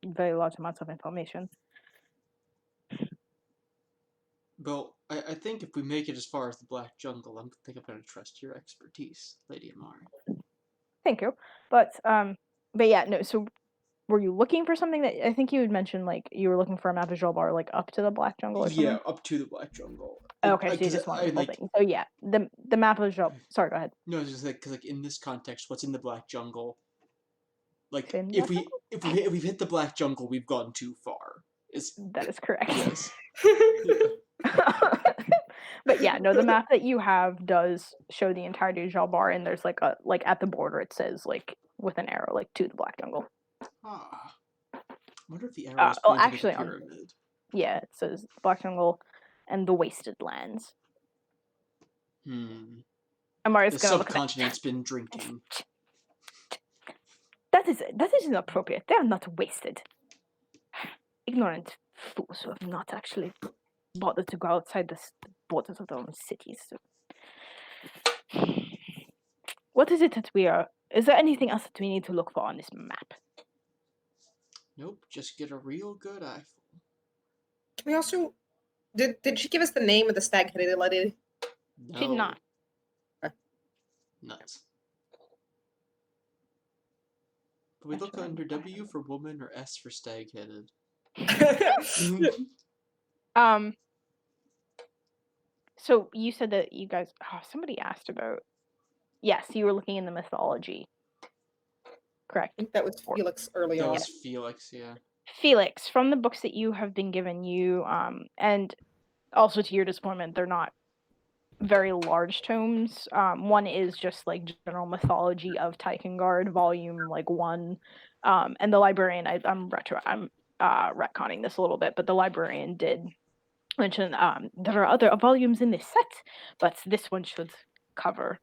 very large amounts of information. Well, I think if we make it as far as the Black Jungle, I'm going to trust your expertise, Lady Amari. Thank you. But yeah, no, so were you looking for something that I think you had mentioned, you were looking for a map of Jalbar, up to the Black Jungle or something? Yeah, up to the Black Jungle. Okay, so you just want the whole thing. So yeah, the map of Jalbar. Sorry, go ahead. No, it's just because in this context, what's in the Black Jungle? In if Black we've hit the Black Jungle, we've gone too far. That is correct. Yes. But yeah, no, the map that you have does show the entirety of Jalbar, and there's at the border it says with an arrow to the Black Jungle. Ah. I wonder if the arrow is pointing at the pyramid. Yeah, it says Black Jungle and the Wasted Lands. The Amari's gonna subcontinent's been drinking. That is inappropriate. They are not wasted. Ignorant fools who have not actually bothered to go outside the borders of their own cities. What is it that we are? Is there anything else that we need to look for on this map? Nope, just get a real good eyeful. Can we also did she give us the name of the stag-headed lady? No. She did not. Nuts. Can we look under W for woman or S for stag-headed? So you said that you guys. Oh, somebody asked about. Yes, you were looking in the mythology. Correct. I think that was Felix early That on. was Felix, yeah. Felix, from the books that you have been given, and also to your disappointment, they're not very large tomes. One is just like general mythology of Taikangaard, volume like 1, and the librarian. I'm retconning this a little bit, but the librarian did mention there are other volumes in this set, but this one should cover.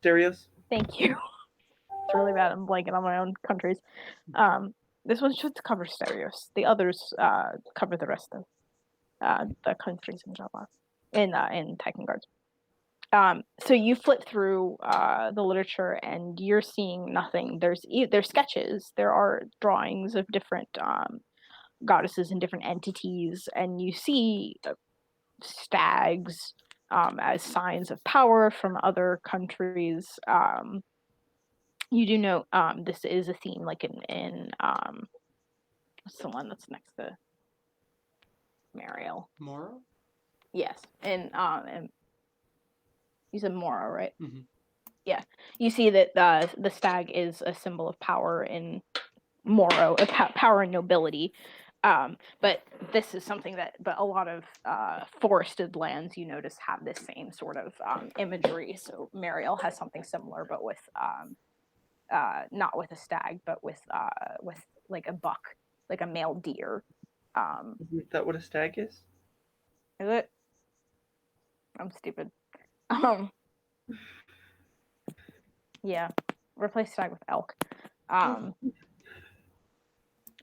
Darius? Thank you. It's really bad. I'm blanking on my own countries. This one should cover Stereos. The others cover the rest of the countries in Java, in Taikangaard. So you flip through the literature and you're seeing nothing. There's sketches. There are drawings of different goddesses and different entities, and you see stags as signs of power from other countries. You do note this is a theme, like in what's the one that's next to Mariel? Mora? Yes, and you said Mora, right? Mm-hmm. Yeah, you see that the stag is a symbol of power in Moro, power and nobility. But this is something but a lot of forested lands, you notice, have this same sort of imagery. So Mariel has something similar, but with not with a stag, but with like a buck, like a male deer. Isn't that what a stag is? Is it? I'm stupid. Yeah, replace stag with elk. I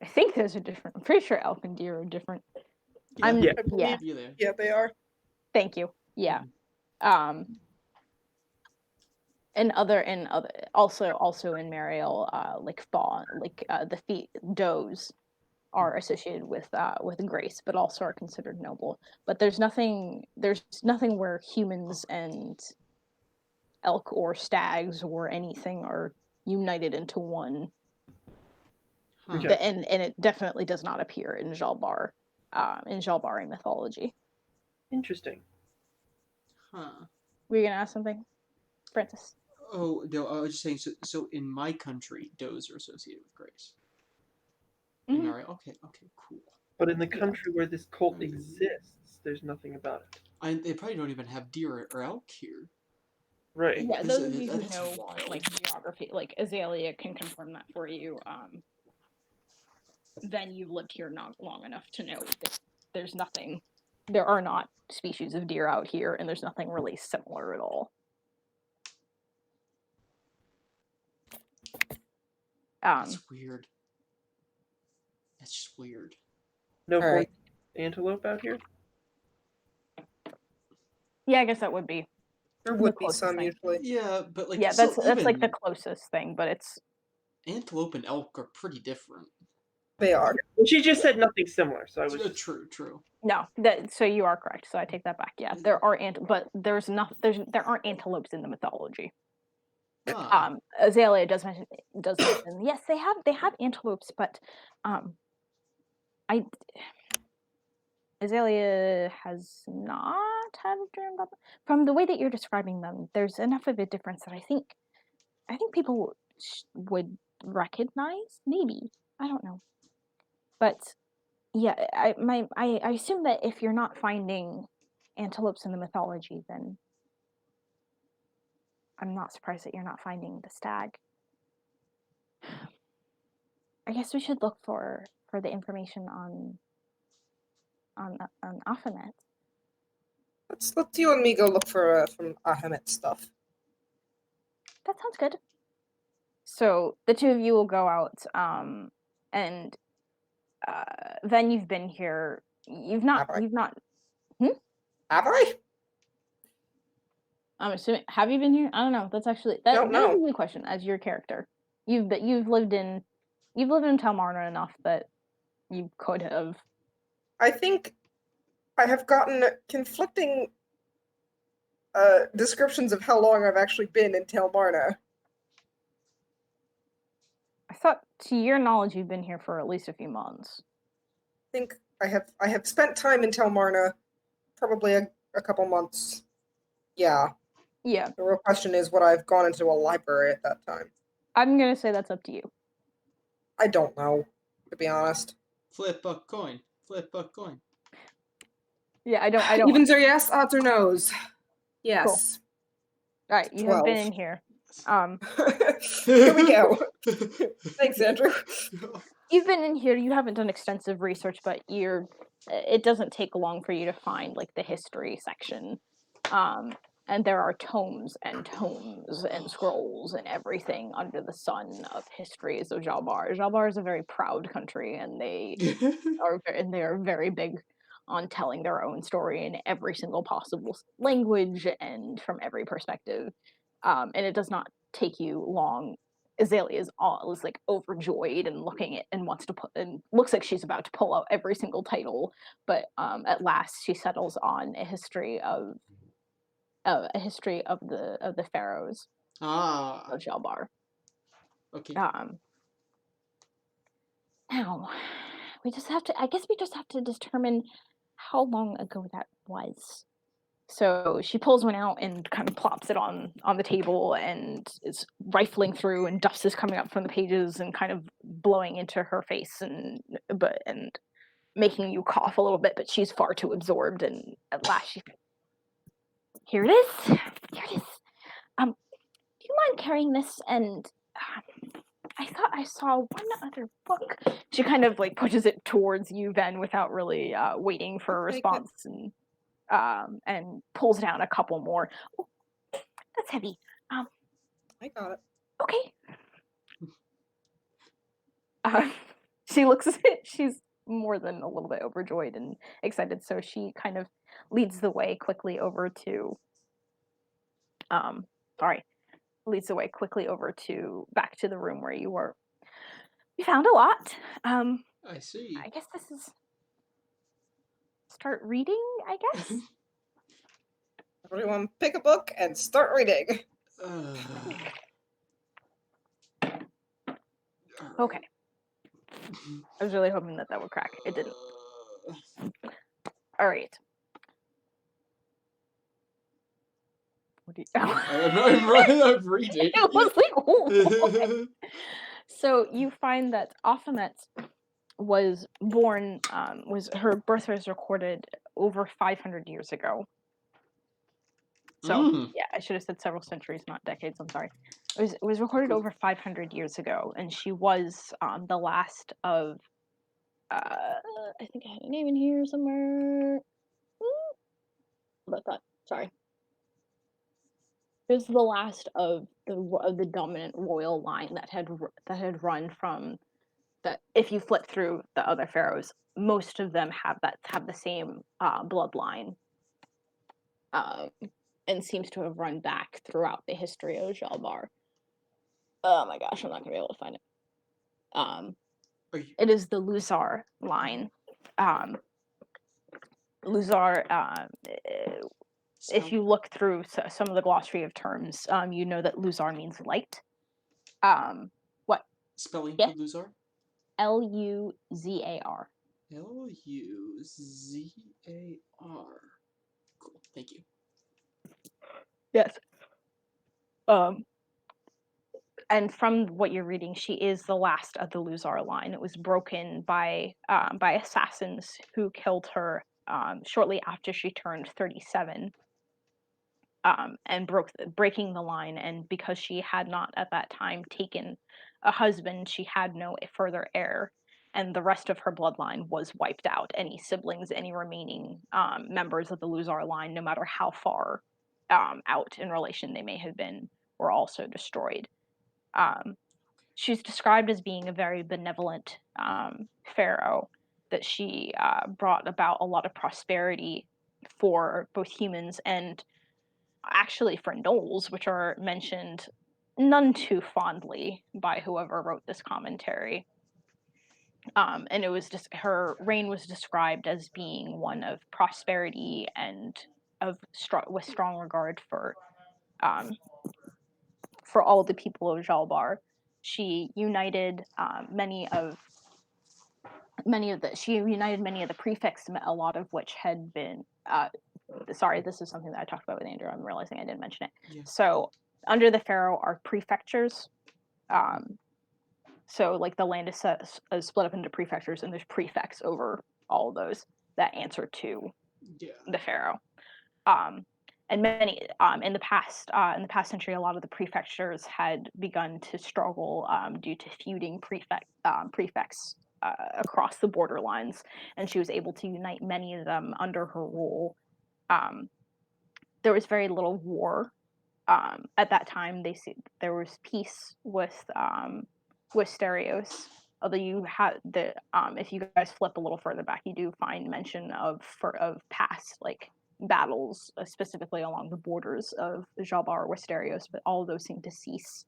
think those are different. I'm pretty sure elk and deer are different. Yeah, Yeah. Yeah, they are. Thank you. Yeah. And also in Mariel, like fawn, like the does are associated with grace, but also are considered noble. But there's nothing where humans and elk or stags or anything are united into one. Huh. Okay. And it definitely does not appear in Jalbar, in Jalbari mythology. Interesting. Huh. Were you gonna ask something, Francis? Oh, no, I was just saying, so in my country, does are associated with grace. Mhm. In our, okay, cool. But in the country where this cult exists, there's nothing about it. They probably don't even have deer or elk here. Right. Yeah, those of you who That's know wild. like geography, like Azalea can confirm that for you. Then you've lived here not long enough to know that there are not species of deer out here, and there's nothing really similar at all. That's weird. That's just weird. No All right. antelope out here? Yeah, I guess that would be. There The would be closest some thing. usually. Yeah, but like Yeah, still, that's like the even closest thing, but it's antelope and elk are pretty different. They are. Well, she just said nothing similar, so I was just... True. no. So you are correct. So I take that back. Yeah, there are but there aren't antelopes in the mythology. Huh. Azalea does mention yes, they have antelopes, but Azalea has not had a dream about them. From the way that you're describing them, there's enough of a difference that I think people would recognize. Maybe, I don't know, but yeah, I assume that if you're not finding antelopes in the mythology, then I'm not surprised that you're not finding the stag. I guess we should look for the information on Afanet. Let's let you and me go look for from Ahemet stuff. That sounds good. So the two of you will go out, and then you've been here. You've not. Have I? You've not. Have I? I'm assuming. Have you been here? I don't know. That's actually Don't that is a know. good question. As your character, you've lived in Telmarna enough that you could have. I think I have gotten conflicting descriptions of how long I've actually been in Telmarna. I thought, to your knowledge, you've been here for at least a few months. I think I have spent time in Telmarna, probably a couple months. Yeah. Yeah, The real question is would I have gone into a library at that time? I'm gonna say that's up to you. I don't know, to be honest. Flip a coin. Flip a coin. Yeah, I don't. Evens are yes, odds are no's. Yes. All right, you have been 12. in here. Here we go. Thanks, Andrew. You've been in here. You haven't done extensive research, but it doesn't take long for you to find like the history section. And there are tomes and scrolls and everything under the sun of histories of Jalbar. Jalbar is a very proud country, and they are very big on telling their own story in every single possible language and from every perspective. And it does not take you long. Azalea is like overjoyed and looking at and wants to put and looks like she's about to pull out every single title, but at last she settles on a history of the pharaohs of Jalbar. Okay. Now we just have to. I guess we just have to determine how long ago that was. So she pulls one out and kind of plops it on the table and is rifling through, and dust is coming up from the pages and kind of blowing into her face and making you cough a little bit, but she's far too absorbed, and at last she here it is. Here it is. Do you mind carrying this? And I thought I saw one other book. She kind of like pushes it towards you, Ven, without really waiting for a response, and pulls down a couple more. Oh, that's heavy. I got it. Okay. She looks at it. She's more than a little bit overjoyed and excited, so she kind of leads the way quickly over to back to the room where you were. We found a lot. I see. I guess this is start reading, I guess. Everyone pick a book and start reading. Okay. I was really hoping that would crack. It didn't. All right. What do you... I'm reading. It was like, oh. So you find that Aphamet was born. Her birth was recorded over 500 years ago. So yeah, I should have said several centuries, not decades. I'm sorry. It was recorded over 500 years ago, and she was the last of. I think I had a name in here somewhere. About that. Sorry. It was the last of the dominant royal line that had run from that. If you flip through the other pharaohs, most of them have the same bloodline, and seems to have run back throughout the history of Jalbar. Oh my gosh, I'm not gonna be able to find it. It is the Luzar line. Luzar. If you look through some of the glossary of terms, you know that Luzar means light. What? Spelling Yeah. for Luzar? Luzar. Luzar. Cool. Thank you. Yes. And from what you're reading, she is the last of the Luzar line. It was broken by assassins who killed her shortly after she turned 37. And breaking the line, and because she had not at that time taken a husband, she had no further heir, and the rest of her bloodline was wiped out. Any siblings, any remaining members of the Luzar line, no matter how far out in relation they may have been, were also destroyed. She's described as being a very benevolent pharaoh, that she brought about a lot of prosperity for both humans and actually for gnolls, which are mentioned none too fondly by whoever wrote this commentary. And it was just her reign was described as being one of prosperity and with strong regard for all the people of Jalbar. She united many of the prefects, a lot of which had been. Sorry, this is something that I talked about with Andrew. I'm realizing I didn't mention it. Yeah. So under the pharaoh are prefectures. So like the land is split up into prefectures, and there's prefects over all of those that answer to the pharaoh. And many in the past century, a lot of the prefectures had begun to struggle due to feuding prefects across the borderlines, and she was able to unite many of them under her rule. There was very little war at that time. There was peace with Stereos. Although you had if you guys flip a little further back, you do find mention of past like battles, specifically along the borders of Jalbar with Stereos, but all of those seem to cease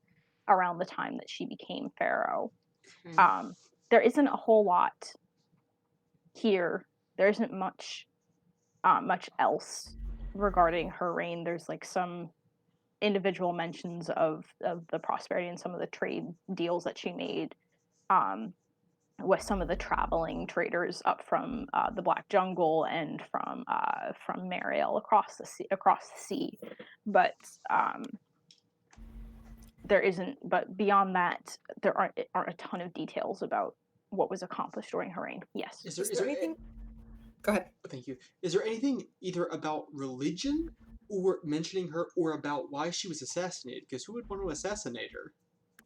around the time that she became pharaoh. There isn't a whole lot here. There isn't much else regarding her reign. There's like some individual mentions of the prosperity and some of the trade deals that she made with some of the traveling traders up from the Black Jungle and from Mariel across the sea. But there isn't. But beyond that, there aren't a ton of details about what was accomplished during her reign. Yes. Is there anything? Go ahead. Thank you. Is there anything either about religion or mentioning her, or about why she was assassinated? Because who would want to assassinate her?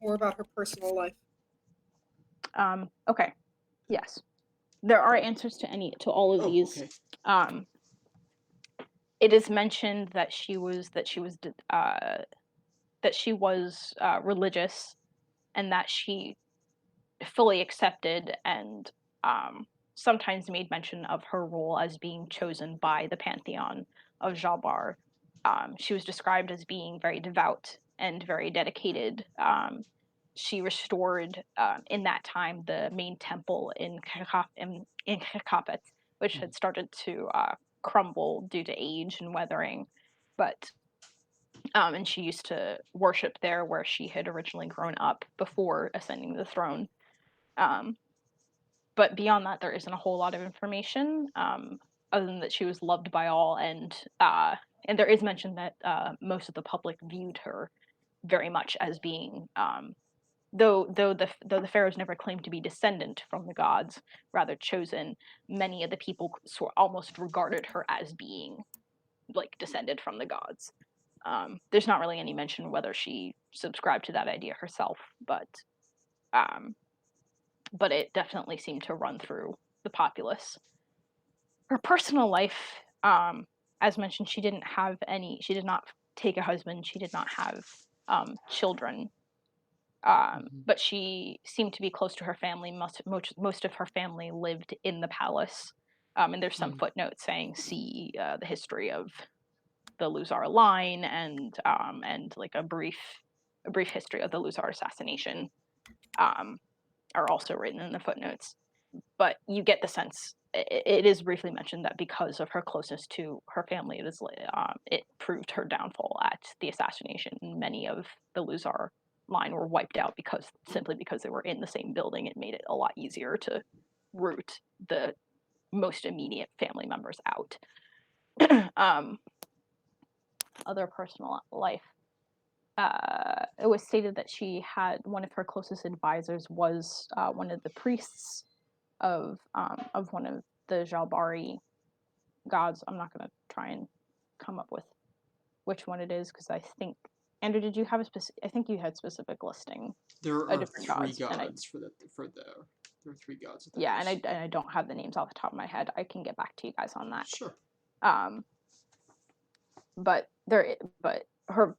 Or about her personal life? Okay. Yes. There are answers to all of these. Okay. It is mentioned that she was religious, and that she fully accepted and sometimes made mention of her role as being chosen by the pantheon of Jalbar. She was described as being very devout and very dedicated. She restored in that time the main temple in Kekapet, which had started to crumble due to age and weathering, but and she used to worship there where she had originally grown up before ascending the throne. But beyond that, there isn't a whole lot of information other than that she was loved by all, and there is mention that most of the public viewed her very much as being though the pharaohs never claimed to be descendant from the gods, rather chosen. Many of the people almost regarded her as being like descended from the gods. There's not really any mention whether she subscribed to that idea herself, but it definitely seemed to run through the populace. Her personal life, as mentioned, she did not take a husband, she did not have children. But she seemed to be close to her family. Most of her family lived in the palace. And there's some footnotes saying, see the history of the Luzar line and like a brief history of the Luzar assassination are also written in the footnotes. But you get the sense, it is briefly mentioned that because of her closeness to her family, it proved her downfall at the assassination. Many of the Luzar line were wiped out simply because they were in the same building. It made it a lot easier to root the most immediate family members out. Other personal life. It was stated that she had one of her closest advisors was one of the priests of one of the Jalbari gods. I'm not going to try and come up with which one it is, because I think, Andrew, did you have a specific? I think you had specific listing. There are different three gods, there are three gods. Yeah, and I don't have the names off the top of my head. I can get back to you guys on that. Sure. But her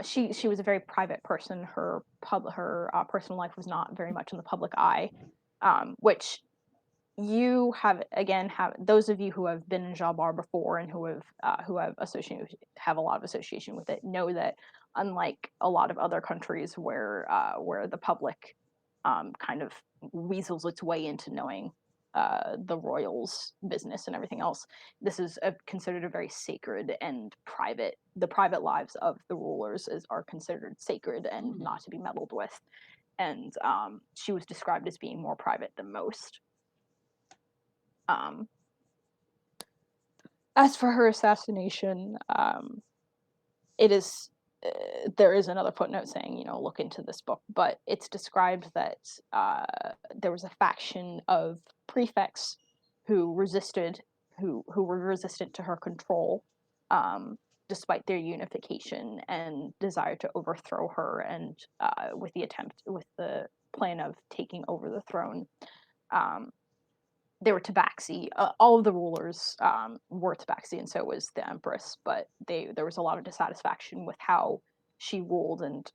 she was a very private person. Her personal life was not very much in the public eye, which you have those of you who have been in Jabar before and who have a lot of association with it know that unlike a lot of other countries where the public kind of weasels its way into knowing the royals' business and everything else, this is considered a very sacred and private. The private lives of the rulers are considered sacred and not to be meddled with. And she was described as being more private than most. As for her assassination, it is there is another footnote saying, look into this book, but it's described that there was a faction of prefects who were resistant to her control, despite their unification and desire to overthrow her, and with the plan of taking over the throne. They were Tabaxi. All of the rulers were Tabaxi, and so was the Empress. But there was a lot of dissatisfaction with how she ruled, and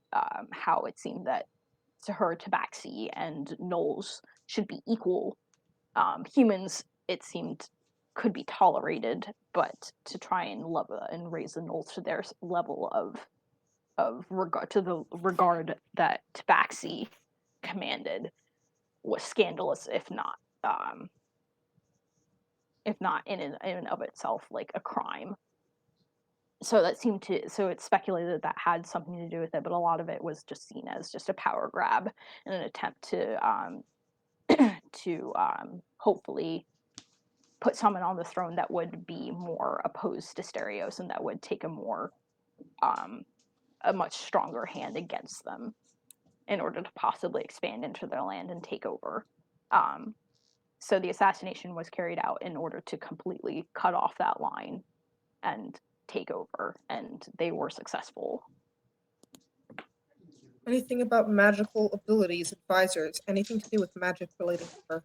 how it seemed that to her Tabaxi and Gnolls should be equal. Humans, it seemed, could be tolerated, but to try and love and raise the Gnolls to their level of regard, to the regard that Tabaxi commanded, was scandalous, if not in and of itself like a crime. So it's speculated that had something to do with it, but a lot of it was just seen as just a power grab and an attempt to hopefully put someone on the throne that would be more opposed to Stereos and that would take a much stronger hand against them in order to possibly expand into their land and take over. So the assassination was carried out in order to completely cut off that line and take over, and they were successful. Anything about magical abilities, advisors, anything to do with magic relating to her?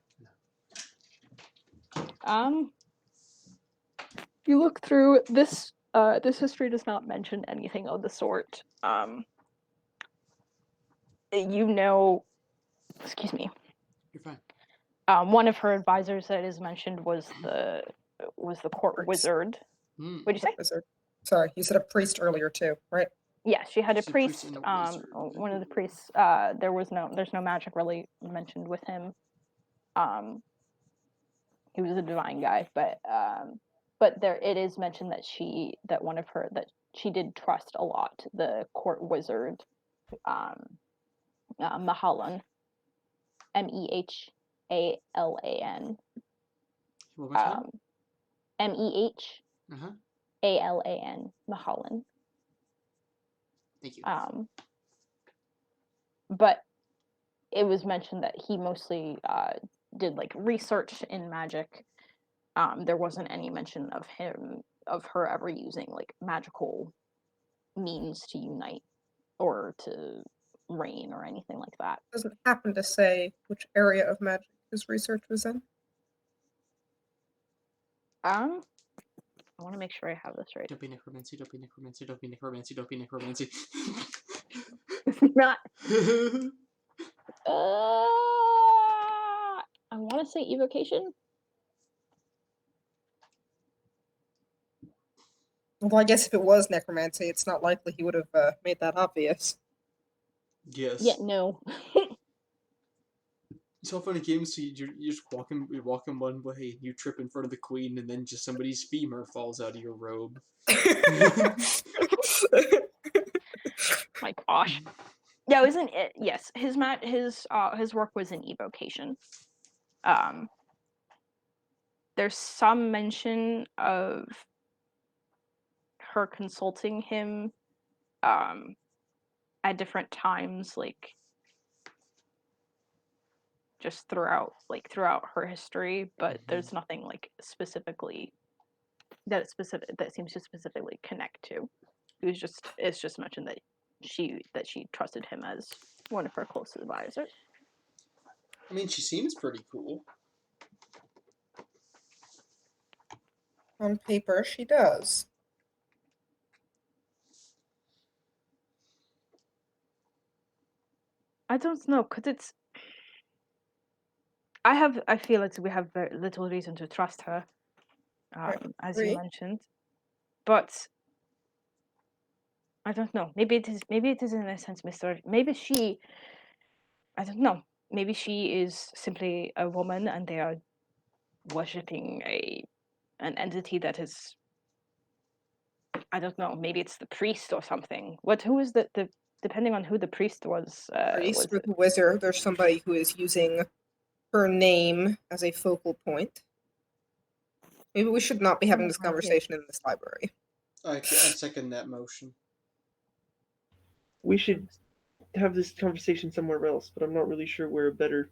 If you look through this, this history does not mention anything of the sort. Excuse me. You're fine. One of her advisors that is mentioned was the court Priest. Wizard. What'd you say? Wizard. Sorry, you said a priest earlier too, right? Yeah, she had a She's a priest priest. and a wizard. One of the priests. There's no magic really mentioned with him. He was a divine guy, but there it is mentioned that she did trust a lot the court wizard, Mahalan, Mehalan, One more time. Mehalan, Mahalan. Thank you. But it was mentioned that he mostly did like research in magic. There wasn't any mention of her ever using like magical means to unite or to reign or anything like that. Doesn't happen to say which area of magic his research was in. I want to make sure I have this right. Don't be necromancy, don't be necromancy, don't be necromancy, don't be necromancy. Not. I want to say evocation. Well, I guess if it was necromancy, it's not likely he would have made that obvious. Yes. Yeah, no. It's all fun and games, so you're just walking one way, and you trip in front of the queen, and then just somebody's femur falls out of your robe. My gosh. Yeah, it wasn't it. Yes, his work was in evocation. There's some mention of her consulting him at different times, like just throughout her history, but there's nothing like specifically that seems to specifically connect to. It's just mentioned that she trusted him as one of her closest advisors. I mean, she seems pretty cool. On paper, she does. I don't know, cause it's. I feel like we have very little reason to trust her, as you agree. mentioned, but I don't know. Maybe it is. Maybe it is in a sense misdirected. Maybe she. I don't know. Maybe she is simply a woman, and they are worshipping an entity that is. I don't know. Maybe it's the priest or something. Who is the depending on who the priest was. Priest Was or the wizard, there's somebody who is using her name as a focal point. Maybe we should not be having this Oh, dear. conversation in this library. I second that motion. We should have this conversation somewhere else, but I'm not really sure where a better,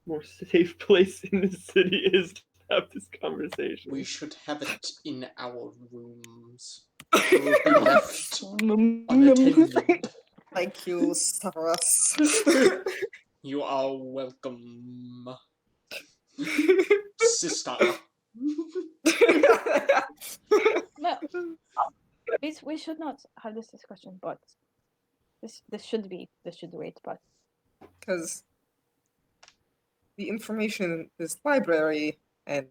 more safe place in the city is to have this conversation. We should have it in our rooms. It will be left unattended. Thank you, Severus. You are welcome, sister. No, we should not have this discussion, but this should wait. But Because the information in this library and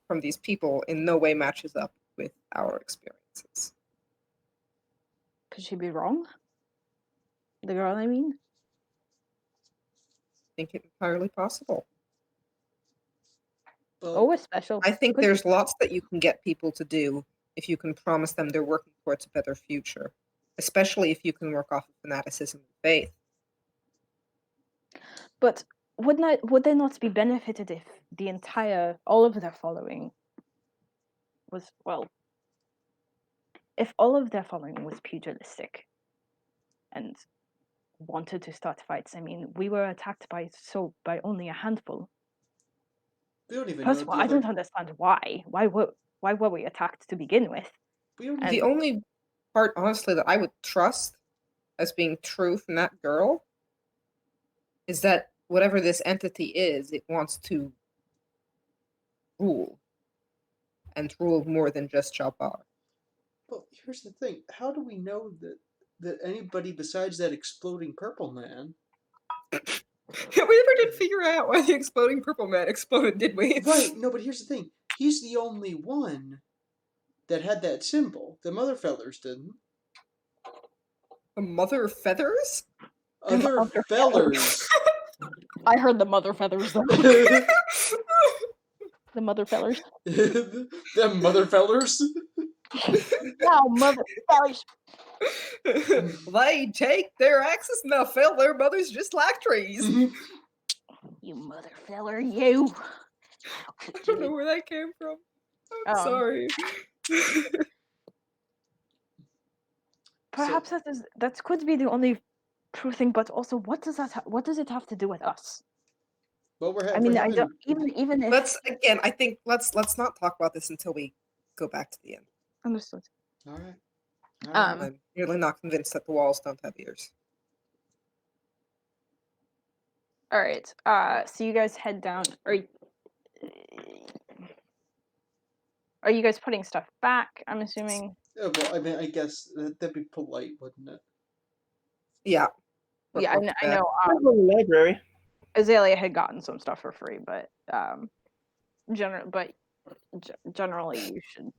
from these people in no way matches up with our experiences. could she be wrong? The girl, I mean. I think it's entirely possible. Oh, a special. I think could- there's lots that you can get people to do if you can promise them they're working towards a better future, especially if you can work off of fanaticism and faith. But would they not be benefited if all of their following was if all of their following was pugilistic and wanted to start fights? I mean, we were attacked by only a handful. We don't even First know of all, the I other. don't understand why. Why were we attacked to begin with? We don't And- The only part, honestly, that I would trust as being true from that girl is that whatever this entity is, it wants to rule. And rule more than just Jalbar. Well, here's the thing. How do we know that anybody besides that exploding purple man? We never did figure out why the exploding purple man exploded, did we? Right. No, but here's the thing. He's the only one that had that symbol. The other fellers didn't. The mother feathers? Other Mother fellers. I heard the mother feathers though. The mother fellers. The mother fellers. Wow, mother fellers. They take their axes and they'll fell their mothers just like trees. You mother feller, you. How I could don't know you? where that came from. I'm Um, sorry. Perhaps that could be the only true thing, but also, what does it have to do with us? Well, we're I mean, I don't even if I think let's not talk about this until we go back to the end. understood. All right. I'm really not convinced that the walls don't have ears. All right. So you guys head down. Are you guys putting stuff back? I'm assuming. Yeah, well, I mean, I guess that'd be polite, wouldn't it? Yeah. Yeah, I know. Let's go to the library. Azalea had gotten some stuff for free, but generally you should.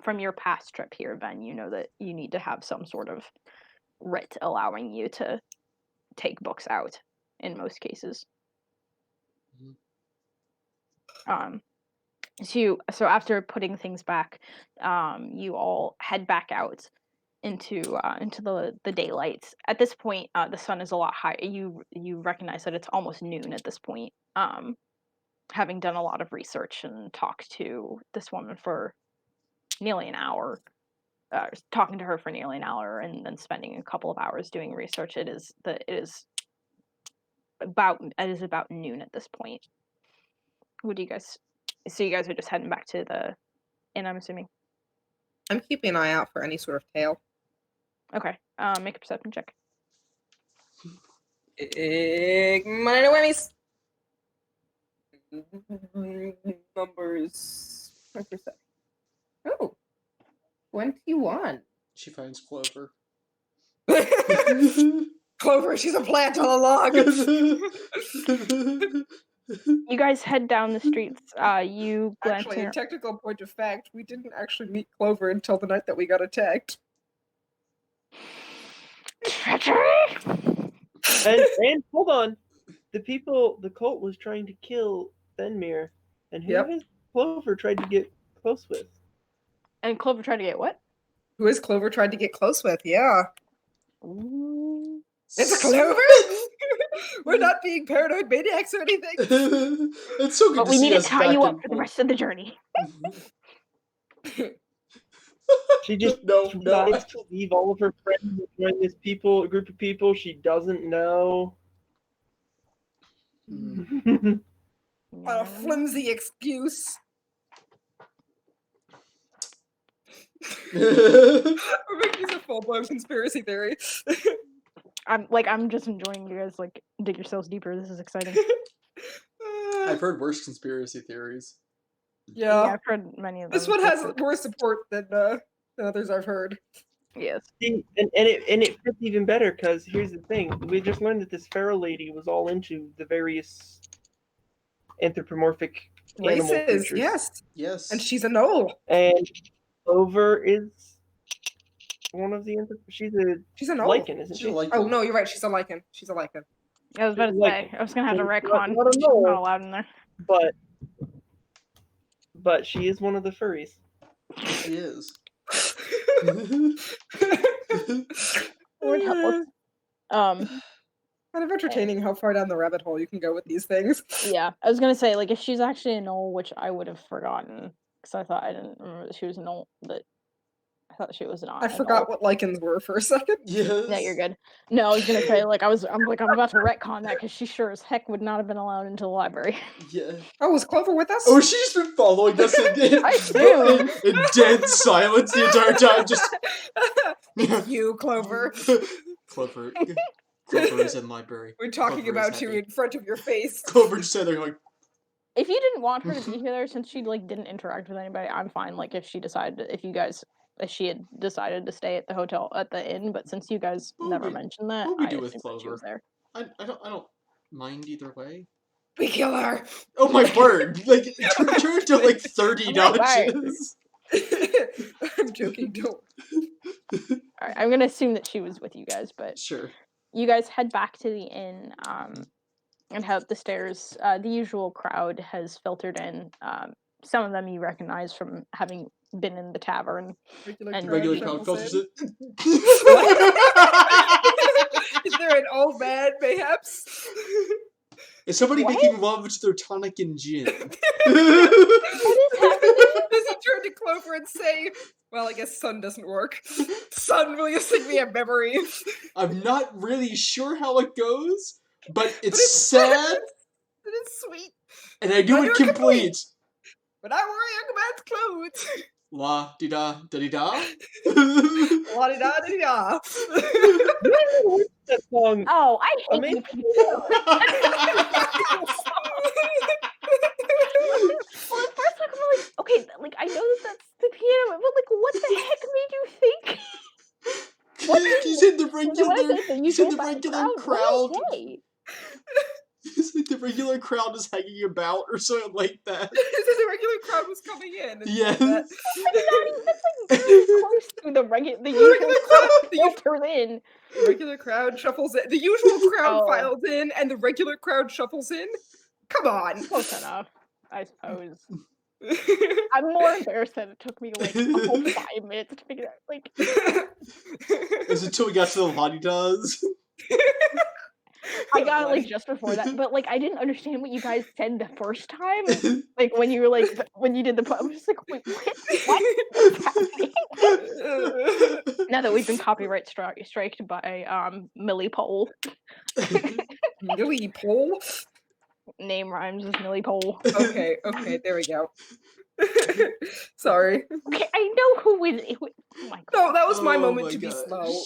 From your past trip here, Ben, you know that you need to have some sort of writ allowing you to take books out in most cases. So after putting things back, you all head back out into the daylight. At this point, the sun is a lot higher. You recognize that it's almost noon at this point. Having done a lot of research and talked to this woman for nearly an hour, talking to her for nearly an hour, and then spending a couple of hours doing research. It is about noon at this point. What do you guys? So you guys are just heading back to the inn, I'm assuming. I'm keeping an eye out for any sort of tail. Okay. Make a perception check. Money no Emmys. Numbers 20%. Oh, 21. She finds Clover. Clover, she's a plant all along. You guys head down the streets. You glance Actually, in in technical point of fact, we didn't actually meet Clover until the night that we got attacked. treachery. And hold on, the cult was trying to kill Fenmir, and who Yep. has Clover tried to get close with? And Clover tried to get what? Who is Clover tried to get close with? Yeah. Ooh. It's a Clover? We're not being paranoid maniacs or anything. It's so good But to we see need to us tie back you in up for the full- rest of the journey. She just no. decides to leave all of her friends and join this a group of people she doesn't know. What a flimsy excuse. We're making this a full-blown conspiracy theory. I'm just enjoying you guys like dig yourselves deeper. This is exciting. I've heard worse conspiracy theories. Yeah, Yeah. I've heard many of them. This one has more support than others I've heard. Yes. See, and it fits even better because here's the thing: we just learned that this pharaoh lady was all into the various anthropomorphic animal Races, creatures. yes. Yes. And she's a knoll. And Clover is one of the she's a She's a knoll. lichen, isn't She's she? like Oh, no, you're right. She's a lichen. She's a lichen. I was about to Like- say I was gonna have to not- retcon. not a She's knoll. not allowed in there. But she is one of the furries. She is. Lord help us. Kind of entertaining how far down the rabbit hole you can go with these things. Yeah, I was gonna say like if she's actually a knoll, which I would have forgotten because I thought I didn't remember that she was a knoll, but I thought she was not. I a forgot knoll. what lichens were for a second. Yes. Yeah, you're good. No, I was gonna say like I'm about to retcon that because she sure as heck would not have been allowed into the library. Yeah. Oh, was Clover with us? Oh, she's just been following us in I assume. dead silence the entire time. Just You, Clover. Clover. Clover is in library. We're talking Clover is about you happy. in front of your face. Clover just sat there going, If you didn't want her to be here, since she like didn't interact with anybody, I'm fine. Like if she had decided to stay at the hotel at the inn, but since you guys What would never we- mentioned that, what would we I do with assumed that she was Clover? there. I don't mind either way. We kill her. Oh my word! Like turn to like 30 Oh my word. notches. I'm joking. Don't. All right, I'm gonna assume that she was with you guys, but Sure. you guys head back to the inn and head up the stairs. The usual crowd has filtered in. Some of them you recognize from having been in the tavern. And Regular crowd crowd shuffles filters in. it. Is there an old man, mayhaps? Is somebody What? making love to their tonic and gin? What is happening? Does he turn to Clover and say, well, I guess sun doesn't work. Sun, will you sing me a memory? I'm not really sure how it goes, but it's it's sad, It is sweet. and I do But it you're complete. But I wore a young man's clothes. La di da da di da. La-di-da-di-da. That song. Oh, I hate mean- you people. Well, at first I'm like, okay, like I know that that's the piano, but like, what the heck made you think? He's in the What regular. is it that you He's in did the by regular crowd? crowd. What did I say? He's like the regular crowd is hanging about or something like that. The regular crowd was coming in. and Yes. that- That's like very close to the usual regular crowd, the usual- filtered in. regular crowd shuffles in. The usual crowd Oh. files in, and the regular crowd shuffles in. Come on. Close enough, I suppose. I'm more embarrassed that it took me like a whole 5 minutes to figure out. Like, It was until we got to the Lottie does. I got it like just before that, but like I didn't understand what you guys said the first time. Like when you were like when you did the I was just like, wait, what's happening? Now that we've been copyright striked by Millie Pole. Millie Pole? Name rhymes with Millie Pole. Okay, there we go. Sorry. Okay, I know who is. Oh my god. No, that was my Oh moment my to be gosh. slow.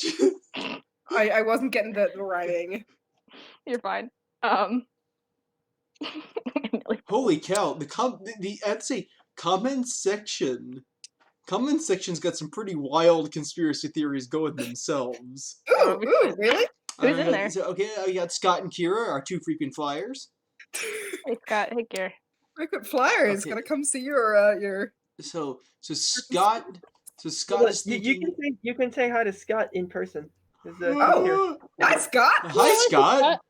I wasn't getting the rhyming. You're fine. Millie Holy cow! I'd say comment section. Comment section's got some pretty wild conspiracy theories going themselves. Ooh, really? Who's in there? So, okay, we got Scott and Kira, our 2 frequent flyers. Hey, Scott. Hey, Gare. Frequent flyer is Okay. gonna come see your. So Scott Well, is thinking. you can say hi to Scott in person. He's, here. Oh, hi, Scott. Hi, Scott.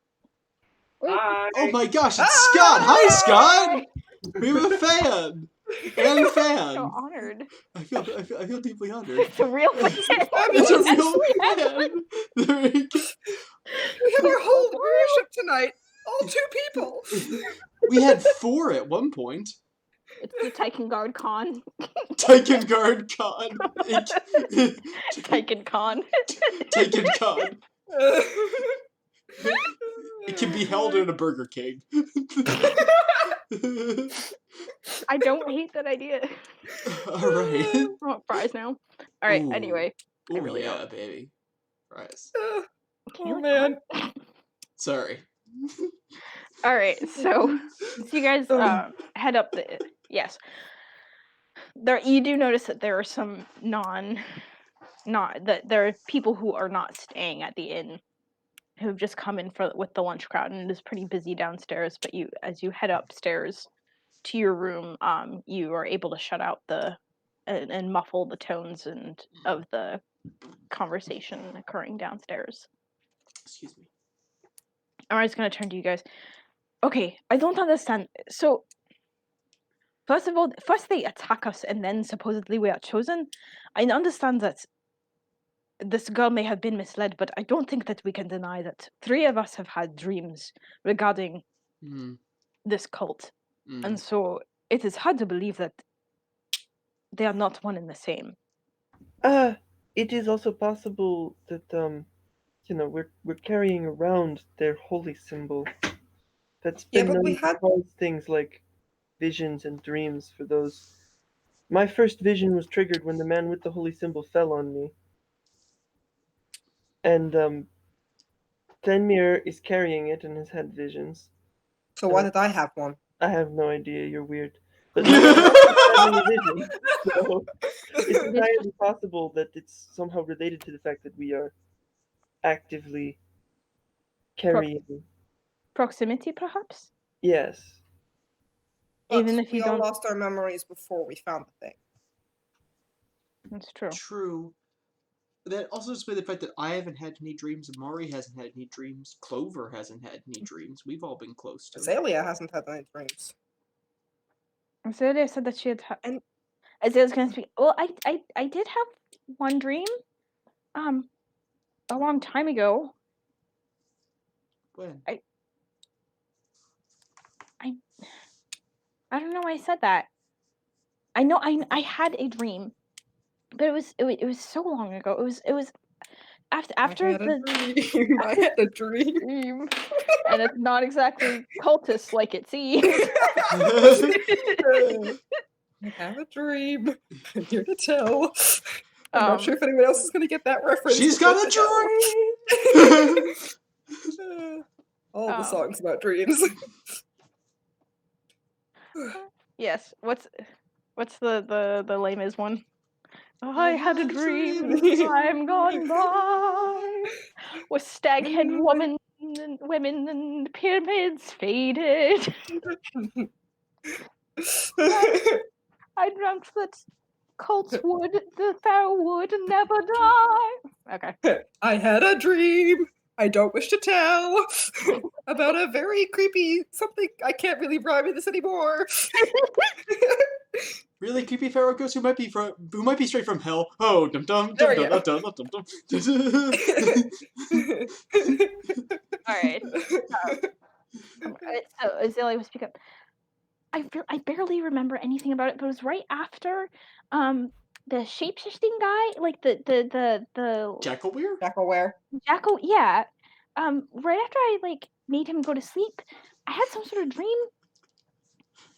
Hi. Oh my gosh, it's Scott. Hi, Scott. We have a fan. And a fan. So honored. I feel deeply honored. It's a real fan. It's a real fan. There we go. We have our whole worship tonight. All 2 people. We had 4 at one point. It's the Taikangaard Con. Taikangaard Con. Taikan Con. Taikangaard. It can be held in a Burger King. I don't hate that idea. All right. I want fries now. All right. Ooh. Anyway, Oh really yeah, don't. baby. Fries. Can you Oh look man. Sorry. All right. So you guys head up the yes. There you do notice that there are some there are people who are not staying at the inn who've just come in with the lunch crowd, and it is pretty busy downstairs. But as you head upstairs to your room, you are able to shut out and muffle the tones of the conversation occurring downstairs. Excuse me. I'm just gonna turn to you guys. Okay, I don't understand. So, first they attack us, and then supposedly we are chosen. I understand that this girl may have been misled, but I don't think that we can deny that 3 of us have had dreams regarding this cult. And so it is hard to believe that they are not one and the same. It is also possible that we're carrying around their holy symbol. That's been known to cause things like visions and dreams for those. My first vision was triggered when the man with the holy symbol fell on me. And Fenmir is carrying it and has had visions. So why did I have one? I have no idea. You're weird. But having a vision, so it's entirely possible that it's somehow related to the fact that we are actively carrying. Proximity, perhaps? Yes. Even if you we all don't. lost our memories before we found the thing. That's true. True. That also displays the fact that I haven't had any dreams, Mari hasn't had any dreams, Clover hasn't had any dreams. We've all been close to it. Azalea hasn't had any dreams. Azalea said that she had. Azalea's gonna speak. Well, I did have one dream. A long time ago. When? I don't know why I said that. I know I had a dream, but it was so long ago. It was after I had a dream. And it's not exactly cultist like it seems. I have a dream. I'm here to tell. I'm not sure if anyone else is going to get that reference. She's got a dream! All the songs about dreams. Yes. What's the Les Mis one? I had a dream, time gone by, with stag-head women and pyramids faded. I dreamt that cults the pharaoh would never die. Okay. I had a dream. I don't wish to tell about a very creepy something. I can't really rhyme this anymore. Really creepy pharaoh ghost who might be straight from hell. Oh, dum dum dum dum dum dum dum dum. All right. So Azalea will speak up. I barely remember anything about it, but it was right after the shape-shifting guy, like the Jackalware? Jackal, yeah. Right after I made him go to sleep, I had some sort of dream,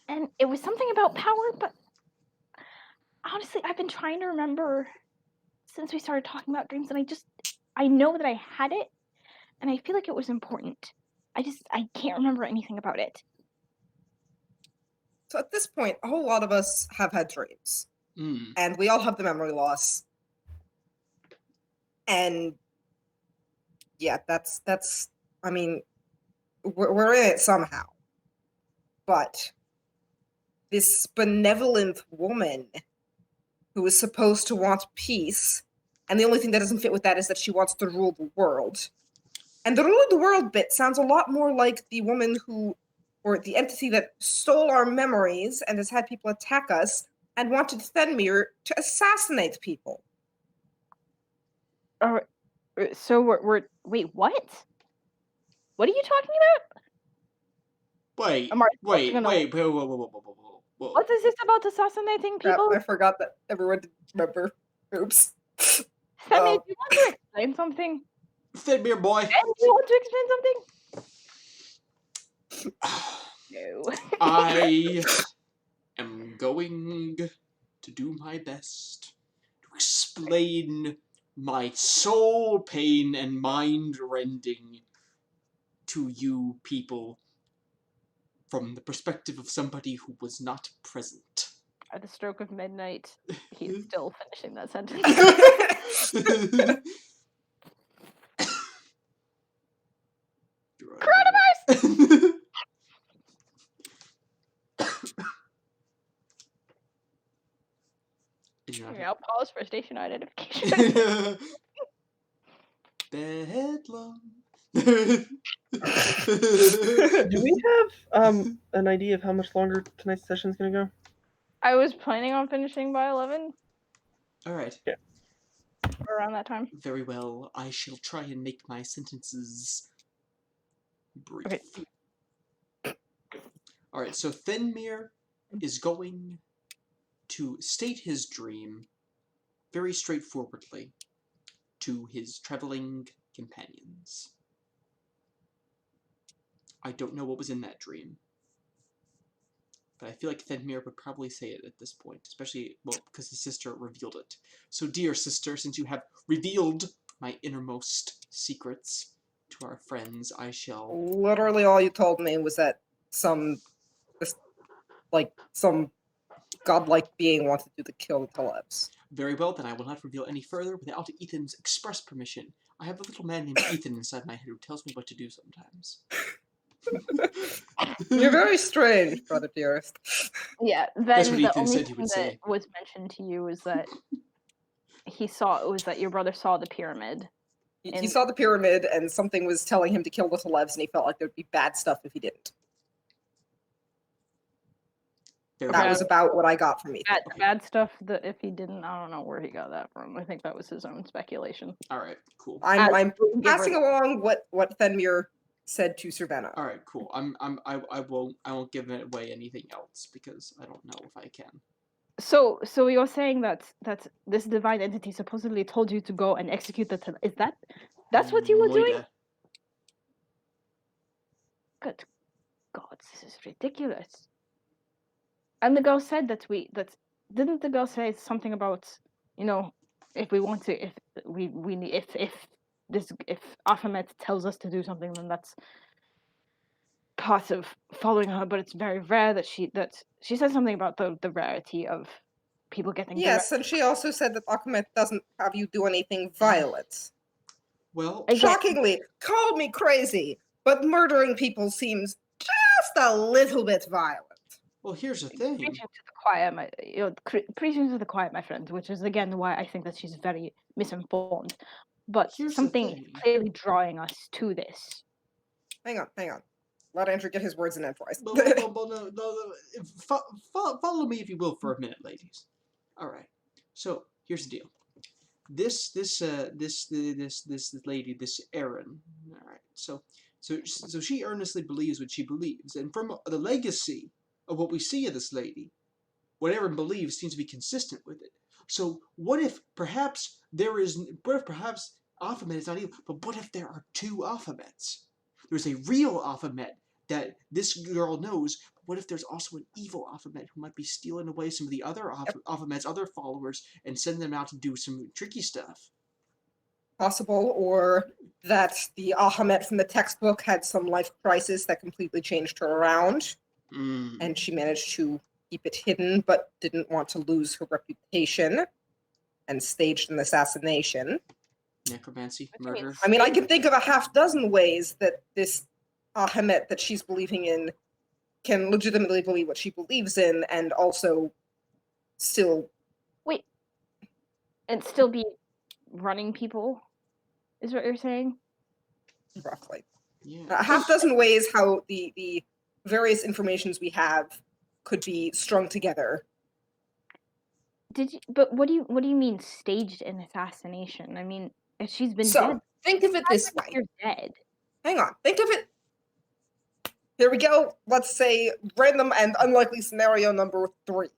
and it was something about power. But honestly, I've been trying to remember since we started talking about dreams, and I know that I had it, and I feel like it was important. I can't remember anything about it. So at this point, a whole lot of us have had dreams. And we all have the memory loss. And Yeah, that's. I mean, we're in it somehow. But this benevolent woman who is supposed to want peace, and the only thing that doesn't fit with that is that she wants to rule the world. And the rule of the world bit sounds a lot more like the woman who, or the entity that stole our memories and has had people attack us and wanted Fenmir to assassinate people. So we're wait, what? What are you talking about? Wait, Am I wait, gonna- wait, whoa. What is this about assassinating Crap, people? I forgot that everyone didn't remember. Oops. Femi, do you want to explain something? Fenmir boy. Ben, do you want to explain something? No. I am going to do my best to explain my soul pain and mind rending to you people from the perspective of somebody who was not present. At the stroke of midnight, he's still finishing that sentence. Coronavirus! Okay, I'll pause for station identification. Bedlam. Do we have an idea of how much longer tonight's session's gonna go? I was planning on finishing by 11, Alright. around that time. Very well. I shall try and make my sentences brief. Okay. Alright, so Fenmir is going to state his dream very straightforwardly to his traveling companions. I don't know what was in that dream, but I feel like Fenmir would probably say it at this point, especially, well, because his sister revealed it. So, dear sister, since you have revealed my innermost secrets to our friends, I shall... Literally all you told me was that some godlike being wanted you to kill the Talebs. Very well, then I will not reveal any further without Ethan's express permission. I have a little man named Ethan inside my head who tells me what to do sometimes. You're very strange, brother dearest. Yeah, That's then what the Ethan only said he thing would that say. was mentioned to you was that your brother saw the pyramid. He And- saw the pyramid, and something was telling him to kill the Talebs, and he felt like there'd be bad stuff if he didn't. Very That well. was about what I got from Ethan. Bad stuff that if he didn't, I don't know where he got that from. I think that was his own speculation. Alright, cool. I'm Give passing her- along what Fenmir said to Servana. Alright, cool. I won't give away anything else because I don't know if I can. So you're saying that this divine entity supposedly told you to go and execute the is that's what you were doing? Moida. Good God, this is ridiculous. And the girl said that didn't the girl say something about, if we want to, if we need, if Aphomet tells us to do something, then that's part of following her, but it's very rare that she said something about the rarity of people getting Yes, and she also said that Akhemet doesn't have you do anything violent. Well, Again- Shockingly, call me crazy, but murdering people seems just a little bit violent. well, here's the thing. Preaching to the choir, preaching to the choir, my friend, which is again why I think that she's very misinformed. But Here's the something thing. is clearly drawing us to this. Hang on. Let Andrew get his words in edgewise. Well, no. Follow me if you will for a minute, ladies. All right. So here's the deal. This lady, this Erin. All right. So she earnestly believes what she believes, and from the legacy of what we see of this lady, what Erin believes seems to be consistent with it. So what if perhaps Aphomet is not evil, but what if there are two Aphomets? There's a real Aphomet that this girl knows. But what if there's also an evil Aphomet who might be stealing away some of the other Aphomets, other followers, and send them out to do some tricky stuff? Possible, or that the Ahmed from the textbook had some life crisis that completely changed her around, and she managed to keep it hidden, but didn't want to lose her reputation, and staged an assassination. necromancy, What do you mean? murder. I mean, I can think of a half dozen ways that this Ahemet that she's believing in can legitimately believe what she believes in and also still... Wait, and still be running people, is what you're saying? roughly. Yeah. A half dozen ways how the various informations we have could be strung together. But what do you mean staged an assassination? I mean, if she's been So, dead, think of it this if way. you're dead. Hang on. Think of it. Here we go. Let's say random and unlikely scenario number 3.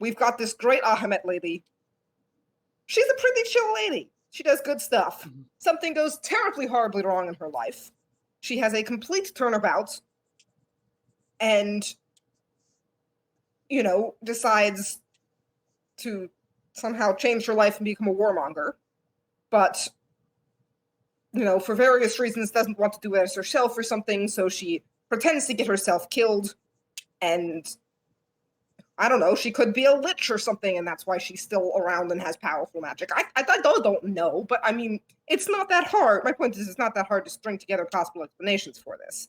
We've got this great Ahemet lady. She's a pretty chill lady. She does good stuff. Mhm. Something goes terribly, horribly wrong in her life. She has a complete turnabout and, decides to somehow change her life and become a warmonger. But, for various reasons doesn't want to do it herself or something, so she pretends to get herself killed. And, I don't know, she could be a lich or something, and that's why she's still around and has powerful magic. I don't know, but I mean, it's not that hard. My point is, it's not that hard to string together possible explanations for this.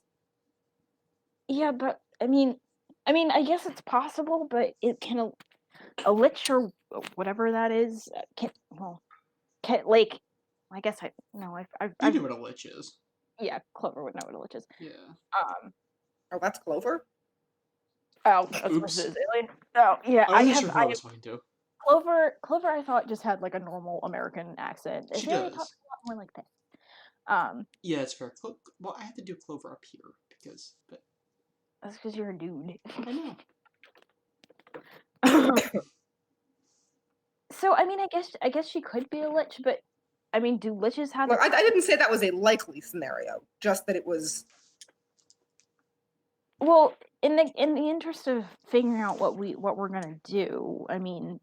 Yeah, but I mean, I guess it's possible, but it can a lich or whatever that is can like. I guess I no, You I've know what a lich is. yeah, Clover would know what a lich is. Yeah. Oh, that's Clover? Oh, that's Oops. versus alien. Oh yeah, I wasn't sure who I was talking to. Clover. I thought just had like a normal American accent. She Azalea does. talks a lot more like this. Yeah, it's fair. Well, I have to do Clover up here but That's because you're a dude. I know. So I mean, I guess she could be a lich, but I mean, do liches have? Look, I didn't say that was a likely scenario, just that it was... Well, in the interest of figuring out what we're gonna do, I mean,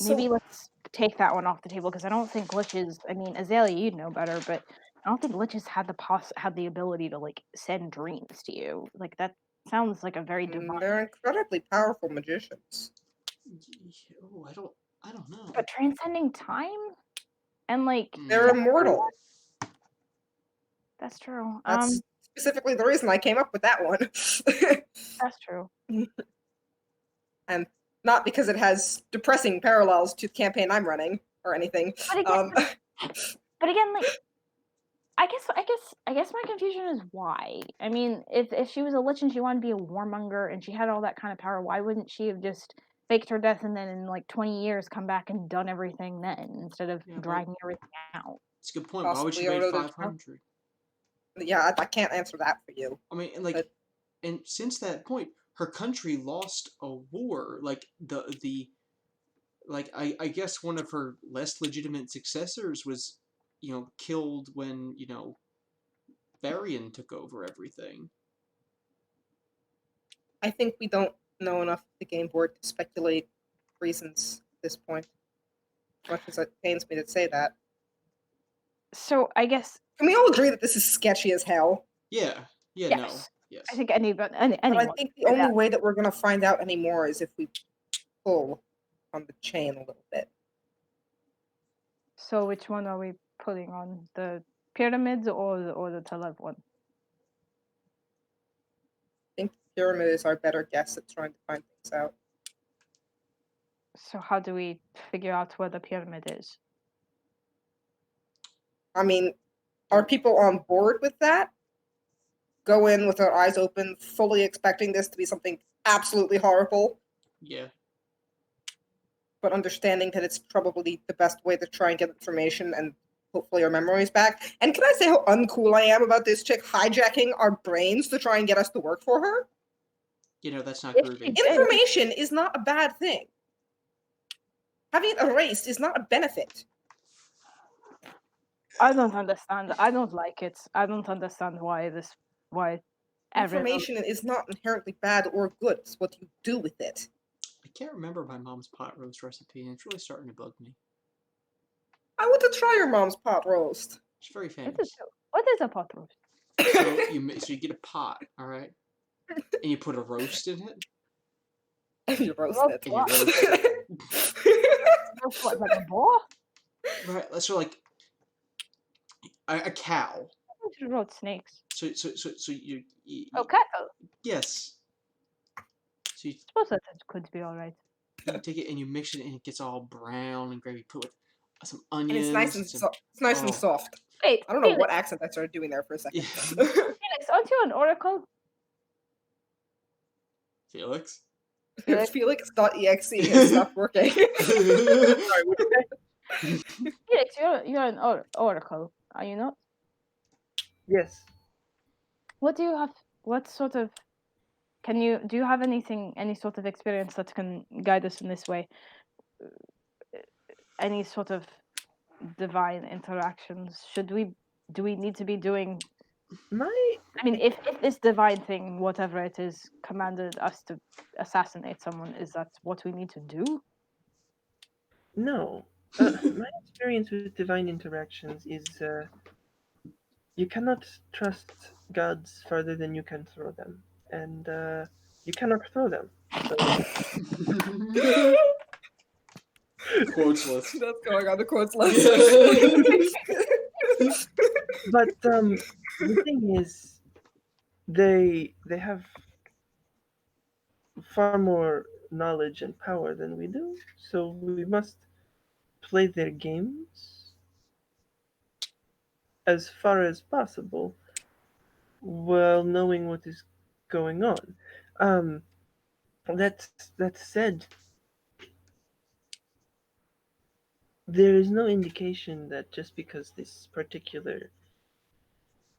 maybe let's take that one off the table because I don't think liches. I mean, Azalea, you'd know better, but I don't think liches had the ability to like send dreams to you. Like that sounds like a very divine. They're incredibly powerful magicians. Oh, I don't know. But transcending time and like They're immortal. that's true. That's specifically the reason I came up with that one. That's true. And not because it has depressing parallels to the campaign I'm running or anything. But again, like I guess my confusion is why. I mean, if she was a lich and she wanted to be a warmonger and she had all that kind of power, why wouldn't she have just faked her death and then in like 20 years come back and done everything then instead of dragging everything out? It's a good point. Why would she Possibly wait over 500? Yeah, I can't answer that for you. I mean, and since that point, her country lost a war. Like I guess one of her less legitimate successors was, killed when Varian took over everything. I think we don't know enough of the game board to speculate reasons at this point. Much as it pains me to say that. So I guess can we all agree that this is sketchy as hell? Yeah. Yeah. Yes. No. Yes. I think anyone. But I think the only way that we're going to find out anymore is if we pull on the chain a little bit. So which one are we putting on, the pyramids or the Telev one? I think the pyramid is our better guess at trying to find things out. So how do we figure out where the pyramid is? I mean, are people on board with that? Go in with their eyes open, fully expecting this to be something absolutely horrible. Yeah. But understanding that it's probably the best way to try and get information and hopefully our memories back. And can I say how uncool I am about this chick hijacking our brains to try and get us to work for her? That's not groovy. Information is not a bad thing. Having it erased is not a benefit. I don't understand. I don't like it. I don't understand why Information is not inherently bad or good. It's what you do with it. I can't remember my mom's pot roast recipe, and it's really starting to bug me. I want to try your mom's pot roast. She's very famous. What is a pot roast? So you get a pot, all right, and you put a roast in it. And you roast it. And you roast it. What, like a boar? Right. So like a cow. I thought you wrote snakes. So you Oh, cattle. yes. So you, I suppose that could be all right. you take it and you mix it and it gets all brown and gravy. Put with some And onions. it's nice and some, it's nice and oh. soft. Wait, I don't know Felix, what accent I started doing there for a second. Felix, aren't you an oracle? Felix. Felix.exe has stopped working. Sorry, what did you say? Felix, you're an oracle, are you not? Yes. What do you have? What sort of? Do you have any sort of experience that can guide us in this way? Any sort of divine interactions? Do we need to be doing? I mean, if this divine thing, whatever it is, commanded us to assassinate someone, is that what we need to do? No. My experience with divine interactions is you cannot trust gods further than you can throw them, and you cannot throw them. So, Quotes list. That's going on the quotes list. but the thing is, they have far more knowledge and power than we do, so we must play their games as far as possible while knowing what is going on. That said, there is no indication that just because this particular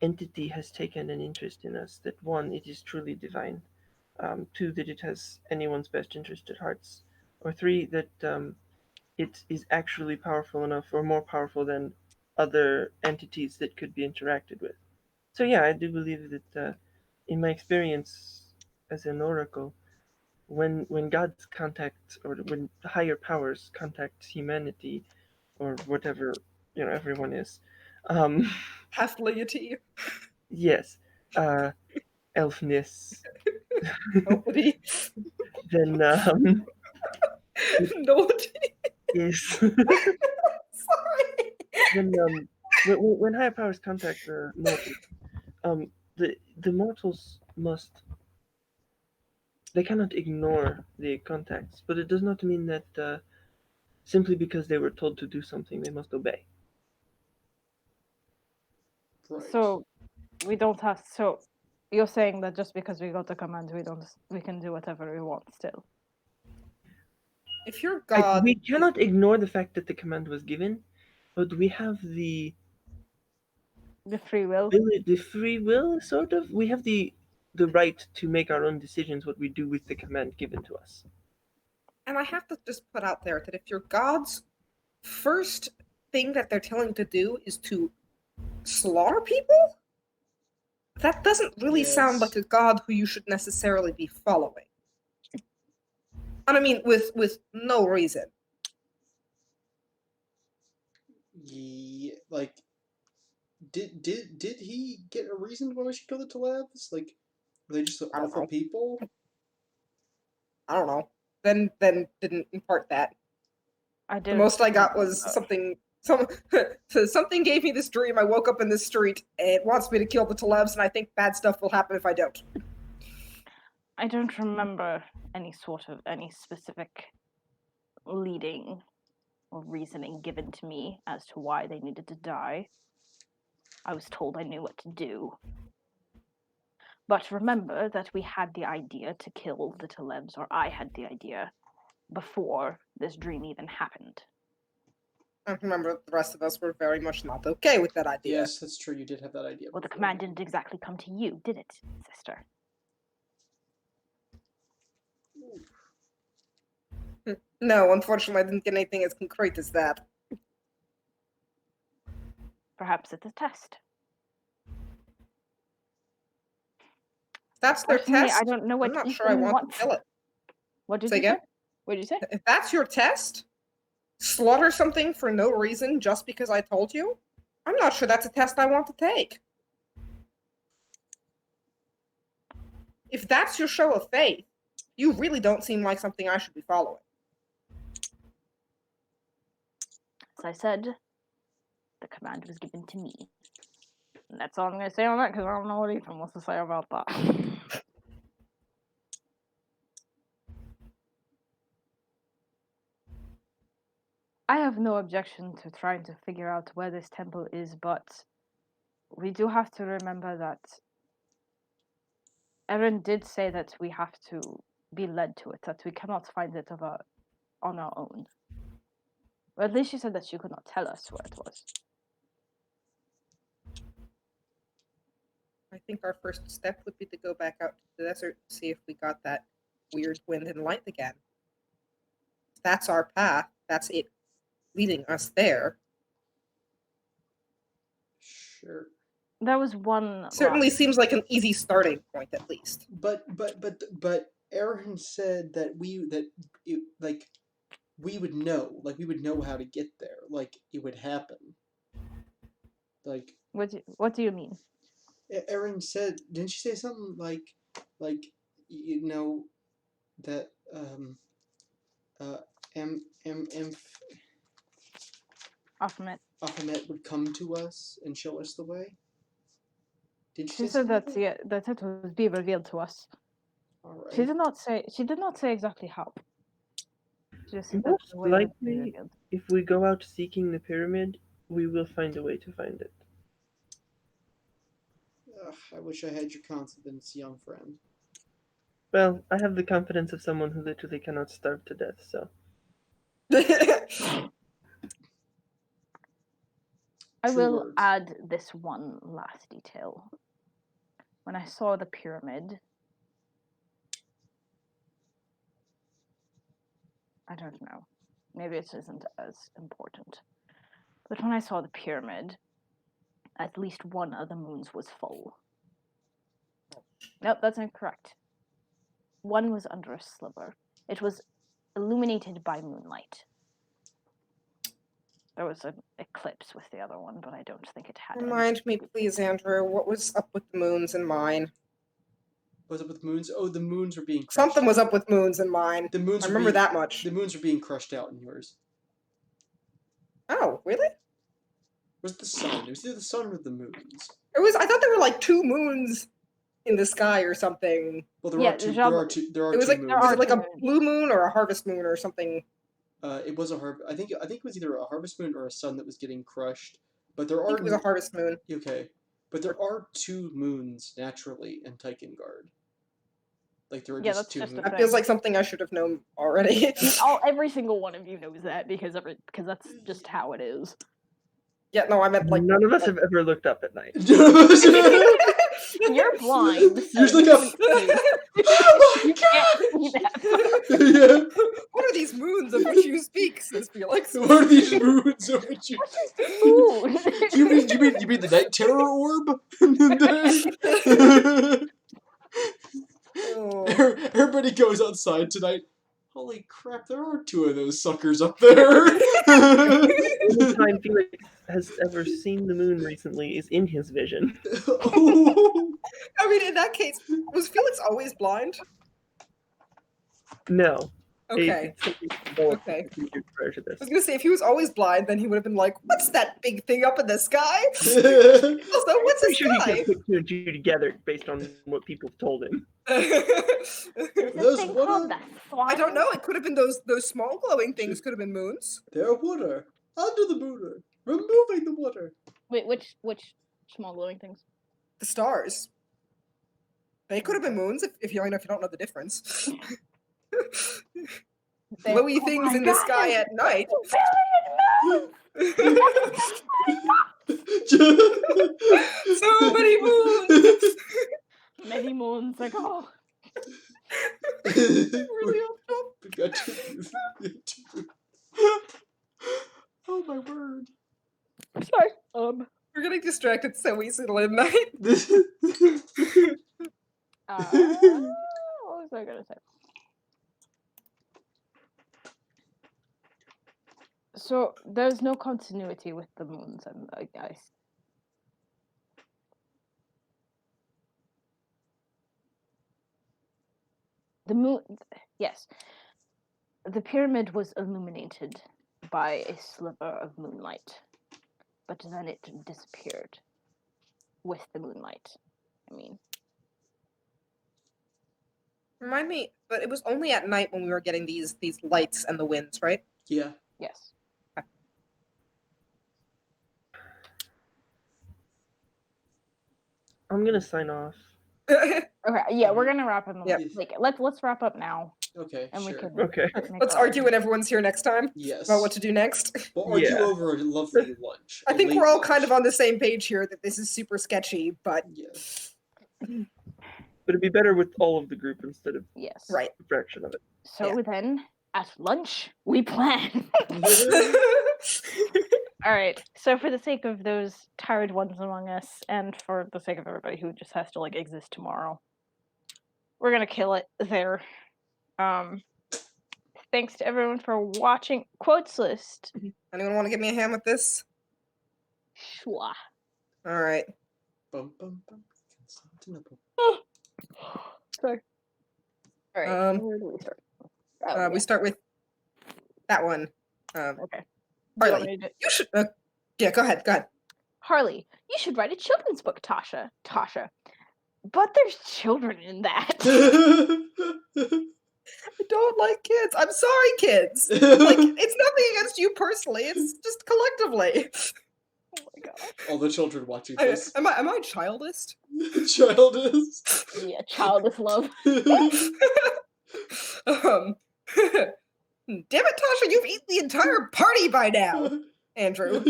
entity has taken an interest in us, that one, it is truly divine, two, that it has anyone's best interest at hearts, or three, that it is actually powerful enough or more powerful than other entities that could be interacted with. So yeah, I do believe that in my experience as an oracle, when gods contact or when higher powers contact humanity or whatever everyone is, Half laity. yes, elfness, Nobody. then Nobody. is Sorry. then when higher powers contact the mortals, the mortals they cannot ignore the contacts, but it does not mean that simply because they were told to do something they must obey. Right. So we don't have. So you're saying that just because we got the command, we can do whatever we want still. If you're God, We cannot ignore the fact that the command was given, but we have the free will. the free will, sort of. We have the right to make our own decisions what we do with the command given to us. and I have to just put out there that if you're God's first thing that they're telling you to do is to slaughter people, that doesn't really sound like a God who you should necessarily be following. And I mean, with no reason. Yeah, like, did he get a reason why we should kill the Talebs? Like, were they just I don't awful know. people? I don't know. Then didn't impart that. I The didn't. most I got was something. Something gave me this dream. I woke up in this street. And it wants me to kill the Talebs, and I think bad stuff will happen if I don't. I don't remember any specific leading or reasoning given to me as to why they needed to die. I was told I knew what to do. But remember that we had the idea to kill the Talebs, or I had the idea, before this dream even happened. I remember the rest of us were very much not okay with that idea. Yes, that's true. You did have that idea. Well, the before. command didn't exactly come to you, did it, sister? No, unfortunately, I didn't get anything as concrete as that. Perhaps it's a test. That's their Personally, test. I don't know what I'm not Ethan sure I want wants. to kill it. What did Say you again? say? What did you say? If that's your test, slaughter something for no reason just because I told you, I'm not sure that's a test I want to take. If that's your show of faith, you really don't seem like something I should be following. I said, the command was given to me. And that's all I'm going to say on that, because I don't know what Ethan wants to say about that. I have no objection to trying to figure out where this temple is, but we do have to remember that Erin did say that we have to be led to it, that we cannot find it on our own. Or at least she said that she could not tell us where it was. I think our first step would be to go back out to the desert and see if we got that weird wind and light again. That's our path. That's it leading us there. Sure. There was one. Certainly seems like an easy starting point, at least. But Aaron said that we would know, like we would know how to get there, like it would happen. Like What do you mean? Aaron said, didn't she say something like you know that Aphomet would come to us and show us the way? Did She said that that it would be revealed to us. All right. She did not say exactly how. She just said that Most the way would be likely, revealed. if we go out seeking the pyramid, we will find a way to find it. Ugh, I wish I had your confidence, young friend. Well, I have the confidence of someone who literally cannot starve to death, so. I True will words. add this one last detail. When I saw the pyramid, I don't know. Maybe it isn't as important. But when I saw the pyramid, at least one of the moons was full. Nope, that's incorrect. One was under a sliver. It was illuminated by moonlight. There was an eclipse with the other one, but I don't think it had any. Remind me, please, Andrew, what was up with the moons and mine? What's up with moons? Oh, the moons were being crushed. Something was up with moons and mine. The moons I were remember being, that much. The moons were being crushed out in yours. Oh, really? Was the sun? It was either the sun or the moons. I thought there were like two moons in the sky or something. Well, there are two. it was two like moons. was it like a blue moon or a harvest moon or something? It was a I think it was either a harvest moon or a sun that was getting crushed. But there I think are. it was a harvest moon. Okay, but there are two moons naturally in Taikangaard. Like there are just two moons. That feels like something I should have known already. Every single one of you knows that because that's just how it is. Yeah, no, I meant like none of us have ever looked up at night. You're blind. So you just look up. You can't see that. Yeah. What are these moons of which you speak, says Felix? What are these moons of which you Ooh. you mean the night terror orb? Oh. Everybody goes outside tonight. Holy crap, there are two of those suckers up there. The only time Felix has ever seen the moon recently is in his vision. Oh. I mean, in that case, was Felix always blind? No. Okay. Okay. Prior to this. I was gonna say, if he was always blind, then he would have been like, "What's that big thing up in the sky?" Also, what's I'm the sure he sky? can put two and two together based on what people told him. Those water. I don't know. It could have been those small glowing things. Could have been moons. They're water under the water, removing the water. Wait, which small glowing things? The stars. They could have been moons if you don't know the difference. Glowy things in the sky at night. So many moons. Many moons ago. Really off top. We got to. Oh my word. Sorry. We're getting distracted so easily tonight. What was I gonna say? So there's no continuity with the moons and the guys. The moon, yes. The pyramid was illuminated by a sliver of moonlight, but then it disappeared with the moonlight. I mean, Remind me, but it was only at night when we were getting these lights and the winds, right? Yeah. yes. I'm gonna sign off. Okay, yeah, we're gonna wrap up. Yep. Like, let's wrap up now, Okay, and we sure. can Okay. make Let's our- argue when everyone's here next time Yes. about what to do next. We'll argue Yeah. over a lovely lunch. I a think late we're all lunch. kind of on the same page here that this is super sketchy, but Yes. But it'd be better with all of the group instead of yes. right. a fraction of it. So then, at lunch, we plan. All right. So for the sake of those tired ones among us, and for the sake of everybody who just has to like exist tomorrow, we're gonna kill it there. Thanks to everyone for watching. Quotes list. Anyone want to give me a hand with this? Shwa. All right. Bum, bum, bum. Constantinople. Sorry. All right. Um, Where do we start? We start with that one. Okay. Do you want Harley, me to do- you should. Yeah, go ahead. Go ahead. Harley, you should write a children's book, Tasha. But there's children in that. I don't like kids. I'm sorry, kids. Like, it's nothing against you personally. It's just collectively. Oh my god. All the children watching this. Am I childist? Childist. Yeah, childish love. Damn it, Tasha! You've eaten the entire party by now, Andrew.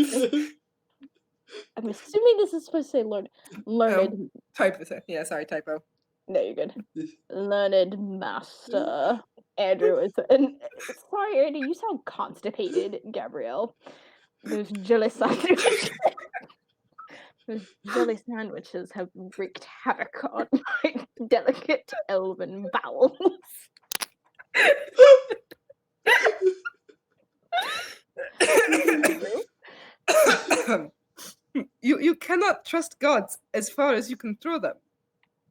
I'm assuming this is supposed to say learned. Yeah, sorry, typo. No, you're good. Learned master. Andrew is. And sorry, Andy, you sound constipated, Gabrielle. Those jelly sandwiches. Those jelly sandwiches have wreaked havoc on my delicate elven bowels. You cannot trust gods as far as you can throw them,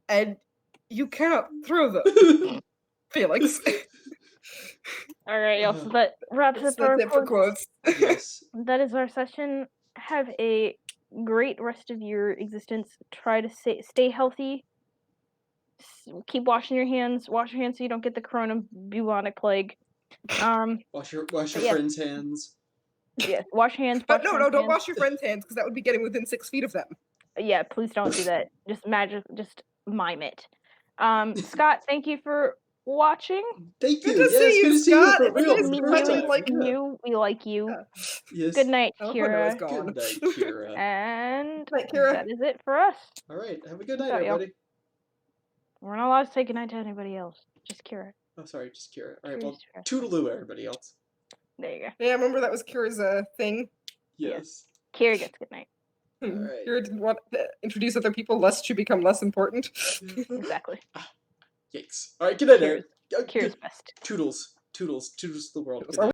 and you cannot throw them, Felix. All right, y'all. So that wraps That's up our it for quotes. quotes. Yes. That is our session. Have a great rest of your existence. Try to stay healthy. Keep washing your hands. Wash your hands so you don't get the corona bubonic plague. Wash your yeah. friends' hands. Yes, wash hands. But wash no, friends' don't hands. wash your friend's hands because that would be getting within 6 feet of them. Yeah, please don't do that. Just just mime it. Scott, thank you for watching. Thank Good you. to see you, good to Scott. see you It's for real. nice for Me, the you, first meeting time. like you, we like you. Yeah. Yes. Good night, I love when I was Kira. gone. Good night, Kira. And Night, Kira. that is it for us. All right. Have a good night, Ciao, y'all. everybody. We're not allowed to say goodnight to anybody else. Just Kira. Oh, sorry, just Kira. All right. Well, Kira's toodaloo, everybody else. There you go. Yeah, remember that was Kira's thing. Yes. Kira gets good night. Alright. Kira didn't want to introduce other people lest she become less important. Exactly. Yikes. All right. Good night, Kira's, Eric. Kira's best. Toodles. Toodles. Toodles to the world. Toodles. Good night.